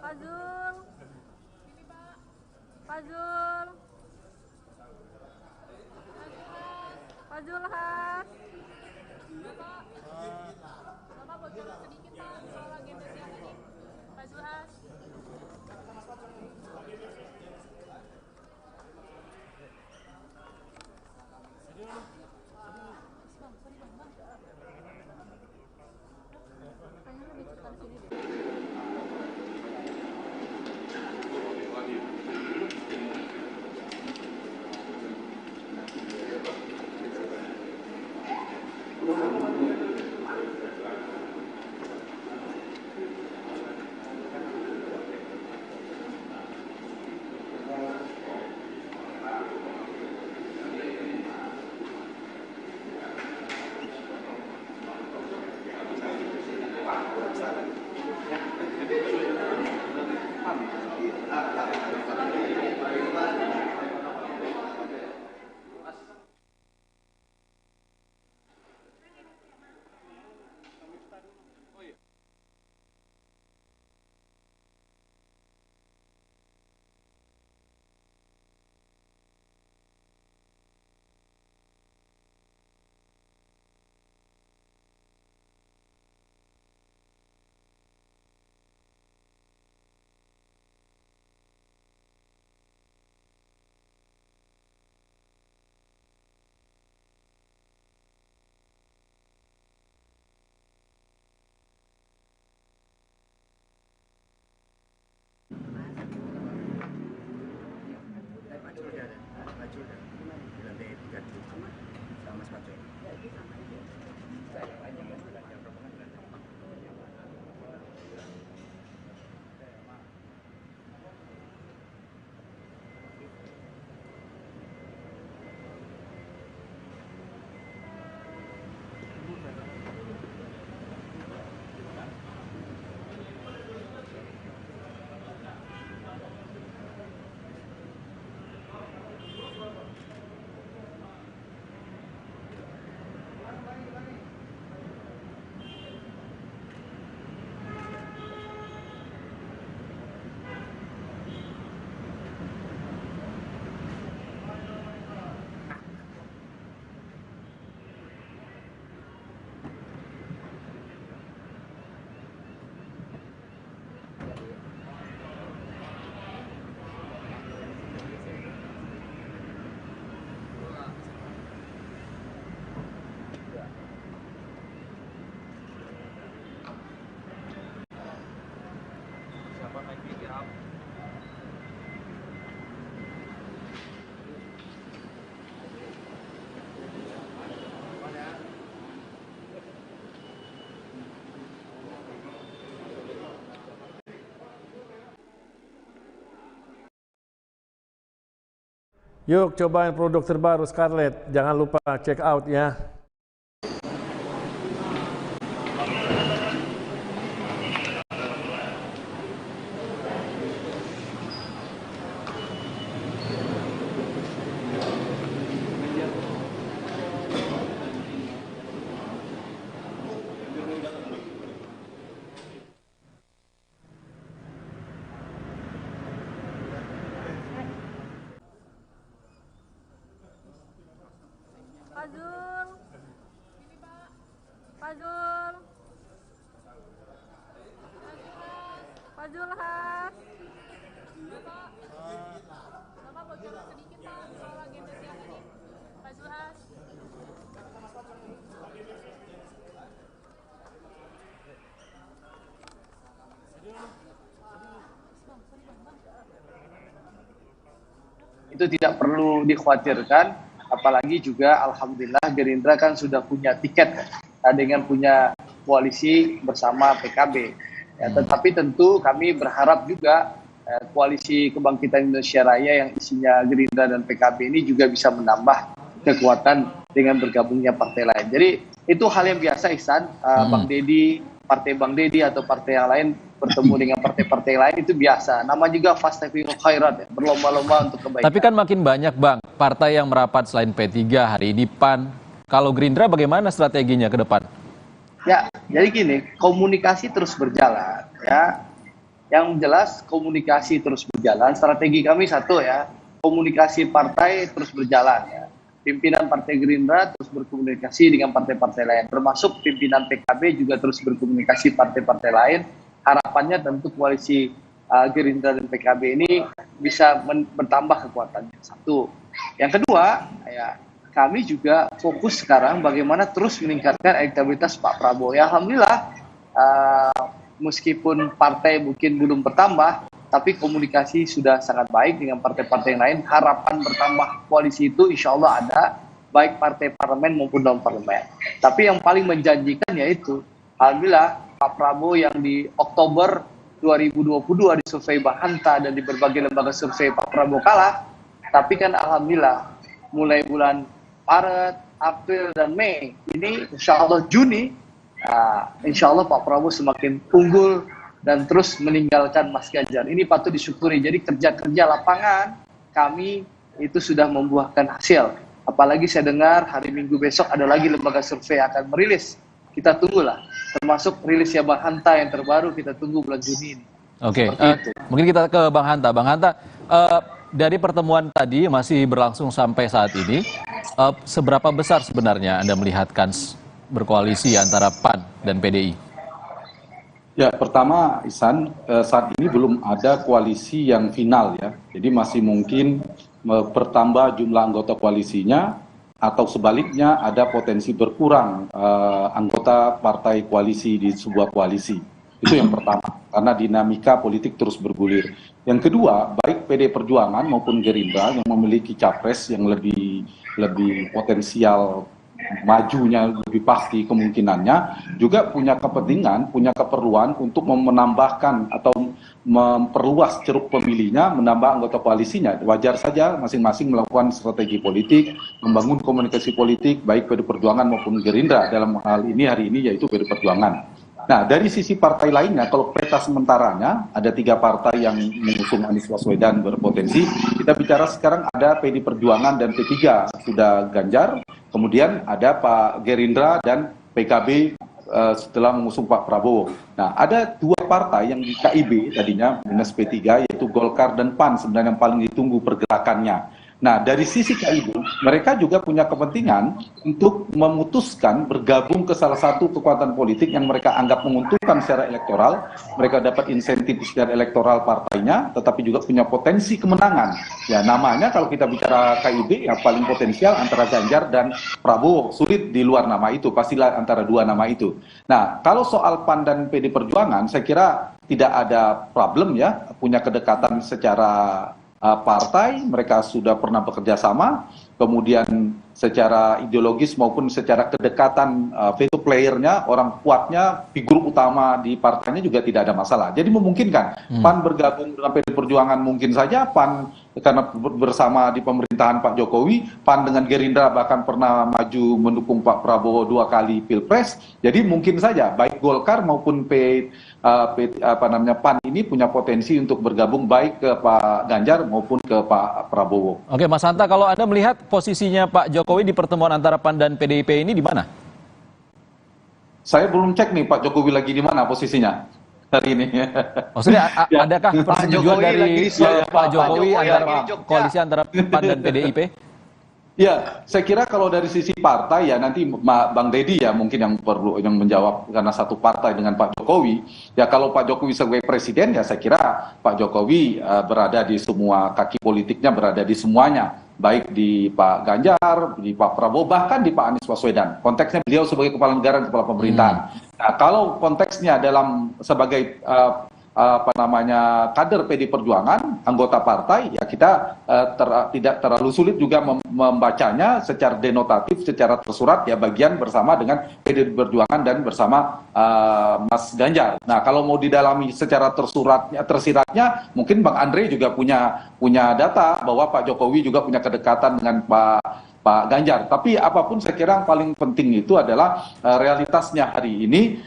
Fazul. Fazul. Fazul Has. Bapak bocoran sedikit Pak soal agenda siang ini. Fazul Has. Yuk cobain produk terbaru Scarlett, jangan lupa check out ya. Fazul. Fazul. Fazul Has. Bapak bocoran sedikit Pak soal agenda siang ini. Fazul Has. Itu tidak perlu dikhawatirkan. Apalagi juga alhamdulillah Gerindra kan sudah punya tiket dengan punya koalisi bersama PKB. Ya, tetapi tentu kami berharap juga koalisi Kebangkitan Indonesia Raya yang isinya Gerindra dan PKB ini juga bisa menambah kekuatan dengan bergabungnya partai lain. Jadi itu hal yang biasa, Ihsan. Bang Deddy, partai Bang Deddy atau partai yang lain bertemu dengan partai-partai lain itu biasa. Nama juga Fastabiqul Khairat, ya, berlomba-lomba untuk kebaikan. Tapi kan makin banyak Bang, partai yang merapat selain P3, hari ini PAN. Kalau Gerindra bagaimana strateginya ke depan? Ya, jadi gini, komunikasi terus berjalan, ya. Yang jelas komunikasi terus berjalan. Strategi kami satu ya, komunikasi partai terus berjalan. Ya. Pimpinan Partai Gerindra terus berkomunikasi dengan partai-partai lain, termasuk pimpinan PKB juga terus berkomunikasi partai-partai lain. Harapannya tentu koalisi Gerindra dan PKB ini bisa bertambah kekuatannya. Satu. Yang kedua, ya, kami juga fokus sekarang bagaimana terus meningkatkan elektabilitas Pak Prabowo. Ya, alhamdulillah. Meskipun partai mungkin belum bertambah, tapi komunikasi sudah sangat baik dengan partai-partai yang lain. Harapan bertambah koalisi itu insya Allah ada, baik partai parlemen maupun non-parlemen. Tapi yang paling menjanjikan yaitu, alhamdulillah Pak Prabowo yang di Oktober 2022 di survei Bahanta dan di berbagai lembaga survei Pak Prabowo kalah, tapi kan alhamdulillah mulai bulan Maret, April, dan Mei, ini insya Allah Juni, insya Allah Pak Prabowo semakin unggul dan terus meninggalkan Mas Ganjar. Ini patut disyukuri. Jadi kerja-kerja lapangan kami itu sudah membuahkan hasil. Apalagi saya dengar hari Minggu besok ada lagi lembaga survei akan merilis. Kita tunggulah. Termasuk rilisnya Bang Hanta yang terbaru, kita tunggu bulan Juni ini. Oke, mungkin kita ke Bang Hanta. Bang Hanta, dari pertemuan tadi masih berlangsung sampai saat ini, seberapa besar sebenarnya Anda melihat kans berkoalisi antara PAN dan PDI? Ya, pertama Ihsan, saat ini belum ada koalisi yang final ya. Jadi masih mungkin bertambah jumlah anggota koalisinya atau sebaliknya ada potensi berkurang anggota partai koalisi di sebuah koalisi. Itu yang pertama, karena dinamika politik terus bergulir. Yang kedua, baik PD Perjuangan maupun Gerindra yang memiliki capres yang lebih potensial majunya lebih pasti kemungkinannya, juga punya kepentingan, punya keperluan untuk menambahkan atau memperluas ceruk pemilihnya, menambah anggota koalisinya. Wajar saja masing-masing melakukan strategi politik, membangun komunikasi politik, baik PD Perjuangan maupun Gerindra dalam hal ini hari ini yaitu PD Perjuangan. Nah, dari sisi partai lainnya, kalau peta sementaranya, ada 3 partai yang mengusung Anies Baswedan berpotensi. Kita bicara sekarang ada PD Perjuangan dan P3, sudah Ganjar. Kemudian ada Pak Gerindra dan PKB setelah mengusung Pak Prabowo. Nah, ada 2 partai yang di KIB tadinya, minus P3, yaitu Golkar dan PAN sebenarnya yang paling ditunggu pergerakannya. Nah, dari sisi KIB, mereka juga punya kepentingan untuk memutuskan bergabung ke salah satu kekuatan politik yang mereka anggap menguntungkan secara elektoral. Mereka dapat insentif secara elektoral partainya, tetapi juga punya potensi kemenangan. Ya, namanya kalau kita bicara KIB, yang paling potensial antara Ganjar dan Prabowo. Sulit di luar nama itu, pastilah antara 2 nama itu. Nah, kalau soal PAN dan PD Perjuangan, saya kira tidak ada problem ya, punya kedekatan secara partai, mereka sudah pernah bekerja sama, kemudian secara ideologis maupun secara kedekatan veto playernya, orang kuatnya, figur utama di partainya juga tidak ada masalah. Jadi memungkinkan PAN bergabung dengan PD Perjuangan, mungkin saja PAN karena bersama di pemerintahan Pak Jokowi, PAN dengan Gerindra bahkan pernah maju mendukung Pak Prabowo 2 kali Pilpres. Jadi mungkin saja baik Golkar maupun PAN ini punya potensi untuk bergabung baik ke Pak Ganjar maupun ke Pak Prabowo. Oke, Mas Hanta, kalau Anda melihat posisinya Pak Jokowi di pertemuan antara PAN dan PDIP ini di mana? Saya belum cek nih Pak Jokowi lagi di mana posisinya hari ini. Maksudnya adakah persetujuan dari Pak Jokowi antara koalisi antara PAN dan PDIP? Ya, saya kira kalau dari sisi partai ya nanti Bang Deddy ya mungkin yang perlu yang menjawab karena satu partai dengan Pak Jokowi. Ya kalau Pak Jokowi sebagai presiden ya saya kira Pak Jokowi berada di semua kaki politiknya, berada di semuanya. Baik di Pak Ganjar, di Pak Prabowo, bahkan di Pak Anies Baswedan. Konteksnya beliau sebagai kepala negara dan kepala pemerintahan. Nah, kalau konteksnya dalam sebagai kader PD Perjuangan, anggota partai, ya kita tidak terlalu sulit juga membacanya secara denotatif, secara tersurat, ya bagian bersama dengan PD Perjuangan dan bersama Mas Ganjar. Nah, kalau mau didalami secara tersiratnya, mungkin Bang Andre juga punya data bahwa Pak Jokowi juga punya kedekatan dengan Pak Ganjar. Tapi apapun saya kira yang paling penting itu adalah realitasnya hari ini,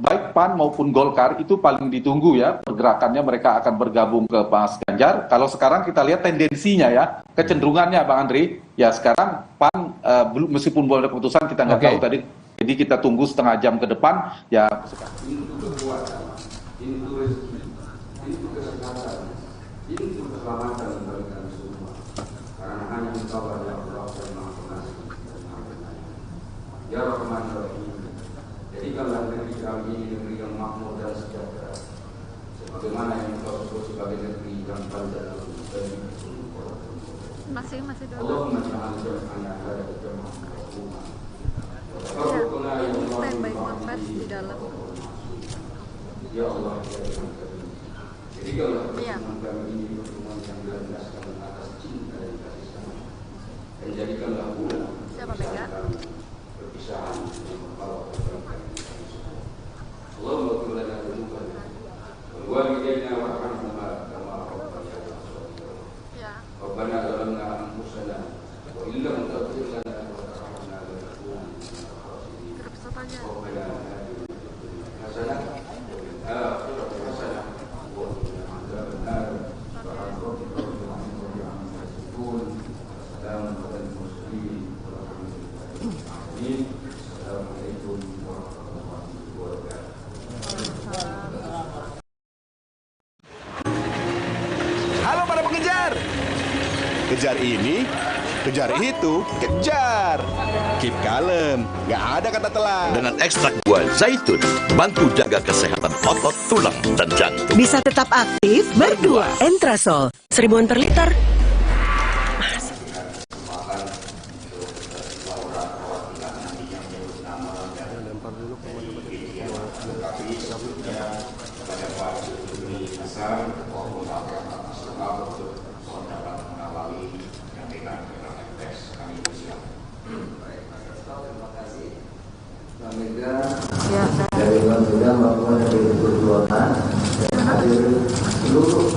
baik PAN maupun Golkar itu paling ditunggu ya pergerakannya, mereka akan bergabung ke Mas Ganjar. Kalau sekarang kita lihat tendensinya ya, kecenderungannya Bang Andri, ya sekarang PAN meskipun belum ada keputusan kita nggak tahu tadi, jadi kita tunggu setengah jam ke depan ya. Itu kekuatan, itu rezeki, itu kesehatan, itu keselamatan bagi kami semua. Karena hanya Engkau adalah Allah yang Maha Pengasih dan Maha Penyayang. Ya Rahman Rahim, jadikanlah negeri kami ini negeri yang makmur dan sejahtera, sebagaimana yang Engkau sebut sebagai negeri yang panjang dan masih dulu. Allahumma ja'al jam'ana hada jam'an marhuma. Baik mempet di dalam. Ya Allah, jadikanlah pertemuan kami ini pertemuan yang dilandaskan atas cinta dan kasih sayang, dan jadikanlah pula perpisahan yang membawa keberkahan. Allahumma qul lana dzunubana wal walidayna warhamhuma kama rabbayana shaghira. Rabbana zalamna anfusana wa illam taghfir lana wa tarhamna lanakunanna minal khasirin. Rabbana atina fid dunya hasanah wa fil akhirati hasanah wa qina adzaban nar. Subhana rabbika rabbil izzati amma yasifun, salamun alal mursalin, walhamdulillahi rabbil alamin. Assalamualaikum warahmatullahi wabarakatuh. Halo para pengejar. Kejar ini, kejar itu, kejar. Keep kalem, nggak ada kata telat. Dengan ekstrak buah zaitun, bantu jaga kesehatan otot, tulang, dan jantung. Bisa tetap aktif berdua. Entrasol 1000-an per liter. Dari Bangsa Papua dan dari Perjuangan dan hadir seluruh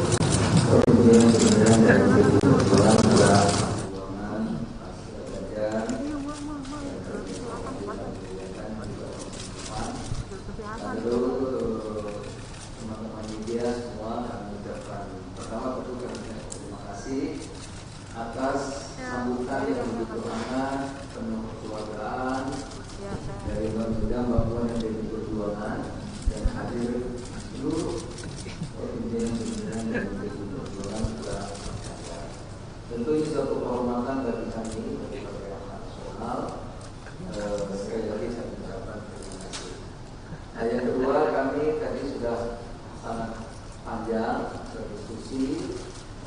pemimpin sebenarnya dari Perjuangan juga Perjuangan lalu teman-teman media semua kami ucapkan pertama terima kasih atas sambutan yang begitu hangat, penuh kekeluargaan dari Bangsa Papua dan dari Perjuangan dan hadir seluruh pimpinan dan Perjuangan juga. Tentu ini suatu kehormatan bagi kami bagi Partai Amanat Nasional. Sekali lagi saya ucapkan terima kasih. Nah, yang kedua, kami tadi sudah sangat panjang berdiskusi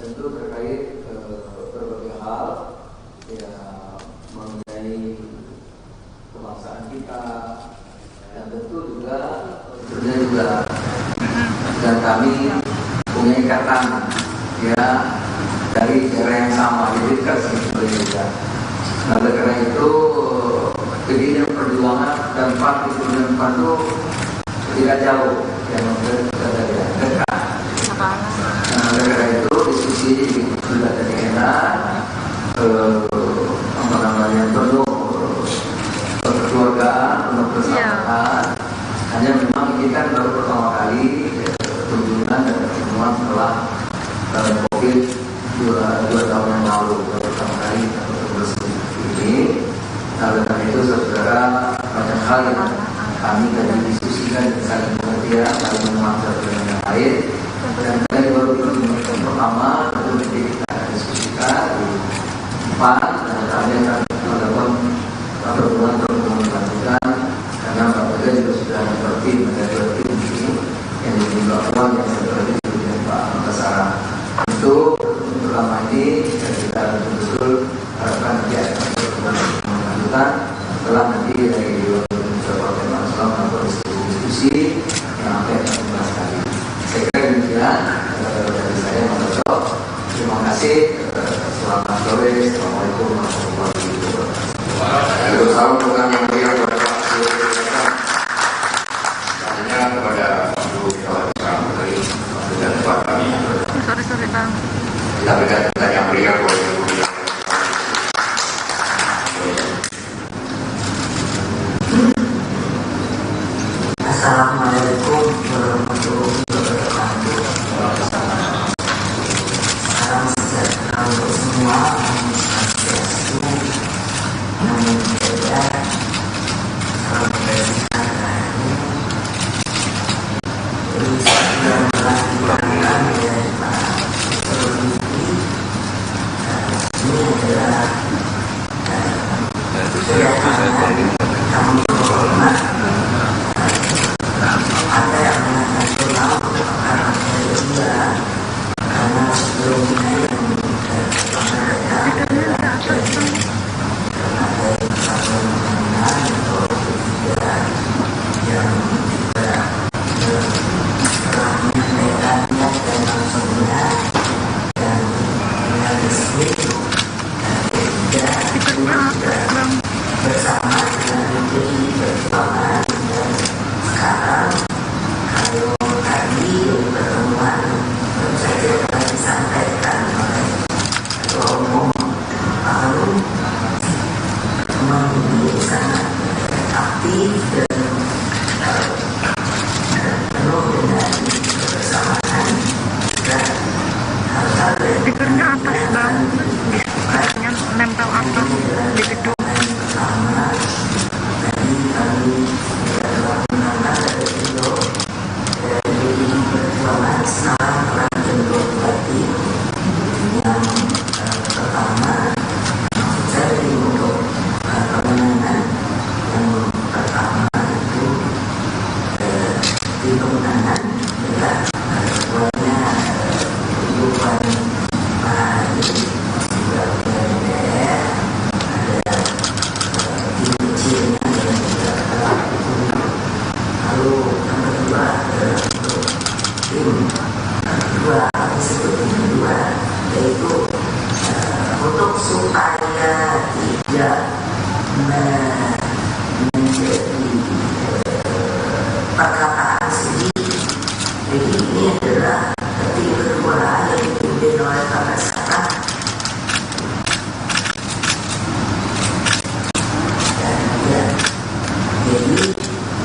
tentu terkait berbagai hal ya mengenai kebangsaan kita, dan tentu juga dan kami punya ikatan ya dari daerah yang sama, jadi dekat sebetulnya. Nah, oleh karena itu begini Perjuangan dan PAN itu tidak jauh, yang dekat. Nah, oleh karena itu diskusi sudah tadi enak, penuh kekeluargaan, penuh persahabatan. Hanya memang ini kan baru pertama kali kunjungan dan pertemuan setelah COVID 2 tahun yang lalu, baru pertama kali kita bertemu seperti ini. Nah, oleh karena itu saudara, banyak hal yang kami tadi diskusikan dan saling pengertian, saling memahami satu dengan yang lain. Dan ini baru pertemuan pertama, tentu nanti kita akan diskusikan di PAN dan kami akan melakukan pertemuan lanjutan, karena Pak Presiden juga sudah mengerti menjadi tim ini yang dilakukan yang seperti dengan Pak Antasara. Itu pertama ini kita betul-betul harapkan nanti akan pertemuan lanjutan setelah nanti dari Partai Amanat Nasional melakukan diskusi yang akan kita bahas kali ini. dari saya menutup. Terima kasih. Selamat sore. Assalamualaikum warahmatullahi wabarakatuh. Salam program yang mulia kepada Pak Selanjutnya kepada Ibu Menteri dan Pak kami. Sorry Bang. Kita berikan pertanyaan yang mulia kepada Ibu. Assalamualaikum warahmatullahi wabarakatuh. Salam sejahtera untuk semua. Salam Speakernya atas Bang, speakernya nempel atas di gedung. Untuk supaya tidak menjadi perkataan sendiri. Jadi ini adalah tim kedua yang dipimpin oleh Pak Kasata. Jadi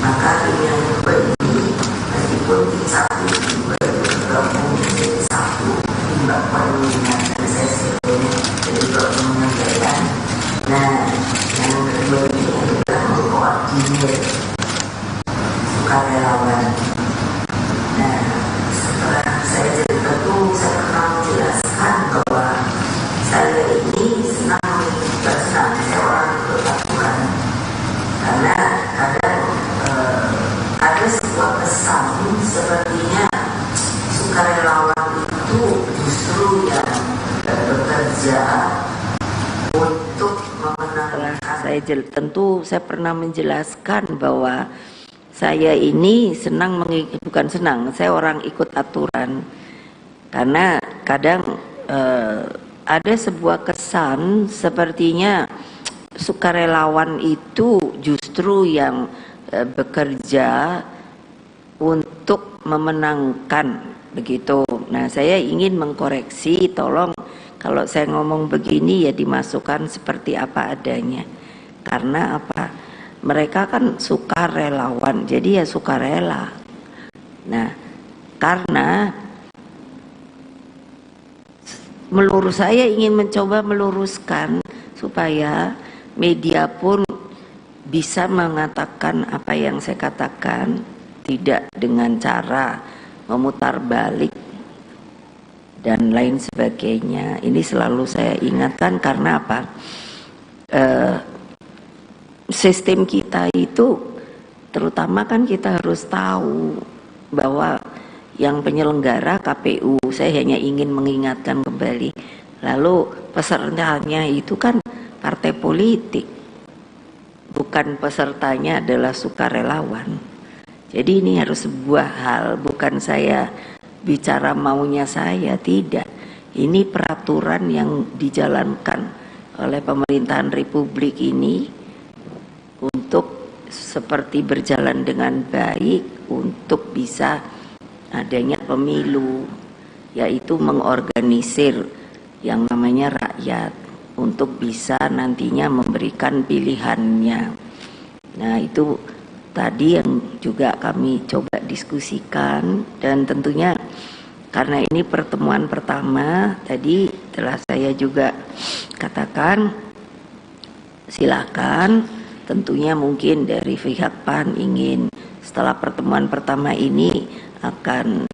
maka tim yang kedua ini meskipun tim satu juga bergabung menjadi satu, tidak perlu mengingatkan sesi ini, jadi perlu mengerjakan. Nah, yang kedua ini adalah mengkoordinir sukarelawan. Nah, setelah saya jadi ketua, saya pernah menjelaskan bahwa saya ini senang bersenang, saya orang beraturan. Karena ada sebuah pesan sepertinya sukarelawan itu justru yang bekerja untuk memenangkan. Tentu saya pernah menjelaskan bahwa saya ini bukan senang, saya orang ikut aturan. Karena kadang ada sebuah kesan sepertinya sukarelawan itu justru yang bekerja untuk memenangkan, begitu. Nah, saya ingin mengkoreksi, tolong kalau saya ngomong begini ya dimasukkan seperti apa adanya. Karena apa? Mereka kan sukarelawan, jadi ya sukarela. Nah, karena saya ingin mencoba meluruskan supaya media pun bisa mengatakan apa yang saya katakan, tidak dengan cara memutar balik dan lain sebagainya. Ini selalu saya ingatkan karena apa? Sistem kita itu terutama kan kita harus tahu bahwa yang penyelenggara KPU, saya hanya ingin mengingatkan kembali. Lalu pesertanya itu kan partai politik, bukan pesertanya adalah sukarelawan. Jadi ini harus sebuah hal, bukan saya bicara maunya saya, tidak. Ini peraturan yang dijalankan oleh pemerintahan Republik ini untuk seperti berjalan dengan baik untuk bisa adanya pemilu, yaitu mengorganisir yang namanya rakyat untuk bisa nantinya memberikan pilihannya. Nah, itu tadi yang juga kami coba diskusikan, dan tentunya karena ini pertemuan pertama, tadi telah saya juga katakan silakan, tentunya mungkin dari pihak PAN ingin setelah pertemuan pertama ini akan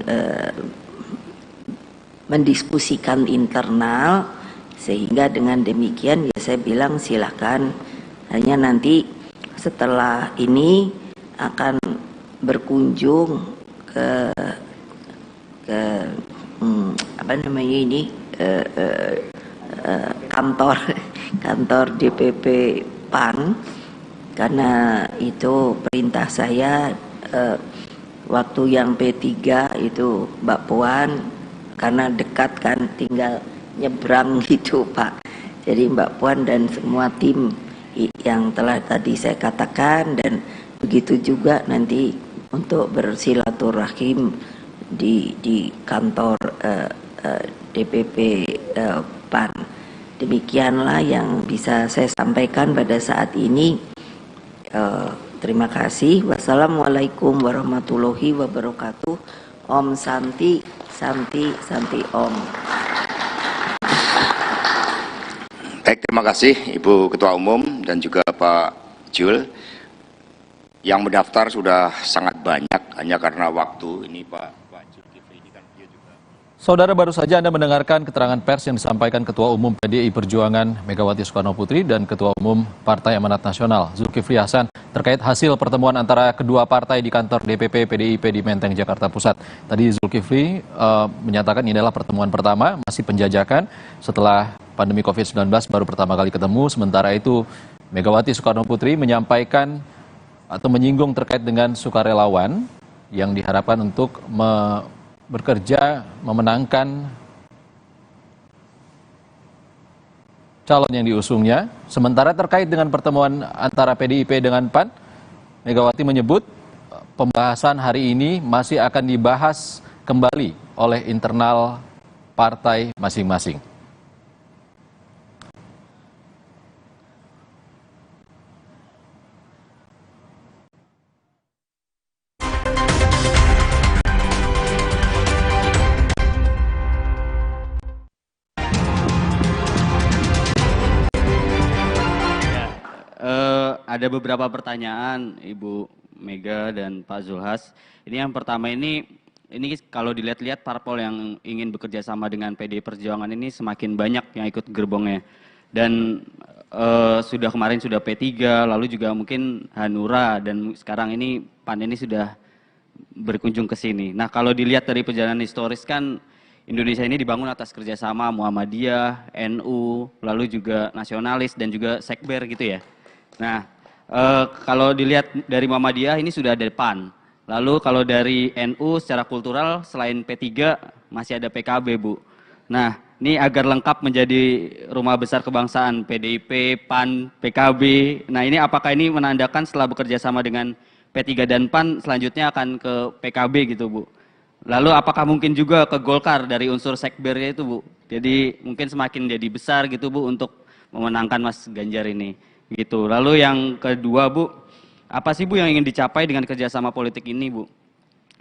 mendiskusikan internal, sehingga dengan demikian ya saya bilang silakan, hanya nanti setelah ini akan berkunjung ke apa namanya ini kantor DPP PAN, karena itu perintah saya waktu yang P3 itu Mbak Puan, karena dekat kan tinggal nyebrang gitu Pak, jadi Mbak Puan dan semua tim yang telah tadi saya katakan, dan begitu juga nanti untuk bersilaturahim di kantor DPP PAN. Demikianlah yang bisa saya sampaikan pada saat ini. Terima kasih. Wassalamualaikum warahmatullahi wabarakatuh. Om Santi, Santi, Santi Om. Baik, terima kasih Ibu Ketua Umum dan juga Pak Jul. Yang mendaftar sudah sangat banyak, hanya karena waktu ini Pak Zulkifli ini kan dia juga. Saudara, baru saja Anda mendengarkan keterangan pers yang disampaikan Ketua Umum PDI Perjuangan Megawati Soekarno Putri dan Ketua Umum Partai Amanat Nasional Zulkifli Hasan terkait hasil pertemuan antara kedua partai di kantor DPP PDIP di Menteng, Jakarta Pusat. Tadi Zulkifli menyatakan ini adalah pertemuan pertama, masih penjajakan setelah pandemi COVID-19 baru pertama kali ketemu. Sementara itu Megawati Soekarno Putri menyampaikan atau menyinggung terkait dengan sukarelawan yang diharapkan untuk bekerja memenangkan calon yang diusungnya. Sementara terkait dengan pertemuan antara PDIP dengan PAN, Megawati menyebut pembahasan hari ini masih akan dibahas kembali oleh internal partai masing-masing. Ada beberapa pertanyaan Ibu Mega dan Pak Zulhas. Ini yang pertama, ini kalau dilihat-lihat parpol yang ingin bekerja sama dengan PDI Perjuangan ini semakin banyak yang ikut gerbongnya. Dan kemarin sudah P3, lalu juga mungkin Hanura, dan sekarang ini PAN ini sudah berkunjung ke sini. Nah, kalau dilihat dari perjalanan historis kan Indonesia ini dibangun atas kerjasama Muhammadiyah, NU, lalu juga nasionalis dan juga sekber gitu ya. Nah, kalau dilihat dari Muhammadiyah ini sudah ada PAN. Lalu kalau dari NU secara kultural selain P3 masih ada PKB, Bu. Nah, ini agar lengkap menjadi rumah besar kebangsaan PDIP, PAN, PKB. Nah, ini apakah ini menandakan setelah bekerja sama dengan P3 dan PAN selanjutnya akan ke PKB gitu, Bu? Lalu apakah mungkin juga ke Golkar dari unsur sekbernya itu, Bu? Jadi mungkin semakin jadi besar gitu, Bu, untuk memenangkan Mas Ganjar ini. Gitu. Lalu yang kedua, Bu, apa sih Bu yang ingin dicapai dengan kerjasama politik ini, Bu?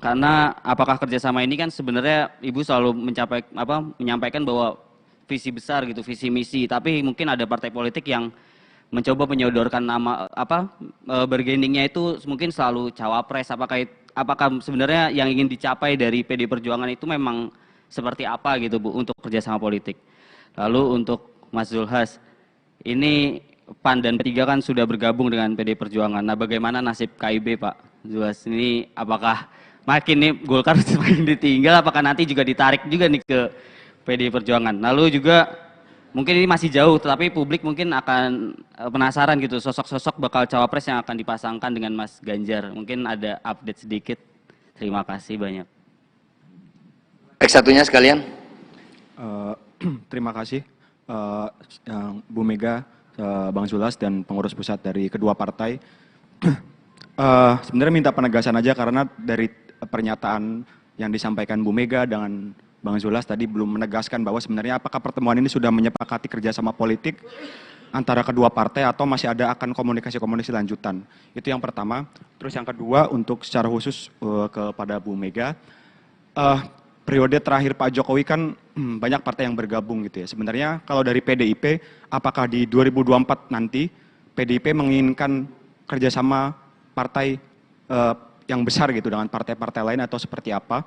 Karena apakah kerjasama ini kan sebenarnya Ibu selalu menyampaikan bahwa visi besar gitu, visi misi, tapi mungkin ada partai politik yang mencoba menyodorkan nama bergeningnya itu mungkin selalu cawapres. Apakah sebenarnya yang ingin dicapai dari PD Perjuangan itu memang seperti apa gitu, Bu, untuk kerjasama politik? Lalu untuk Mas Zulhas, ini PAN dan P3 kan sudah bergabung dengan PD Perjuangan. Nah, bagaimana nasib KIB, Pak Zulhas? Ini apakah makin nih Golkar semakin ditinggal, apakah nanti juga ditarik juga nih ke PD Perjuangan? Lalu juga mungkin ini masih jauh, tetapi publik mungkin akan penasaran gitu, sosok-sosok bakal cawapres yang akan dipasangkan dengan Mas Ganjar. Mungkin ada update sedikit. Terima kasih banyak. Baik, satunya sekalian. Terima kasih Bu Mega, Bang Zulhas dan pengurus pusat dari kedua partai. Sebenarnya minta penegasan aja karena dari pernyataan yang disampaikan Bu Mega dengan Bang Zulhas tadi belum menegaskan bahwa sebenarnya apakah pertemuan ini sudah menyepakati kerjasama politik antara kedua partai atau masih ada akan komunikasi-komunikasi lanjutan. Itu yang pertama. Terus yang kedua untuk secara khusus kepada Bu Mega, periode terakhir Pak Jokowi kan banyak partai yang bergabung gitu ya. Sebenarnya kalau dari PDIP, apakah di 2024 nanti PDIP menginginkan kerjasama partai yang besar gitu dengan partai-partai lain atau seperti apa?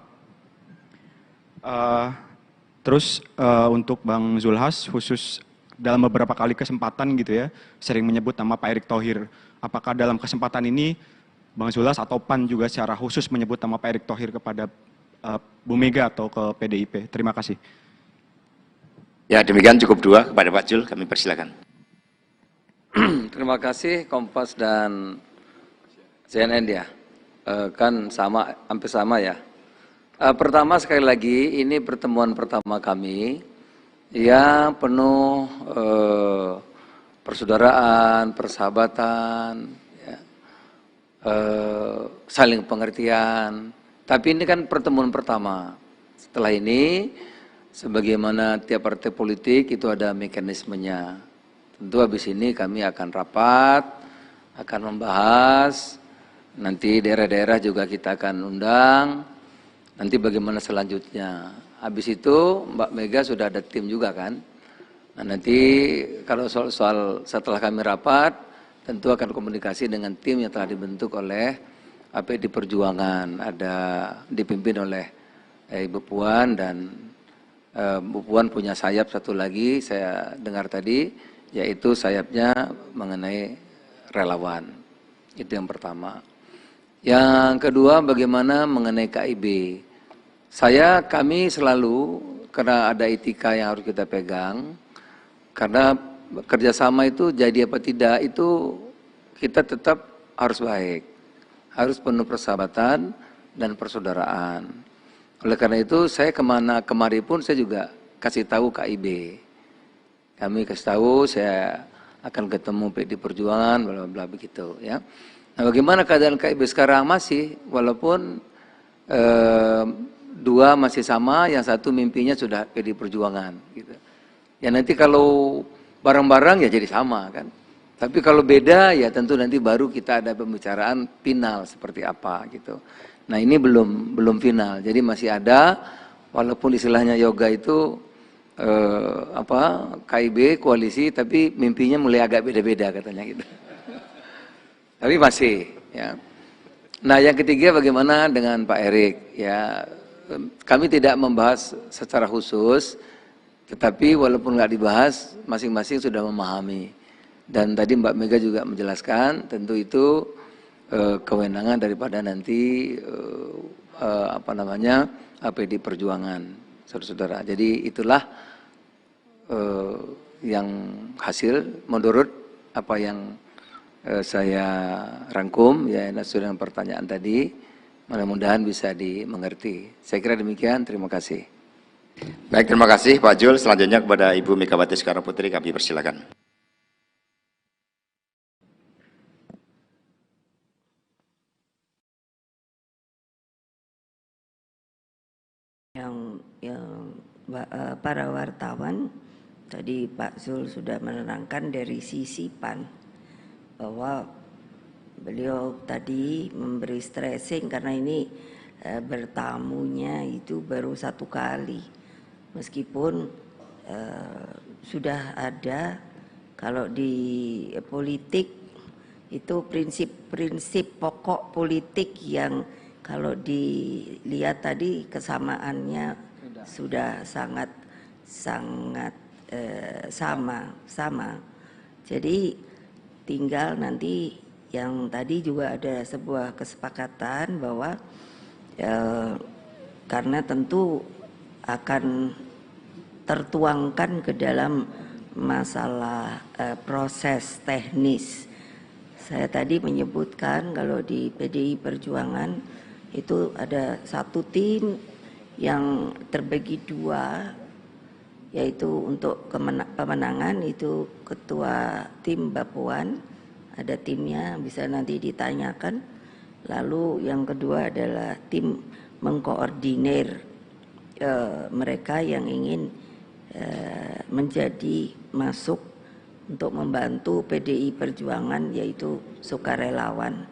Terus untuk Bang Zulhas, khusus dalam beberapa kali kesempatan gitu ya, sering menyebut nama Pak Erick Thohir. Apakah dalam kesempatan ini Bang Zulhas atau PAN juga secara khusus menyebut nama Pak Erick Thohir kepada Bu Mega atau ke PDIP? Terima kasih. Ya, demikian cukup dua. Kepada Pak Jul, kami persilakan. Terima kasih Kompas dan CNN ya. Kan sama, hampir sama ya. Pertama sekali lagi, ini pertemuan pertama kami yang penuh persaudaraan, persahabatan, ya, saling pengertian. Tapi ini kan pertemuan pertama. Setelah ini, sebagaimana tiap partai politik itu ada mekanismenya. Tentu habis ini kami akan rapat, akan membahas. Nanti daerah-daerah juga kita akan undang. Nanti bagaimana selanjutnya. Habis itu Mbak Mega sudah ada tim juga kan. Nah, nanti kalau soal setelah kami rapat, tentu akan komunikasi dengan tim yang telah dibentuk oleh APD Perjuangan. Ada dipimpin oleh Ibu Puan dan Bu Puan punya sayap satu lagi saya dengar tadi, yaitu sayapnya mengenai relawan. Itu yang pertama. Yang kedua bagaimana mengenai KIB. Kami selalu, karena ada etika yang harus kita pegang, karena kerjasama itu jadi apa tidak, itu kita tetap harus baik. Harus penuh persahabatan dan persaudaraan. Oleh karena itu saya kemari pun saya juga kasih tahu KIB. Kami kasih tahu saya akan ketemu PD Perjuangan, bla bla begitu ya. Nah, bagaimana keadaan KIB sekarang masih, walaupun dua masih sama, yang satu mimpinya sudah PD Perjuangan gitu. Ya nanti kalau bareng-bareng ya jadi sama kan. Tapi kalau beda ya tentu nanti baru kita ada pembicaraan final seperti apa gitu. Nah, ini belum final. Jadi masih ada, walaupun istilahnya yoga itu KIB koalisi, tapi mimpinya mulai agak beda-beda katanya gitu. Tapi masih ya. Nah, yang ketiga bagaimana dengan Pak Erick ya. Kami tidak membahas secara khusus, tetapi walaupun nggak dibahas, masing-masing sudah memahami. Dan tadi Mbak Mega juga menjelaskan, tentu itu kewenangan daripada nanti APD Perjuangan, saudara-saudara. Jadi itulah yang hasil menurut apa yang saya rangkum ya sesuai dengan pertanyaan tadi. Mudah-mudahan bisa dimengerti. Saya kira demikian, terima kasih. Baik, terima kasih Pak Jul. Selanjutnya kepada Ibu Megawati Soekarno Putri, kami persilakan. Para wartawan, tadi Pak Zul sudah menerangkan dari sisi PAN bahwa beliau tadi memberi stressing karena ini bertamunya itu baru satu kali. Meskipun sudah ada, kalau di politik itu prinsip-prinsip pokok politik yang kalau dilihat tadi kesamaannya sudah sangat sama. Jadi tinggal nanti yang tadi juga ada sebuah kesepakatan bahwa karena tentu akan tertuangkan ke dalam masalah proses teknis. Saya tadi menyebutkan kalau di PDI Perjuangan itu ada satu tim yang terbagi dua, yaitu untuk pemenangan itu ketua tim Mbak Puan, ada timnya bisa nanti ditanyakan. Lalu yang kedua adalah tim mengkoordinir mereka yang ingin menjadi masuk untuk membantu PDI Perjuangan, yaitu sukarelawan.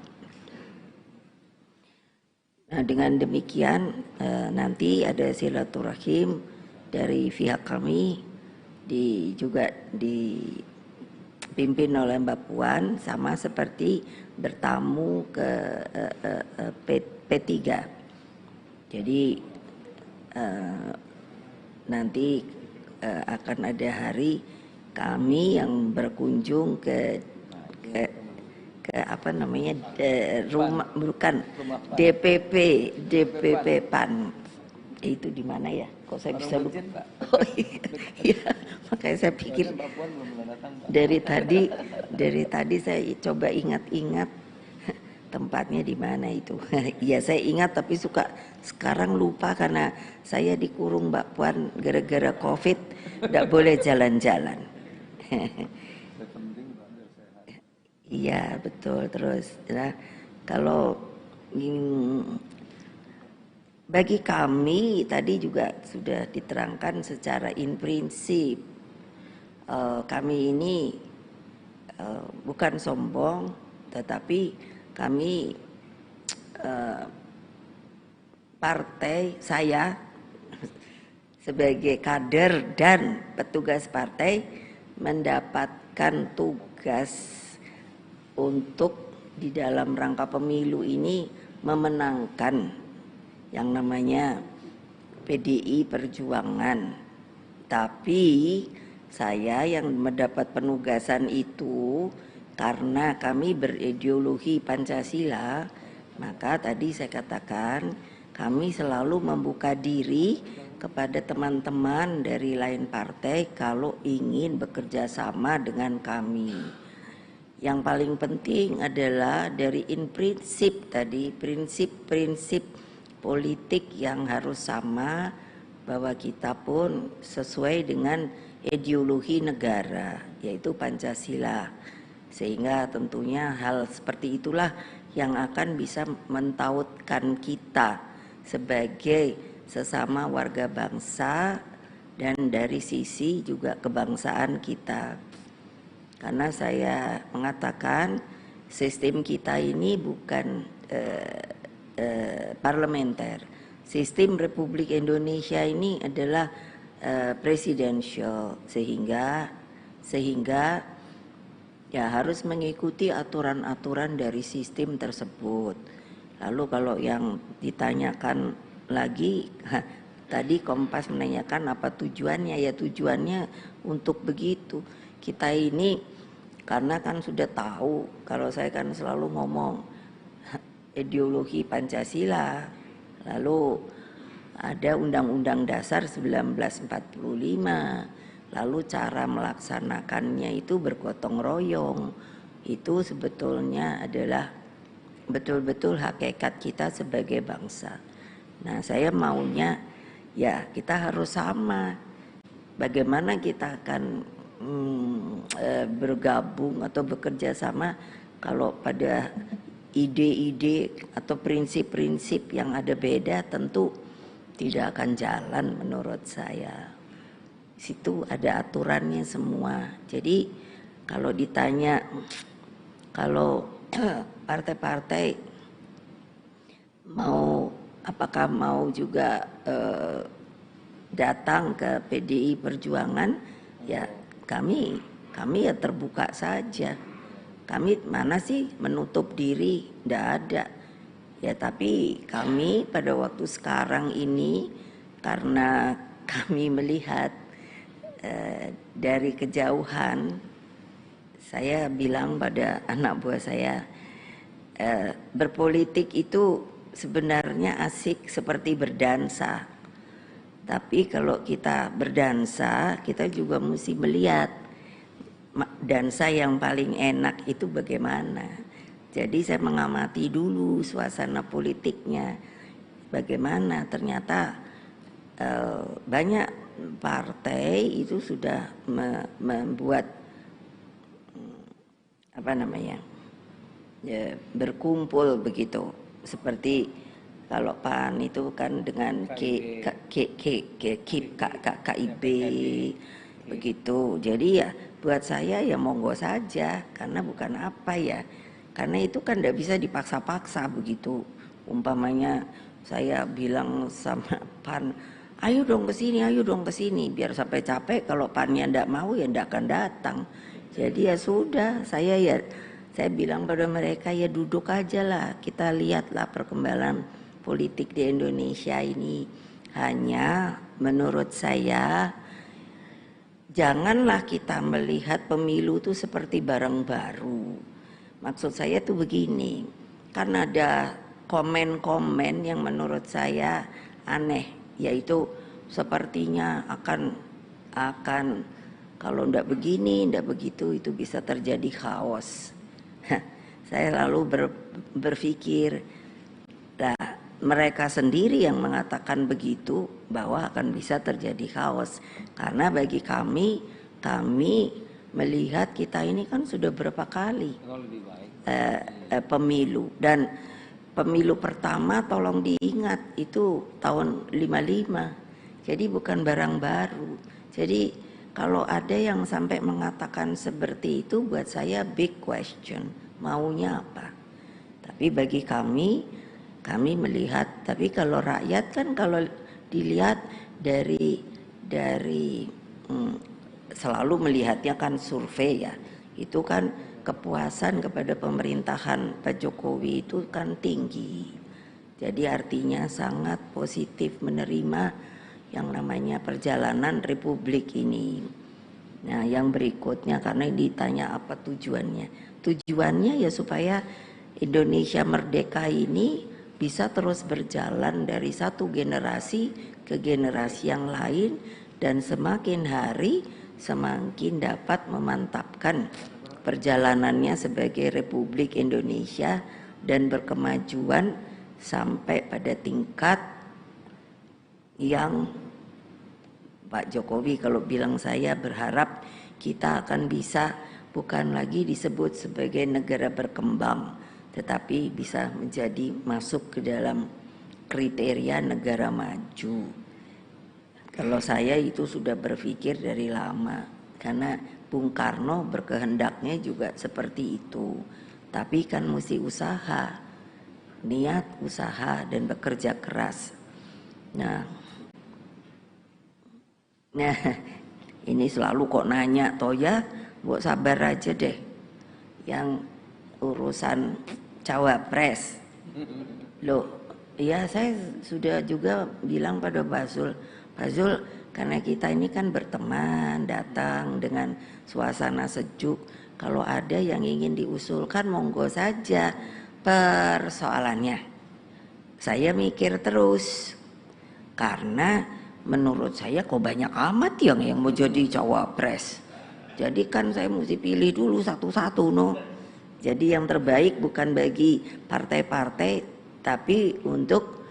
Nah, dengan demikian nanti ada silaturahim dari pihak kami juga dipimpin oleh Mbak Puan, sama seperti bertamu ke P3. Jadi nanti akan ada hari kami yang berkunjung ke apa namanya rumah, bukan DPP PAN, itu di mana ya? Kok saya bisa lupa? Oh iya, makanya saya pikir dari tadi saya coba ingat-ingat tempatnya di mana itu. Iya saya ingat, tapi sekarang lupa karena saya dikurung Mbak Puan gara-gara COVID, tidak boleh jalan-jalan. Iya betul. Terus ya, kalau bagi kami tadi juga sudah diterangkan secara in prinsip, kami ini bukan sombong, tetapi kami partai, saya sebagai kader dan petugas partai mendapatkan tugas untuk di dalam rangka pemilu ini memenangkan yang namanya PDI Perjuangan. Tapi saya yang mendapat penugasan itu karena kami berideologi Pancasila, maka tadi saya katakan kami selalu membuka diri kepada teman-teman dari lain partai kalau ingin bekerja sama dengan kami. Yang paling penting adalah dari in prinsip tadi, prinsip-prinsip politik yang harus sama, bahwa kita pun sesuai dengan ideologi negara, yaitu Pancasila. Sehingga tentunya hal seperti itulah yang akan bisa mentautkan kita sebagai sesama warga bangsa dan dari sisi juga kebangsaan kita. Karena saya mengatakan sistem kita ini bukan parlementer. Sistem Republik Indonesia ini adalah presidential, sehingga ya harus mengikuti aturan-aturan dari sistem tersebut. Lalu kalau yang ditanyakan lagi, tadi Kompas menanyakan apa tujuannya, ya tujuannya untuk begitu. Kita ini karena kan sudah tahu, kalau saya kan selalu ngomong ideologi Pancasila, lalu ada Undang-Undang Dasar 1945, lalu cara melaksanakannya itu bergotong royong. Itu sebetulnya adalah betul-betul hakikat kita sebagai bangsa. Nah, saya maunya ya kita harus sama. Bagaimana kita akan bergabung atau bekerja sama kalau pada ide-ide atau prinsip-prinsip yang ada beda, tentu tidak akan jalan menurut saya. Situ ada aturannya semua. Jadi kalau ditanya kalau partai-partai apakah mau juga datang ke PDI Perjuangan, ya kami ya terbuka saja. Kami mana sih menutup diri, tidak ada. Ya tapi kami pada waktu sekarang ini karena kami melihat dari kejauhan, saya bilang pada anak buah saya, berpolitik itu sebenarnya asik seperti berdansa. Tapi kalau kita berdansa, kita juga mesti melihat dansa yang paling enak itu bagaimana. Jadi saya mengamati dulu suasana politiknya. Bagaimana ternyata banyak partai itu sudah membuat apa namanya ya, berkumpul begitu, seperti kalau PAN itu kan dengan KIB begitu. Jadi ya buat saya ya monggo saja, karena bukan apa ya, karena itu kan tidak bisa dipaksa-paksa begitu. Umpamanya saya bilang sama PAN, ayo dong ke sini, ayo dong ke sini, biar sampai capek. Kalau PAN-nya tidak mau ya tidak akan datang. Jadi ya sudah, saya bilang pada mereka ya duduk aja lah, kita lihatlah perkembangan politik di Indonesia ini. Hanya menurut saya janganlah kita melihat pemilu itu seperti barang baru. Maksud saya tuh begini, kan ada komen-komen yang menurut saya aneh, yaitu sepertinya akan kalau ndak begini, ndak begitu, itu bisa terjadi chaos. Saya lalu berpikir, nah, mereka sendiri yang mengatakan begitu, bahwa akan bisa terjadi chaos. Karena bagi kami melihat kita ini kan sudah berapa kali pemilu, dan pemilu pertama tolong diingat itu tahun 55, jadi bukan barang baru. Jadi kalau ada yang sampai mengatakan seperti itu, buat saya big question, maunya apa? Tapi bagi kami melihat, tapi kalau rakyat kan kalau dilihat dari selalu melihatnya kan survei ya, itu kan kepuasan kepada pemerintahan Pak Jokowi itu kan tinggi. Jadi artinya sangat positif menerima yang namanya perjalanan Republik ini. Nah, yang berikutnya, karena ditanya apa tujuannya. Tujuannya ya supaya Indonesia merdeka ini bisa terus berjalan dari satu generasi ke generasi yang lain, dan semakin hari semakin dapat memantapkan perjalanannya sebagai Republik Indonesia dan berkemajuan sampai pada tingkat yang Pak Jokowi kalau bilang, saya berharap kita akan bisa bukan lagi disebut sebagai negara berkembang, tetapi bisa menjadi masuk ke dalam kriteria negara maju. Kalau saya itu sudah berpikir dari lama, karena Bung Karno berkehendaknya juga seperti itu. Tapi kan mesti usaha, niat usaha dan bekerja keras. Nah ini selalu kok nanya, Toya, buat sabar aja deh. Yang urusan cawapres, loh, ya saya sudah juga bilang pada Pak Zul, karena kita ini kan berteman, datang dengan suasana sejuk. Kalau ada yang ingin diusulkan, monggo saja. Persoalannya, saya mikir terus, karena menurut saya kok banyak amat yang mau jadi cawapres. Jadi kan saya mesti pilih dulu satu-satu, no. Jadi yang terbaik bukan bagi partai-partai, tapi untuk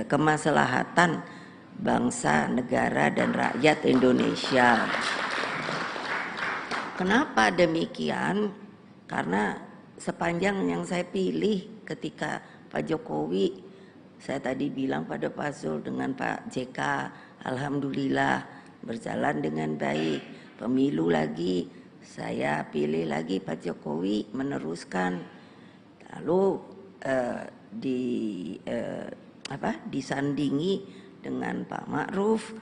kemaslahatan bangsa, negara, dan rakyat Indonesia. Kenapa demikian? Karena sepanjang yang saya pilih ketika Pak Jokowi, saya tadi bilang pada Pak Zul dengan Pak JK, alhamdulillah berjalan dengan baik. Pemilu lagi, saya pilih lagi Pak Jokowi meneruskan. Lalu disandingi dengan Pak Ma'ruf.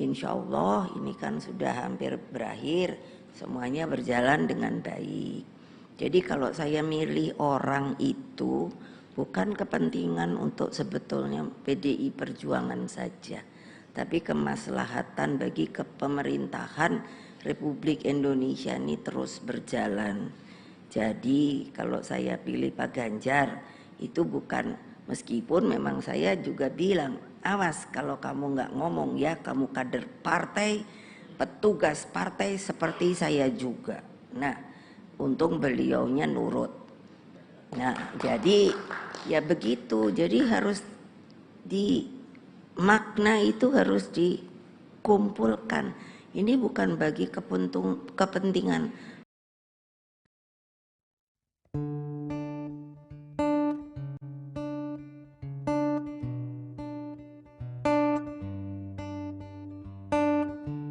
Insya Allah ini kan sudah hampir berakhir, semuanya berjalan dengan baik. Jadi kalau saya milih orang itu bukan kepentingan untuk sebetulnya PDI Perjuangan saja, tapi kemaslahatan bagi kepemerintahan Republik Indonesia ini terus berjalan. Jadi kalau saya pilih Pak Ganjar itu bukan, meskipun memang saya juga bilang, awas kalau kamu nggak ngomong ya, kamu kader partai, petugas partai seperti saya juga. Nah, untung beliaunya nurut. Nah, jadi ya begitu. Jadi harus makna itu harus dikumpulkan. Ini bukan bagi kepentingan.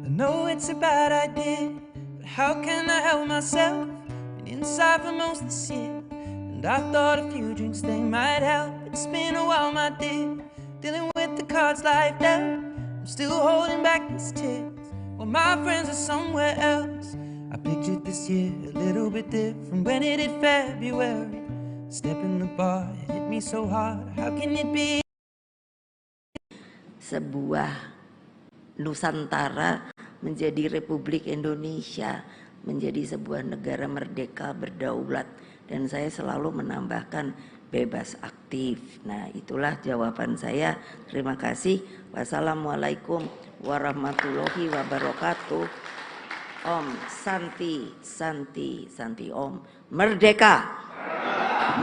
I know it's a bad idea, but how can I help myself? Been inside for most this year, and I thought a few drinks they might help. It's been a while, my dear, dealing with the cards life dealt. I'm still holding back these tears, while my friends are somewhere else. I pictured this year a little bit different when it hit February. Step in the bar, it hit me so hard. How can it be? Sebuah Nusantara menjadi Republik Indonesia, menjadi sebuah negara merdeka berdaulat, dan saya selalu menambahkan bebas aktif. Nah, itulah jawaban saya. Terima kasih. Wassalamualaikum warahmatullahi wabarakatuh. Om Santi, Santi, Santi Om. Merdeka.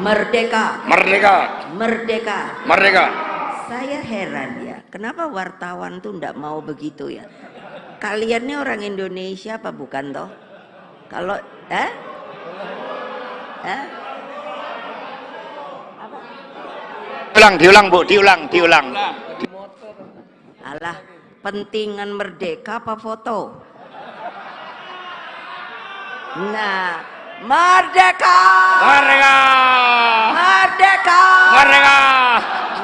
Merdeka. Merdeka. Merdeka. Merdeka. Saya heran ya, kenapa wartawan tuh ndak mau begitu ya? Kalian ini orang Indonesia apa bukan toh? Kalau Diulang Bu, diulang. Alah, pentingan merdeka apa foto? Nah, merdeka! Merdeka! Merdeka! Merdeka!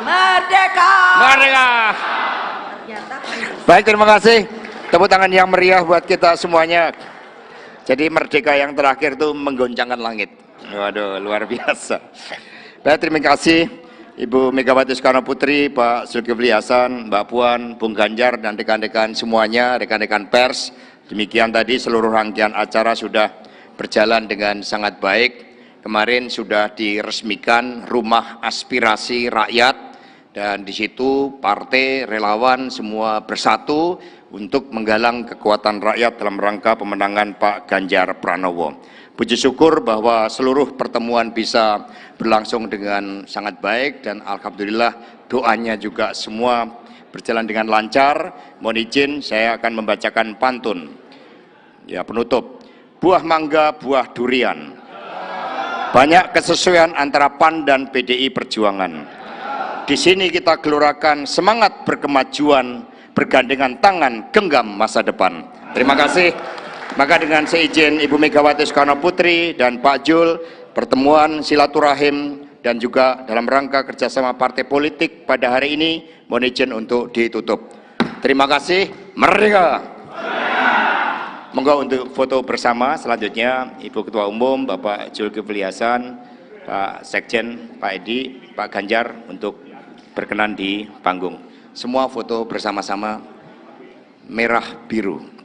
Merdeka! Merdeka! Baik, terima kasih. Tepuk tangan yang meriah buat kita semuanya. Jadi merdeka yang terakhir itu menggoncangkan langit. Waduh, luar biasa. Baik, terima kasih Ibu Megawati Soekarno Putri, Pak Zulkifli Hasan, Mbak Puan, Bung Ganjar, dan rekan-rekan semuanya, rekan-rekan pers. Demikian tadi seluruh rangkaian acara sudah berjalan dengan sangat baik. Kemarin sudah diresmikan rumah aspirasi rakyat, dan di situ partai, relawan semua bersatu untuk menggalang kekuatan rakyat dalam rangka pemenangan Pak Ganjar Pranowo. Puji syukur bahwa seluruh pertemuan bisa berlangsung dengan sangat baik, dan alhamdulillah doanya juga semua berjalan dengan lancar. Mohon izin saya akan membacakan pantun. Ya, penutup. Buah mangga, buah durian. Banyak kesesuaian antara PAN dan PDI Perjuangan. Di sini kita gelorakan semangat berkemajuan, bergandengan tangan, genggam masa depan. Terima kasih. Maka dengan seizin Ibu Megawati Soekarno Putri dan Pak Jul, pertemuan silaturahim dan juga dalam rangka kerjasama partai politik pada hari ini, mohon izin untuk ditutup. Terima kasih. Merdeka! Monggo untuk foto bersama. Selanjutnya Ibu Ketua Umum Bapak Zulkifli Hasan, Pak Sekjen, Pak Edi, Pak Ganjar untuk berkenan di panggung. Semua foto bersama-sama merah biru.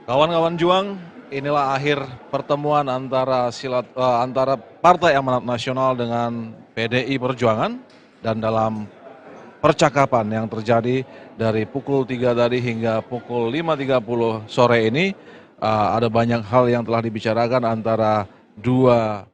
Kawan-kawan Juang, inilah akhir pertemuan antara Partai Amanat Nasional dengan PDI Perjuangan, dan dalam percakapan yang terjadi dari pukul 3 tadi hingga pukul 5.30 sore ini ada banyak hal yang telah dibicarakan antara dua